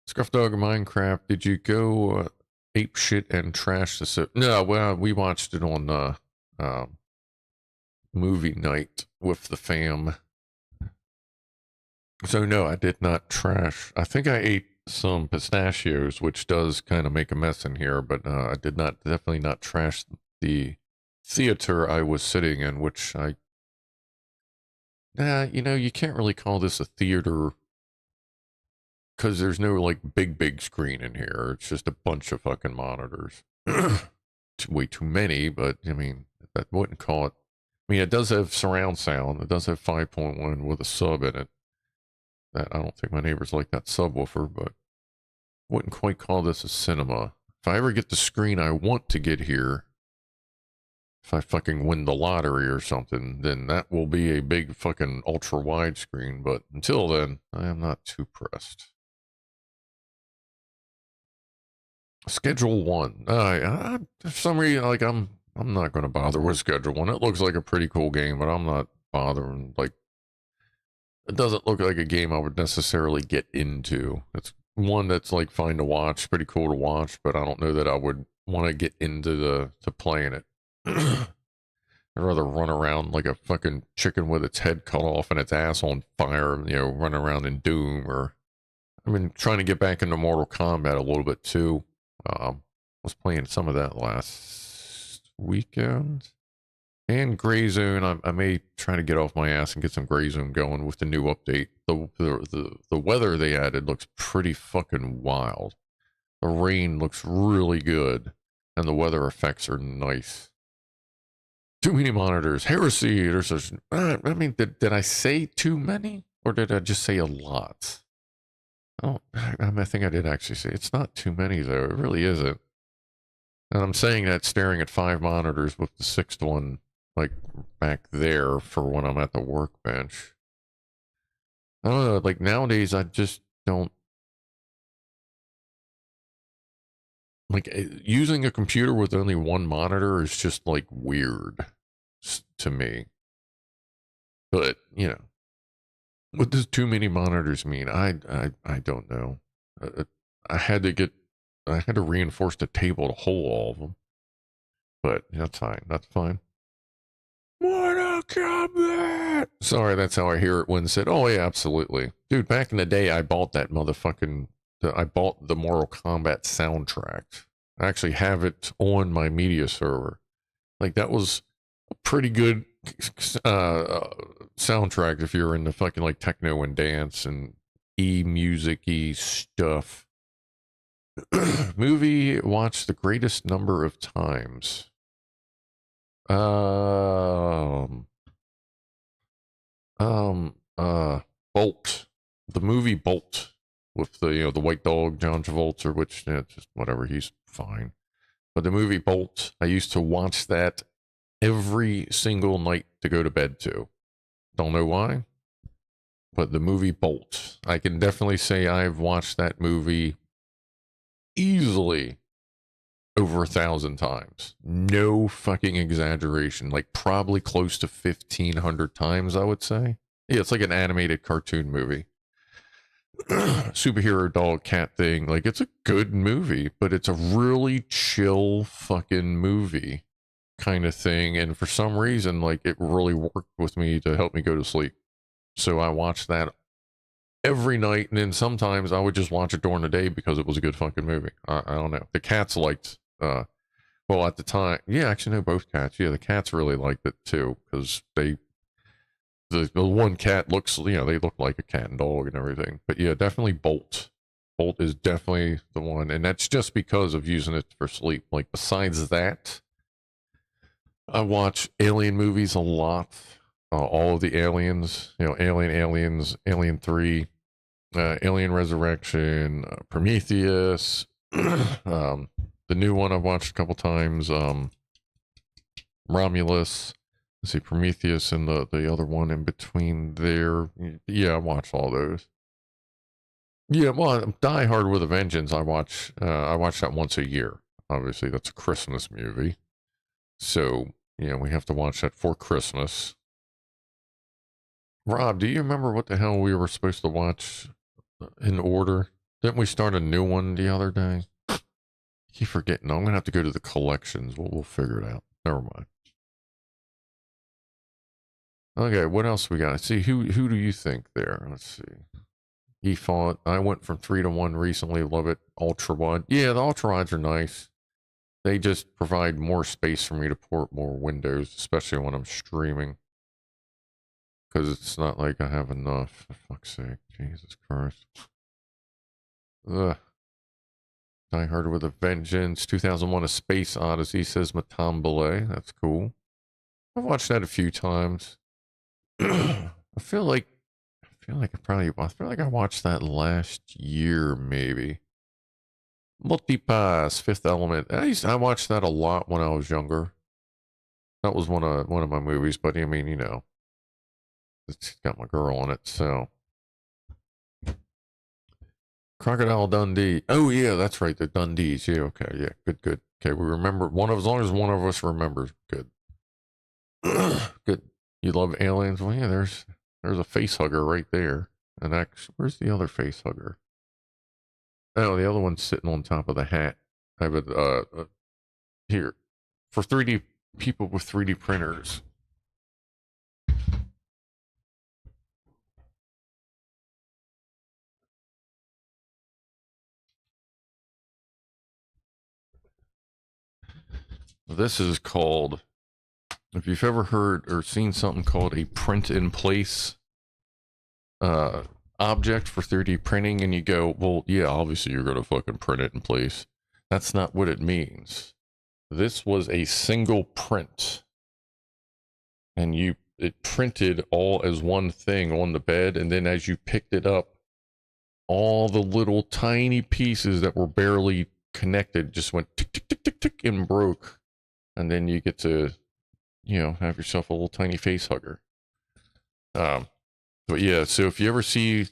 S1: Scrufdog Minecraft, did you go ape shit and trash the No, well, we watched it on movie night with the fam. So no, I did not trash. I think I ate some pistachios, which does kind of make a mess in here, but I did not, definitely not trash the theater I was sitting in, which you know, you can't really call this a theater because there's no like big screen in here. It's just a bunch of fucking monitors. Way too many, but I mean, that wouldn't call it. I mean, it does have surround sound. It does have 5.1 with a sub in it. That I don't think my neighbors like that subwoofer, but wouldn't quite call this a cinema. If I ever get the screen I want to get here, if I fucking win the lottery or something, then that will be a big fucking ultra wide screen. But until then, I am not too pressed. Schedule 1. For some reason, like I'm not going to bother with Schedule 1. It looks like a pretty cool game, but I'm not bothering. Like, it doesn't look like a game I would necessarily get into. It's one that's like fine to watch, pretty cool to watch, but I don't know that I would want to get into to playing it. I'd rather run around like a fucking chicken with its head cut off and its ass on fire, you know, run around in Doom. Or I've been trying to get back into Mortal Kombat a little bit too. Was playing some of that last weekend. And Gray Zone, I may try to get off my ass and get some Gray Zone going with the new update. The weather they added looks pretty fucking wild. The rain looks really good, and the weather effects are nice. Too many monitors. Heresy. I mean, did I say too many? Or did I just say a lot? I think I did actually say it's not too many, though. It really isn't. And I'm saying that staring at 5 monitors with the 6th one, like, back there for when I'm at the workbench. I don't know, like, nowadays I just don't... Like, using a computer with only 1 monitor is just, like, weird to me. But, you know, what does too many monitors mean? I don't know. I had to reinforce the table to hold all of them. But that's fine. That's fine. Mortal Kombat! Sorry, that's how I hear it when said, oh yeah, absolutely. Dude, back in the day, I bought that motherfucking... I bought the Mortal Kombat soundtrack. I actually have it on my media server. Like, that was a pretty good soundtrack if you're into fucking like techno and dance and music-y stuff. Movie watched the greatest number of times. Bolt. The movie Bolt with the the white dog John Travolta, which just whatever, he's fine. But the movie Bolt, I used to watch that every single night to go to bed to. Don't know why, but the movie Bolt, I can definitely say I've watched that movie easily over 1,000 times. No fucking exaggeration. Like probably close to 1,500 times, I would say. Yeah, it's like an animated cartoon movie. Superhero dog cat thing. Like, it's a good movie, but it's a really chill fucking movie kind of thing. And for some reason, like, it really worked with me to help me go to sleep. So I watched that every night, and then sometimes I would just watch it during the day because it was a good fucking movie. I don't know. The cats liked, well, at the time, yeah, actually, no, both cats. Yeah, the cats really liked it too because the one cat looks, they look like a cat and dog and everything. But yeah, definitely Bolt. Bolt is definitely the one, and that's just because of using it for sleep. Like, besides that, I watch alien movies a lot. All of the aliens, Aliens, Alien 3, Alien Resurrection, Prometheus, the new one I've watched a couple times, Romulus, let's see, Prometheus, and the other one in between there. Yeah, I watched all those. Yeah, well, Die Hard with a Vengeance, I watch that once a year. Obviously, that's a Christmas movie. So, we have to watch that for Christmas. Rob, do you remember what the hell we were supposed to watch in order? Didn't we start a new one the other day? Keep forgetting. I'm going to have to go to the collections. We'll figure it out. Never mind. Okay, what else we got? Let's see, who do you think there? Let's see. He fought. I went from 3 to 1 recently. Love it. Ultra wide. Yeah, the ultra wides are nice. They just provide more space for me to port more windows, especially when I'm streaming. Because it's not like I have enough. For fuck's sake. Jesus Christ. Ugh. Die Hard with a Vengeance. 2001 A Space Odyssey, says Matambale. That's cool. I've watched that a few times. I feel like I watched that last year, maybe. Multipass, Fifth Element. I watched that a lot when I was younger. That was one of my movies, but I mean, you know, it's got my girl on it, so. Crocodile Dundee. Oh yeah, that's right, the Dundees. Yeah, okay, yeah, good. Okay, we remember as long as one of us remembers, good. Good. You love aliens? Well, yeah, there's a face hugger right there. And actually, where's the other face hugger? Oh, the other one's sitting on top of the hat. I have it here for 3D people with 3D printers. This is called, if you've ever heard or seen something called a print in place object for 3D printing, and you go, well, yeah, obviously you're going to fucking print it in place. That's not what it means. This was a single print, and it printed all as one thing on the bed, and then as you picked it up, all the little tiny pieces that were barely connected just went tick, tick, tick, tick, tick, and broke. And then you get to, you know, have yourself a little tiny face hugger. But yeah, so if you ever see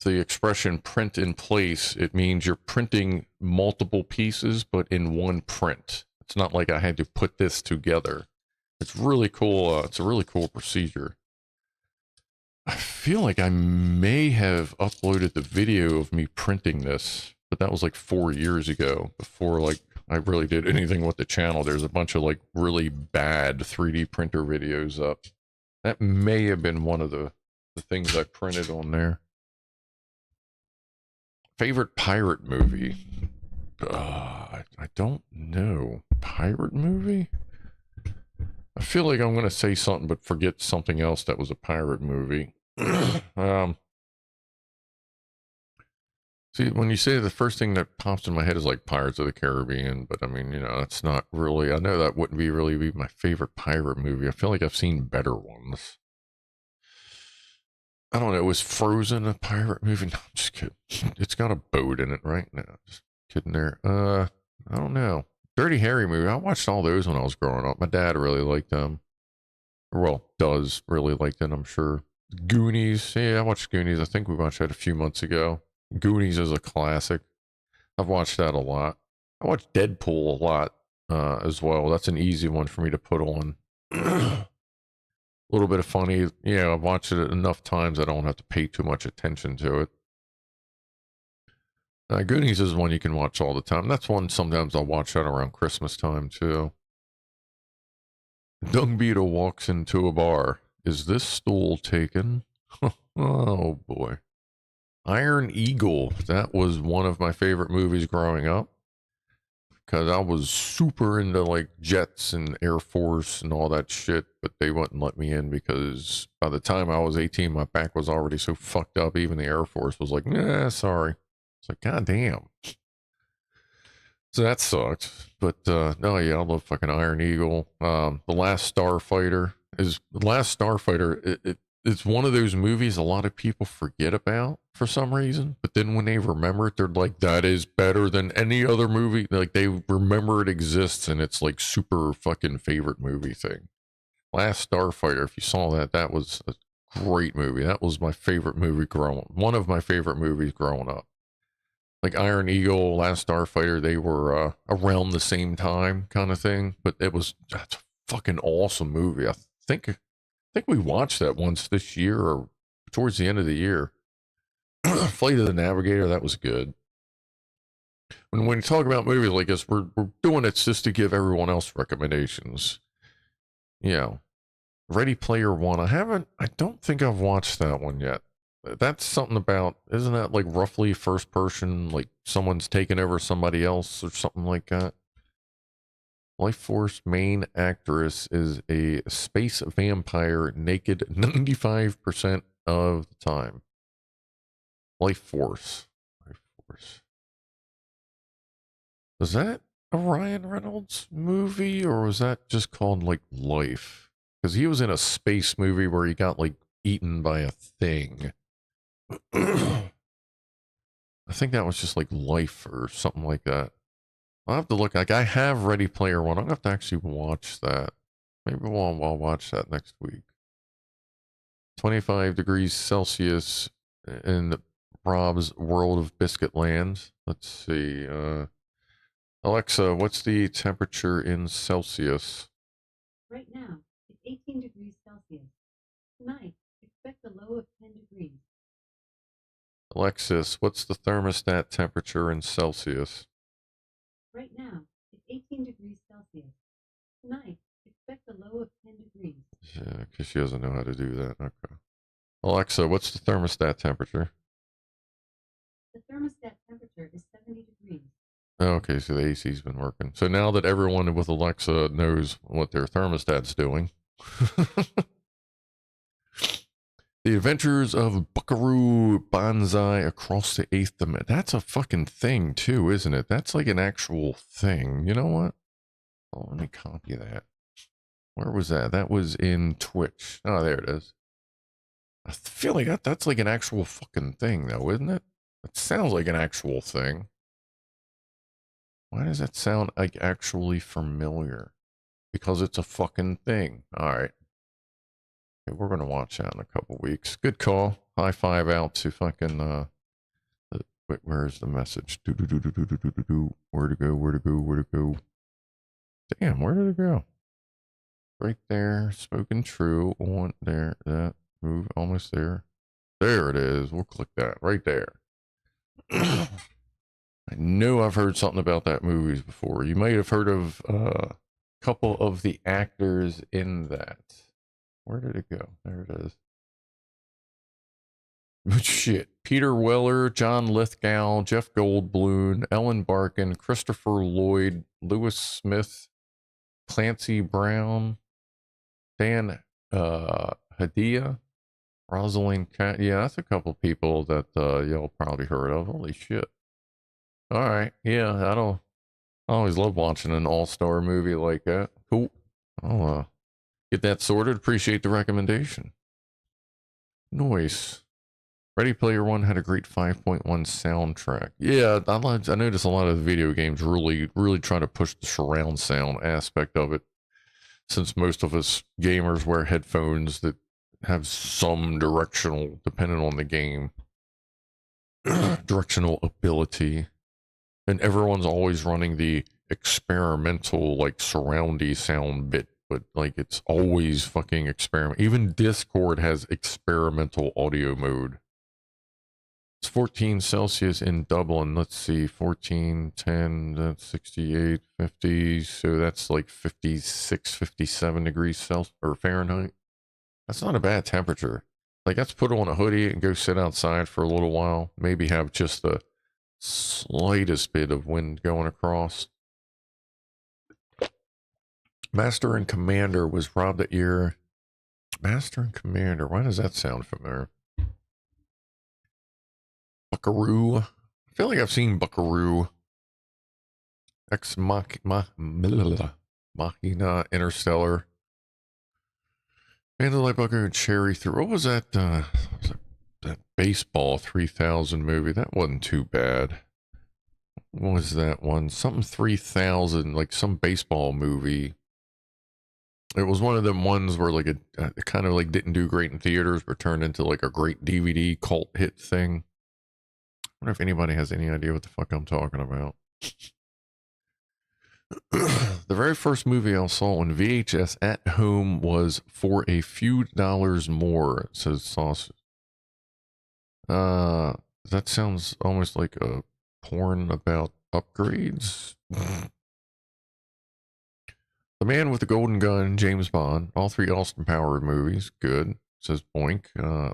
S1: the expression print in place, it means you're printing multiple pieces, but in one print. It's not like I had to put this together. It's really cool. It's a really cool procedure. I feel like I may have uploaded the video of me printing this, but that was like 4 years ago, before like I really did anything with the channel. There's a bunch of like really bad 3D printer videos up. That may have been one of the things I printed on there. Favorite pirate movie? I don't know. Pirate movie? I feel like I'm going to say something but forget something else that was a pirate movie. See, when you say, the first thing that pops in my head is like Pirates of the Caribbean, but I mean, you know, that's not really, I know that wouldn't really be my favorite pirate movie. I feel like I've seen better ones. I don't know, was Frozen a pirate movie? No, I'm just kidding. It's got a boat in it, right? No, just kidding there. I don't know. Dirty Harry movie. I watched all those when I was growing up. My dad really liked them. Well, does really like them, I'm sure. Goonies. Yeah, I watched Goonies. I think we watched that a few months ago. Goonies is a classic. I've watched that a lot. I watched Deadpool a lot as well. That's an easy one for me to put on. A little bit of funny. Yeah, I've watched it enough times I don't have to pay too much attention to it. Goonies is one you can watch all the time. That's one sometimes I'll watch that around Christmas time too. Dung Beetle walks into a bar. Is this stool taken? Oh boy. Iron Eagle. That was one of my favorite movies growing up, because I was super into like jets and Air Force and all that shit, but they wouldn't let me in because by the time I was 18, my back was already so fucked up. Even the Air Force was like, nah, sorry. It's like, god damn. So that sucked. But no, yeah, I love fucking Iron Eagle. The Last Starfighter. It's one of those movies a lot of people forget about for some reason, but then when they remember it, they're like, that is better than any other movie. Like, they remember it exists, and it's like super fucking favorite movie thing. Last Starfighter, if you saw that, that was a great movie. That was my favorite movie one of my favorite movies growing up. Like Iron Eagle, Last Starfighter, they were around the same time kind of thing, but that's a fucking awesome movie. I think we watched that once this year or towards the end of the year. Flight of the Navigator, that was good. When you talk about movies like this, we're doing it just to give everyone else recommendations. You know, Ready Player One. I don't think I've watched that one yet. That's something about, isn't that like roughly first person, like someone's taken over somebody else or something like that? Life Force main actress is a space vampire, naked 95% of the time. Life Force. Life Force. Was that a Ryan Reynolds movie, or was that just called like Life? Because he was in a space movie where he got like eaten by a thing. I think that was just like Life or something like that. I'll have to look. Like I have Ready Player One. I'll have to actually watch that. Maybe I'll watch that next week. 25 degrees Celsius in Rob's World of Biscuit Land. Let's see. Alexa, what's the temperature in Celsius?
S4: Right now, it's 18 degrees Celsius. Tonight, expect a low of 10 degrees.
S1: Alexis, what's the thermostat temperature in Celsius?
S4: Right now, it's 18 degrees Celsius. Tonight, expect a low of 10 degrees.
S1: Yeah, because she doesn't know how to do that. Okay. Alexa, what's the thermostat temperature?
S4: The thermostat temperature is 70 degrees.
S1: Okay, so the AC's been working. So now that everyone with Alexa knows what their thermostat's doing. The Adventures of Buckaroo Banzai Across the Eighth Dimension. That's a fucking thing too, isn't it? That's like an actual thing. You know what? Oh, let me copy that. Where was that? That was in Twitch. Oh, there it is. I feel like that's like an actual fucking thing though, isn't it? It sounds like an actual thing. Why does that sound like actually familiar? Because it's a fucking thing. All right. Okay, we're gonna watch that in a couple weeks. Good call. High five out to fucking wait, where's the message? Where to go? Where to go? Where to go? Damn, where did it go? Right there. Spoken true. On there. That move almost there. There it is. We'll click that right there. I know I've heard something about that movie before. You might have heard of a couple of the actors in that. Where did it go? There it is. Shit. Peter Weller, John Lithgow, Jeff Goldblum, Ellen Barkin, Christopher Lloyd, Lewis Smith, Clancy Brown, Dan Hadia, Rosalind Cat. Yeah, that's a couple people that y'all probably heard of. Holy shit. All right. Yeah, I always love watching an all-star movie like that. Cool. I'll get that sorted. Appreciate the recommendation. Nice. Ready Player One had a great 5.1 soundtrack. Yeah, I noticed a lot of the video games really try to push the surround sound aspect of it. Since most of us gamers wear headphones that have some directional, depending on the game, directional ability. And everyone's always running the experimental, like, surroundy sound bit, but, like, it's always fucking experiment. Even Discord has experimental audio mode. It's 14 Celsius in Dublin. Let's see, 14, 10, that's 68, 50. So that's like 56, 57 degrees Celsius or Fahrenheit. That's not a bad temperature. Like, let's put on a hoodie and go sit outside for a little while. Maybe have just the slightest bit of wind going across. Master and Commander was robbed at ear. Master and Commander. Why does that sound familiar? Buckaroo. I feel like I've seen Buckaroo. Ex Machina, Interstellar. Mandalay Buckaroo and Cherry through. What was that? That Baseball 3000 movie. That wasn't too bad. What was that one? Something 3000, like some baseball movie. It was one of them ones where like it kind of like didn't do great in theaters, but turned into like a great DVD cult hit thing. I wonder if anybody has any idea what the fuck I'm talking about. The very first movie I saw on VHS at home was For a Few Dollars More. It says Sausage. That sounds almost like a porn about upgrades. The The Man with the Golden Gun, James Bond, all 3 Austin Powers movies, good, says Boink.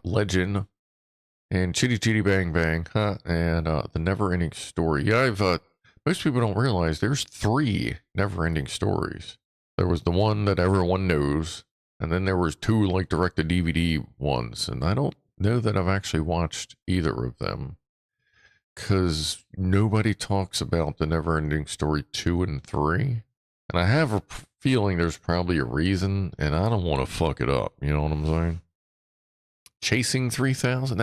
S1: Legend, and Chitty Chitty Bang Bang, huh? And The Never Ending Story. Yeah, most people don't realize there's 3 Never Ending Stories. There was the one that everyone knows, and then there was 2 like direct-to-DVD ones, and I don't know that I've actually watched either of them, because nobody talks about The Never Ending Story 2 and 3. And I have a feeling there's probably a reason, and I don't want to fuck it up. You know what I'm saying? Chasing 3000.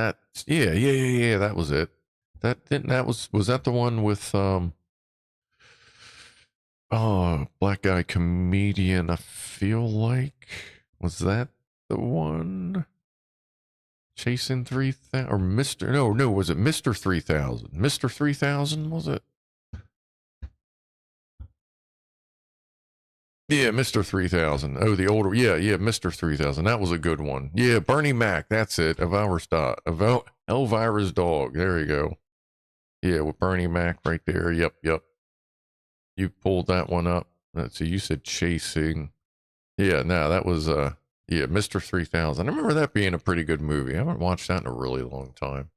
S1: Yeah. That was it. Was that the one with black guy comedian? I feel like, was that the one? Chasing 3000 or Mr. No, was it Mr. 3000? Mr. 3000 was it? Yeah, Mr. 3000. Oh, the older, yeah, Mr. 3000. That was a good one. Yeah, Bernie Mac, that's it. Elvira's dog. There you go. Yeah, with Bernie Mac right there. Yep. You pulled that one up. Let's see, you said Chasing. Yeah, no, that was, Mr. 3000. I remember that being a pretty good movie. I haven't watched that in a really long time.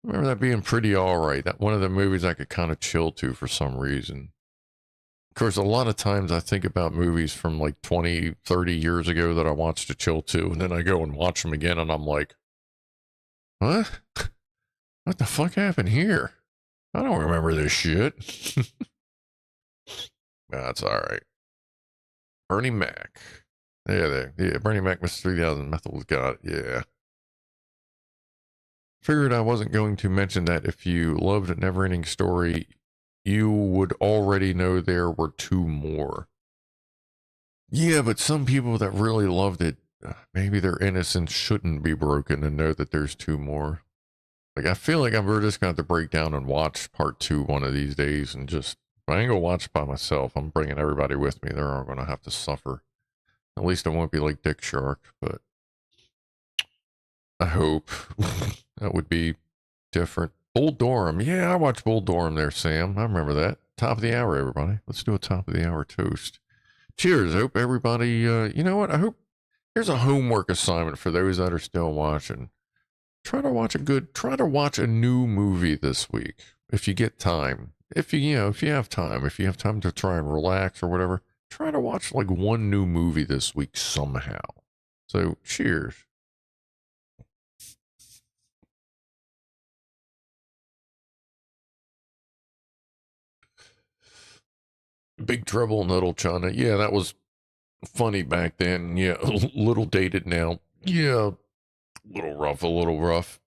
S1: I remember that being pretty all right. That one of the movies I could kind of chill to for some reason. Of course, a lot of times I think about movies from like 20, 30 years ago that I watched to chill to, and then I go and watch them again, and I'm like, what? What the fuck happened here? I don't remember this shit. That's all right. Bernie Mac. Yeah, Bernie Mac, Mr. 3000, Methyl got it. Yeah. Figured I wasn't going to mention that if you loved a Neverending Story, you would already know there were 2 more. Yeah, but some people that really loved it, maybe their innocence shouldn't be broken and know that there's 2 more. Like, I feel like we're just going to have to break down and watch part 2 one of these days, and just, if I ain't going to watch it by myself, I'm bringing everybody with me. They're all going to have to suffer. At least I won't be like Dick Shark, but I hope that would be different. Bull Durham. Yeah, I watched Bull Durham there, Sam. I remember that. Top of the hour, everybody. Let's do a top of the hour toast. Cheers. I hope everybody, you know what? I hope here's a homework assignment for those that are still watching. Try to watch a new movie this week. If you get time. If you have time to try and relax or whatever, try to watch like one new movie this week somehow. So cheers. Big Trouble in Little China. Yeah, that was funny back then. Yeah, a little dated now. Yeah, a little rough.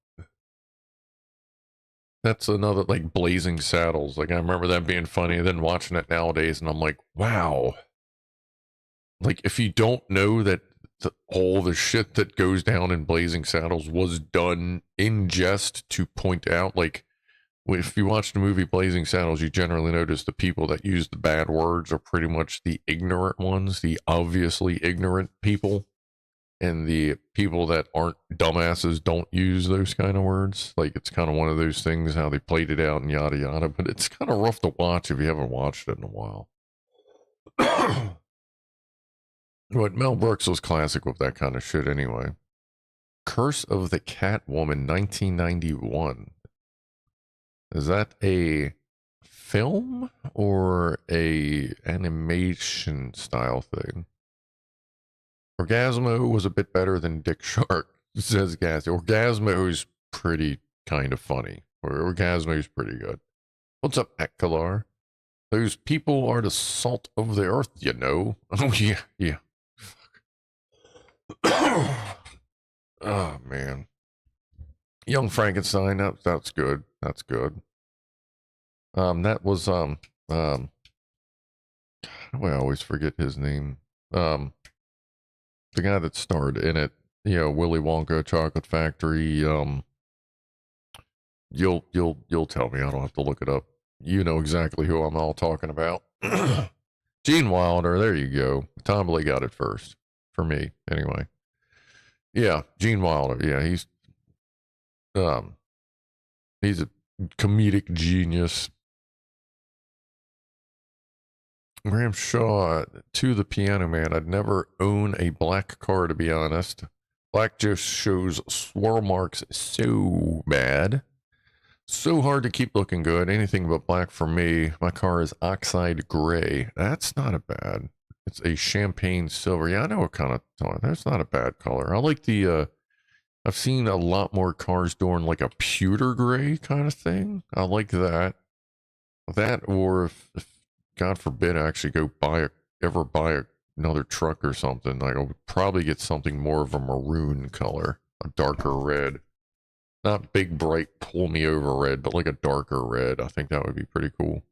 S1: That's another, like, Blazing Saddles. Like, I remember that being funny, and then watching it nowadays, and I'm like, wow. Like, if you don't know that all the shit that goes down in Blazing Saddles was done in jest to point out, like, if you watch the movie Blazing Saddles, you generally notice the people that use the bad words are pretty much the ignorant ones, the obviously ignorant people. And the people that aren't dumbasses don't use those kind of words. Like, it's kind of one of those things, how they played it out and yada yada. But it's kind of rough to watch if you haven't watched it in a while. But Mel Brooks was classic with that kind of shit anyway. Curse of the Catwoman, 1991. Is that a film or a animation style thing? Orgasmo was a bit better than Dick Shark, says Gaz. Orgasmo's pretty kind of funny. Orgasmo's pretty good. What's up, Ekkalar? Those people are the salt of the earth, you know. Oh, yeah. Oh, man. Young Frankenstein, that's good. That's good. That was, I always forget his name. The guy that starred in it, Willy Wonka, Chocolate Factory. You'll tell me. I don't have to look it up. You know exactly who I'm all talking about. Gene Wilder. There you go. Tom Lee got it first for me, anyway. Yeah, Gene Wilder. Yeah, he's a comedic genius. Graham Shaw to the Pianoman. I'd never own a black car, to be honest. Black just shows swirl marks so bad. So hard to keep looking good. Anything but black for me. My car is oxide gray. That's not a bad. It's a champagne silver. Yeah, I know what kind of. That's not a bad color. I like the. I've seen a lot more cars doing like a pewter gray kind of thing. I like that. That, or if God forbid, I actually go ever buy another truck or something, like I would probably get something more of a maroon color, a darker red. Not big, bright, pull me over red, but like a darker red. I think that would be pretty cool.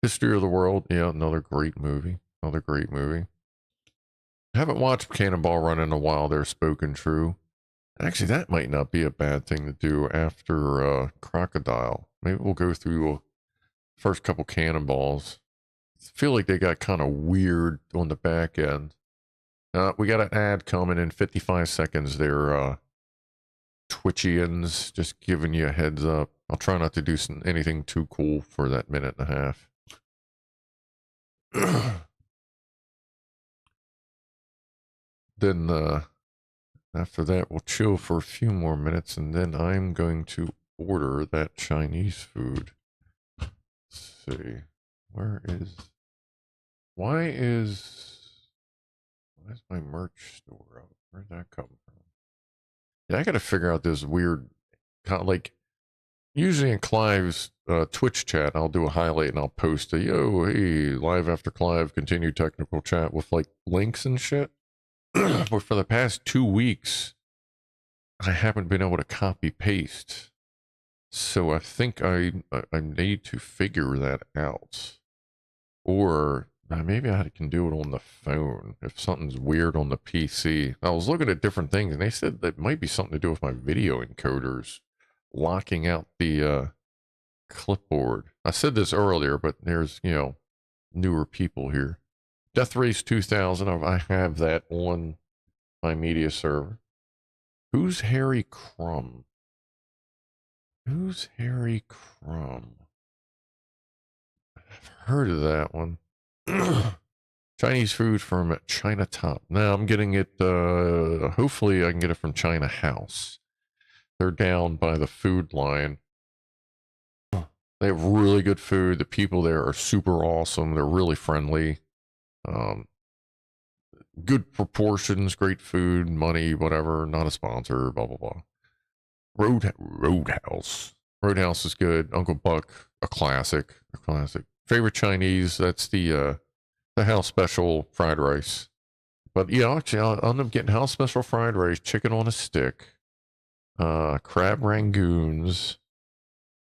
S1: History of the World. Yeah, another great movie. Another great movie. I haven't watched Cannonball Run in a while. They're spoken true. Actually, that might not be a bad thing to do after Crocodile. Maybe we'll go through first couple Cannonballs. I feel like they got kind of weird on the back end. We got an ad coming in 55 seconds there, Twitchians, just giving you a heads up. I'll try not to do anything too cool for that minute and a half. Then after that, we'll chill for a few more minutes, and then I'm going to order that Chinese food. Let's see. Why is my merch store up? Where'd that come from? Yeah, I gotta figure out this weird, like, usually in Clive's Twitch chat, I'll do a highlight and I'll post a, yo, hey, live after Clive, continue technical chat with like links and shit. But for the past 2 weeks, I haven't been able to copy paste. So I think I need to figure that out. Or maybe I can do it on the phone if something's weird on the PC. I was looking at different things and they said that might be something to do with my video encoders locking out the clipboard. I said this earlier, but there's, newer people here. Death Race 2000, I have that on my media server. Who's Harry Crumb? Who's Harry Crumb? I've heard of that one. Chinese food from China Top. Now I'm getting it, hopefully I can get it from China House. They're down by the food line. They have really good food. The people there are super awesome. They're really friendly. Good proportions, great food, money, whatever. Not a sponsor, blah, blah, blah. Roadhouse. Roadhouse is good. Uncle Buck, a classic. Favorite Chinese, that's the house special fried rice. But yeah, actually, I'll end up getting house special fried rice, chicken on a stick, crab rangoons,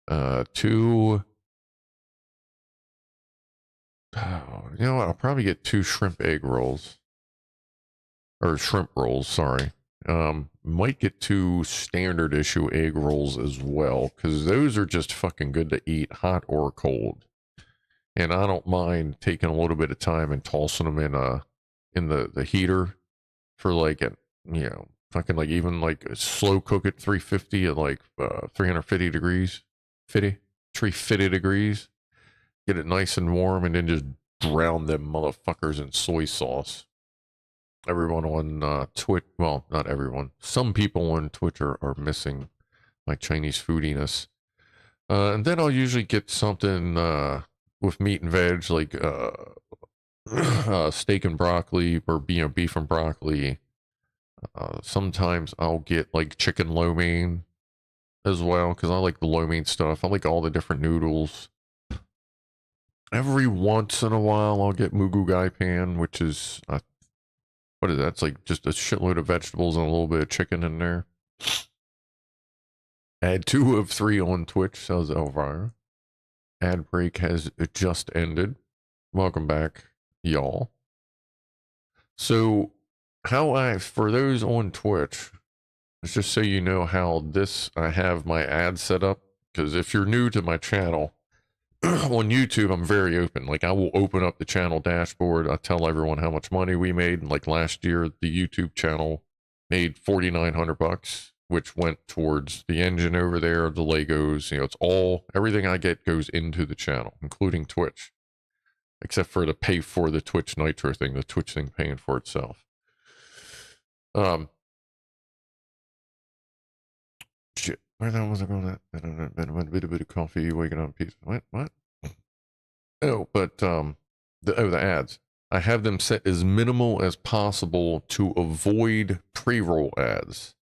S1: 2... you know what? I'll probably get 2 shrimp egg rolls. Or shrimp rolls, sorry. Might get 2 standard issue egg rolls as well, because those are just fucking good to eat, hot or cold. And I don't mind taking a little bit of time and tossing them in the heater for like fucking like even like slow cook at 350 at like 350 degrees, 350 degrees. Get it nice and warm, and then just drown them motherfuckers in soy sauce. Everyone on Twitch, well, not everyone. Some people on Twitch are missing my Chinese foodiness. And then I'll usually get something with meat and veg, like steak and broccoli, or beef and broccoli. Sometimes I'll get like chicken lo mein as well, because I like the lo mein stuff. I like all the different noodles. Every once in a while, I'll get mugu gai pan, which is, what is that? It's like just a shitload of vegetables and a little bit of chicken in there. Add 2 of 3 on Twitch, says Elvira. Ad break has just ended. Welcome back, y'all. So, for those on Twitch, let's just so you know how I have my ad set up, because if you're new to my channel, on YouTube, I'm very open. Like, I will open up the channel dashboard. I tell everyone how much money we made. And like last year, the YouTube channel made $4,900, which went towards the engine over there, the Legos. It's everything I get goes into the channel, including Twitch. except for to pay for the Twitch Nitro thing, the Twitch thing paying for itself. Shit, where the hell was I going? That bit of coffee, waking up, peace. What? Oh, but the ads. I have them set as minimal as possible to avoid pre-roll ads.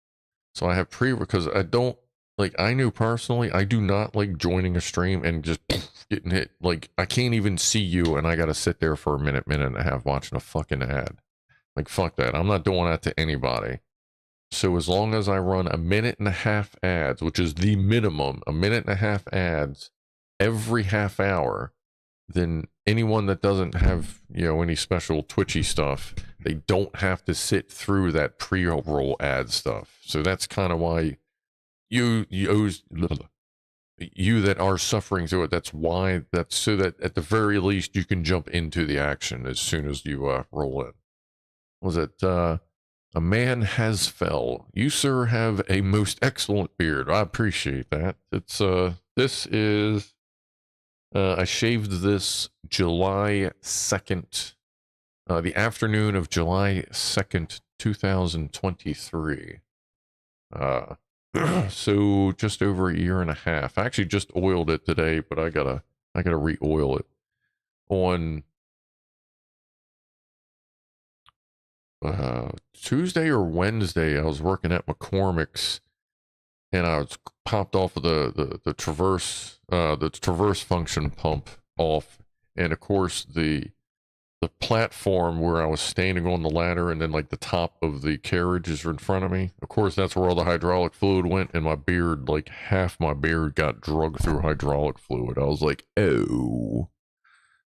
S1: So I have because I don't like. I knew personally, I do not like joining a stream and just getting hit. Like I can't even see you, and I got to sit there for a minute and a half watching a fucking ad. Like fuck that. I'm not doing that to anybody. So as long as I run a minute and a half ads, which is the minimum, a minute and a half ads every half hour, then anyone that doesn't have, you know, any special twitchy stuff, they don't have to sit through that pre-roll ad stuff. So that's kind of why you that are suffering through it, that's why, that's so that at the very least you can jump into the action as soon as you roll in. Was it a man has fell? You, sir, have a most excellent beard. I appreciate that. It's this is I shaved this July 2nd, the afternoon of July 2nd, 2023. So just over a year and a half. I actually just oiled it today, but I gotta re-oil it. On Tuesday or Wednesday, I was working at McCormick's, and I was popped off of the traverse function pump off, and of course the platform where I was standing on the ladder, and then like the top of the carriage is in front of me. Of course, that's where all the hydraulic fluid went, and my beard, like half my beard, got drugged through hydraulic fluid. I was like, oh.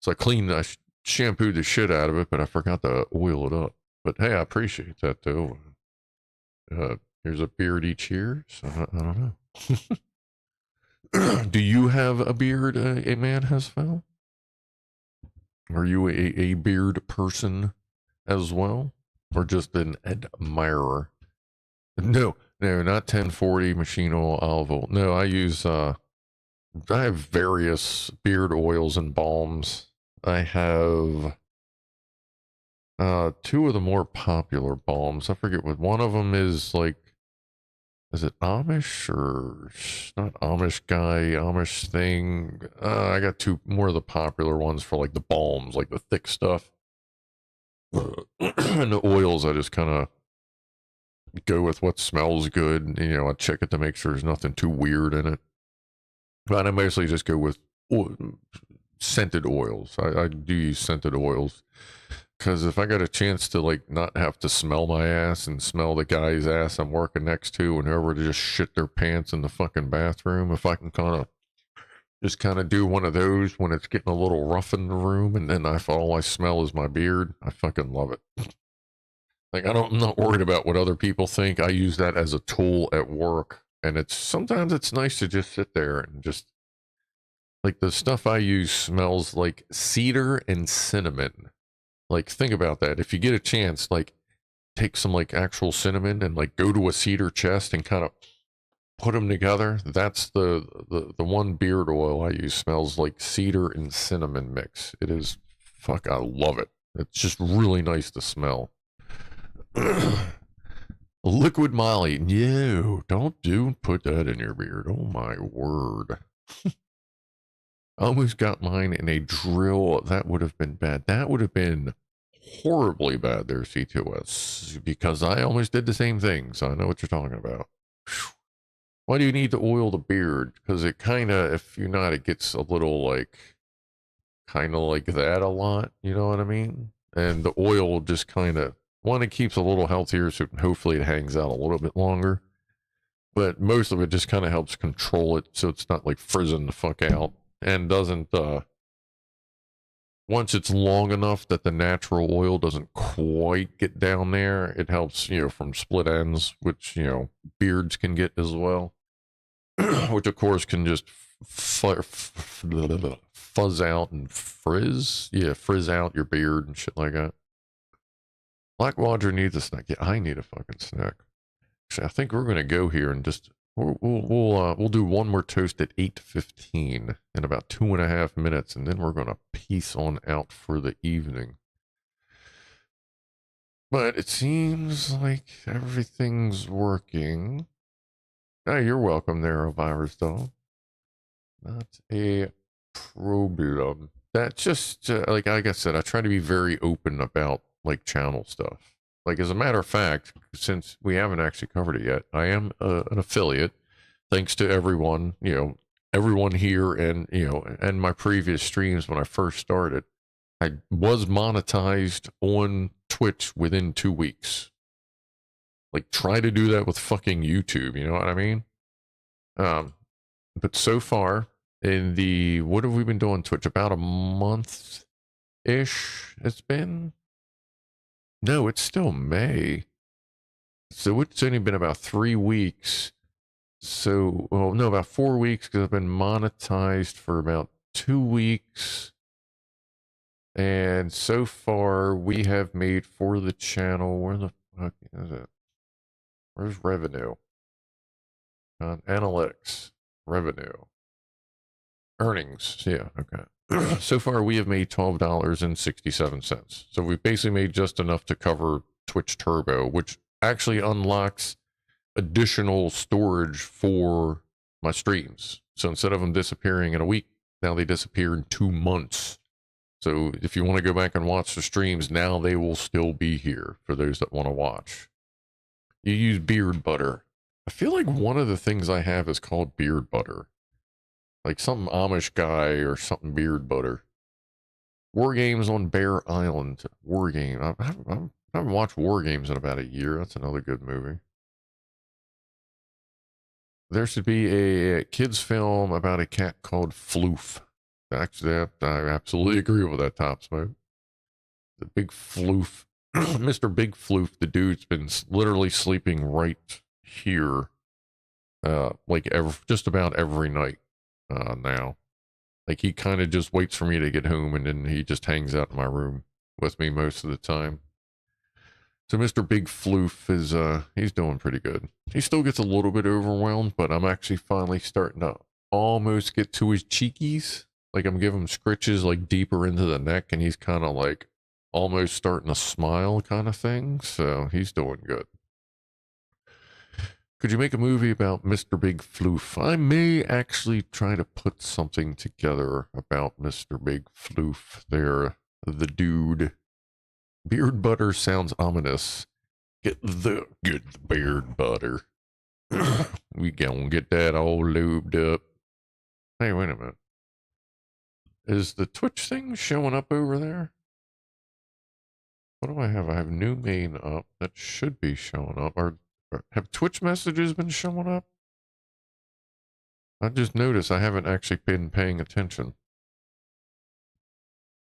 S1: So I shampooed the shit out of it, but I forgot to oil it up. But hey, I appreciate that though. Here's a beard each year, so I don't know. Do you have a beard, a man has found? Are you a beard person as well? Or just an admirer? No, not 1040 machine oil, olive oil. No, I use, I have various beard oils and balms. I have two of the more popular balms. I forget what one of them is, like, is it Amish or not Amish guy, Amish thing? I got two more of the popular ones for like the balms, like the thick stuff. And the oils, I just kind of go with what smells good. You know, I check it to make sure there's nothing too weird in it. But I mostly just go with scented oils. I do use scented oils. Because if I got a chance to like not have to smell my ass and smell the guy's ass I'm working next to, and whoever to just shit their pants in the fucking bathroom, if I can kind of do one of those when it's getting a little rough in the room, and then all I smell is my beard, I fucking love it. Like I'm not worried about what other people think. I use that as a tool at work, and sometimes it's nice to just sit there and just like the stuff I use smells like cedar and cinnamon. Like, think about that. If you get a chance, like, take some, like, actual cinnamon and, like, go to a cedar chest and kind of put them together. That's the one beard oil I use smells like cedar and cinnamon mix. It is, fuck, I love it. It's just really nice to smell. Liquid Molly. No, don't put that in your beard. Oh, my word. I almost got mine in a drill. That would have been bad. That would have been horribly bad there, C2S, because I almost did the same thing, so I know what you're talking about. Why do you need to oil the beard? Because it kind of, if you're not, it gets a little like, kind of like that a lot, you know what I mean? And the oil just kind of, one, it keeps a little healthier, so hopefully it hangs out a little bit longer. But most of it just kind of helps control it so it's not like frizzing the fuck out. And doesn't, once it's long enough that the natural oil doesn't quite get down there, it helps, you know, from split ends, which, you know, beards can get as well. Which, of course, can just fuzz out and frizz. Yeah, frizz out your beard and shit like that. Black Roger needs a snack. Yeah, I need a fucking snack. Actually, I think we're going to go here and just We'll do one more toast at 8:15 in about 2.5 minutes, and then we're gonna peace on out for the evening. But it seems like everything's working. Ah, you're welcome there, virus dog. Not a problem. That's just like I said, I try to be very open about like channel stuff. Like as a matter of fact, since we haven't actually covered it yet, I am an affiliate. Thanks to everyone, everyone here, and and my previous streams when I first started, I was monetized on Twitch within 2 weeks. Like try to do that with fucking YouTube, you know what I mean? But so far in the, what have we been doing Twitch? About a month ish it's been. No, it's still May. So it's only been about 3 weeks. So, well, no, about 4 weeks because I've been monetized for about 2 weeks. And so far we have made for the channel, where the fuck is it? Where's revenue? Analytics, revenue, earnings. Yeah, okay. So far we have made $12.67. So we've basically made just enough to cover Twitch Turbo, which actually unlocks additional storage for my streams. So instead of them disappearing in a week, now they disappear in 2 months. So if you want to go back and watch the streams, now they will still be here for those that want to watch. You use beard butter. I feel like one of the things I have is called beard butter. Like some Amish guy or something beard butter. War Games on Bear Island. War Game. I haven't watched War Games in about a year. That's another good movie. There should be a kids film about a cat called Floof. Actually, I absolutely agree with that, Top Smoke. The Big Floof. Mr. Big Floof, the dude's been literally sleeping right here. Like just about every night now. Like he kind of just waits for me to get home and then he just hangs out in my room with me most of the time. So Mr. Big Floof is, he's doing pretty good. He still gets a little bit overwhelmed, but I'm actually finally starting to almost get to his cheekies. Like I'm giving him scritches like deeper into the neck and he's kind of like almost starting to smile kind of thing. So he's doing good. Could you make a movie about Mr. Big Floof? I may actually try to put something together about Mr. Big Floof there. The dude. Beard butter sounds ominous. Get the beard butter. We gonna get that all lubed up. Hey, wait a minute. Is the Twitch thing showing up over there? What do I have? I have new main up. That should be showing up. Or have Twitch messages been showing up? I just noticed I haven't actually been paying attention.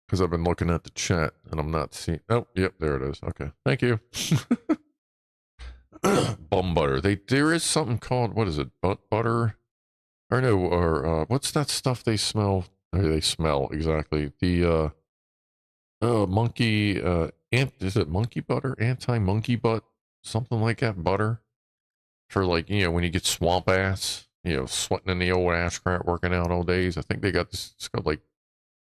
S1: Because I've been looking at the chat and I'm not seeing. Oh, yep, there it is. Okay, thank you. Bum butter. There is something called, what is it? Butt butter? Or no, or what's that stuff they smell? Or they smell exactly. The monkey. Is it monkey butter? Anti-monkey butt? Something like that. Butter for like when you get swamp ass. Sweating in the old ass crack, working out all days. I think they got this. It's called like.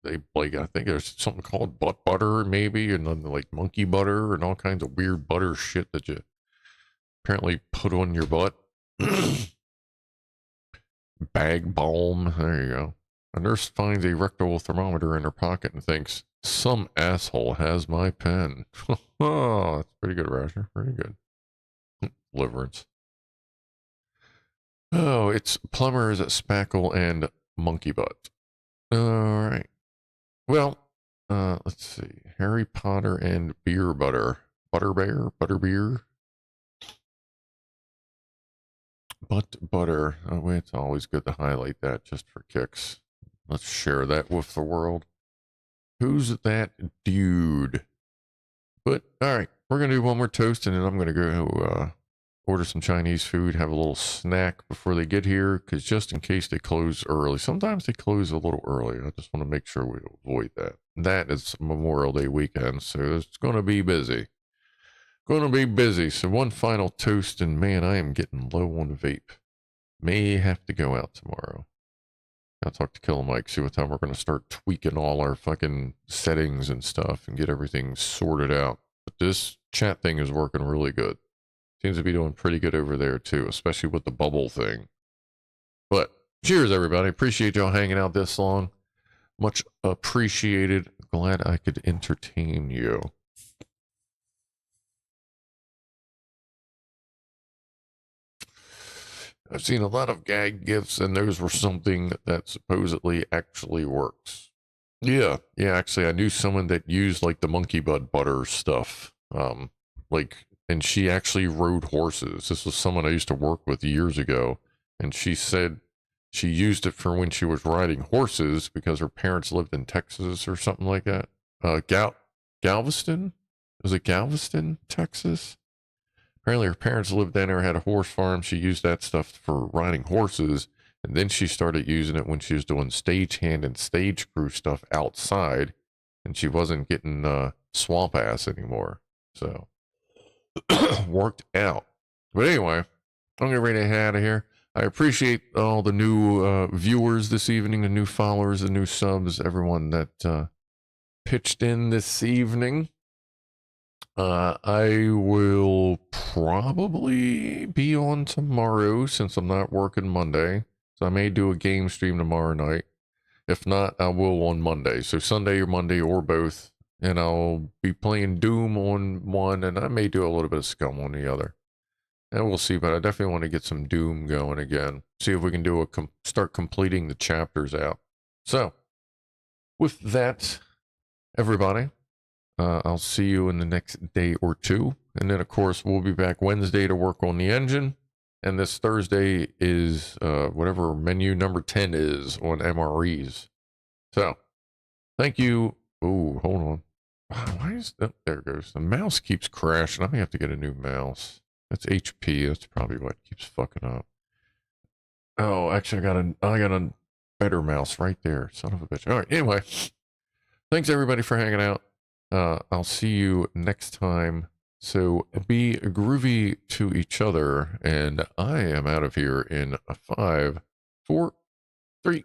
S1: I think there's something called butt butter maybe, and then like monkey butter and all kinds of weird butter shit that you apparently put on your butt. Bag balm, there you go. A nurse finds a rectal thermometer in her pocket and thinks, some asshole has my pen. Oh, that's pretty good, Rasher. Pretty good. Deliverance. Oh, it's plumbers at Spackle and monkey butt. All right. Well, let's see. Harry Potter and beer butter. Butterbeer? Butterbeer? Butt butter. Oh, wait, it's always good to highlight that just for kicks. Let's share that with the world. Who's that dude? But, alright. We're going to do one more toast and then I'm going to go order some Chinese food, have a little snack before they get here, because just in case they close early. Sometimes they close a little early. I just want to make sure we avoid that. That is Memorial Day weekend, so it's going to be busy. Going to be busy. So one final toast, and man, I am getting low on vape. May have to go out tomorrow. Gotta talk to Killer Mike, see what time we're gonna start tweaking all our fucking settings and stuff and get everything sorted out. But this chat thing is working really good. Seems to be doing pretty good over there too, especially with the bubble thing. But cheers, everybody. Appreciate y'all hanging out this long. Much appreciated. Glad I could entertain you. I've seen a lot of gag gifts, and those were something that supposedly actually works. Yeah, actually, I knew someone that used like the monkey bud butter stuff. And she actually rode horses. This was someone I used to work with years ago, and she said she used it for when she was riding horses because her parents lived in Texas or something like that. Galveston? Was it Galveston, Texas? Apparently her parents lived down there, had a horse farm. She used that stuff for riding horses. And then she started using it when she was doing stagehand and stage crew stuff outside. And she wasn't getting swamp ass anymore. So worked out. But anyway, I'm getting ready to head out of here. I appreciate all the new viewers this evening, the new followers, the new subs, everyone that pitched in this evening. I will probably be on tomorrow since I'm not working Monday. So I may do a game stream tomorrow night. If not, I will on Monday. So Sunday or Monday or both. And I'll be playing Doom on one, and I may do a little bit of Scum on the other. And we'll see, but I definitely want to get some Doom going again. See if we can do start completing the chapters out. So, with that, everybody, I'll see you in the next day or two. And then, of course, we'll be back Wednesday to work on the engine. And this Thursday is whatever menu number 10 is on MREs. So, thank you. Oh, hold on. Wow, why is that? There it goes. The mouse keeps crashing. I may have to get a new mouse. That's HP. That's probably what keeps fucking up. Oh, actually, I got a better mouse right there. Son of a bitch. All right. Anyway, thanks everybody for hanging out. I'll see you next time. So be groovy to each other, and I am out of here in 5, 4, 3,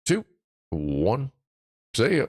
S1: 2, 1. See ya.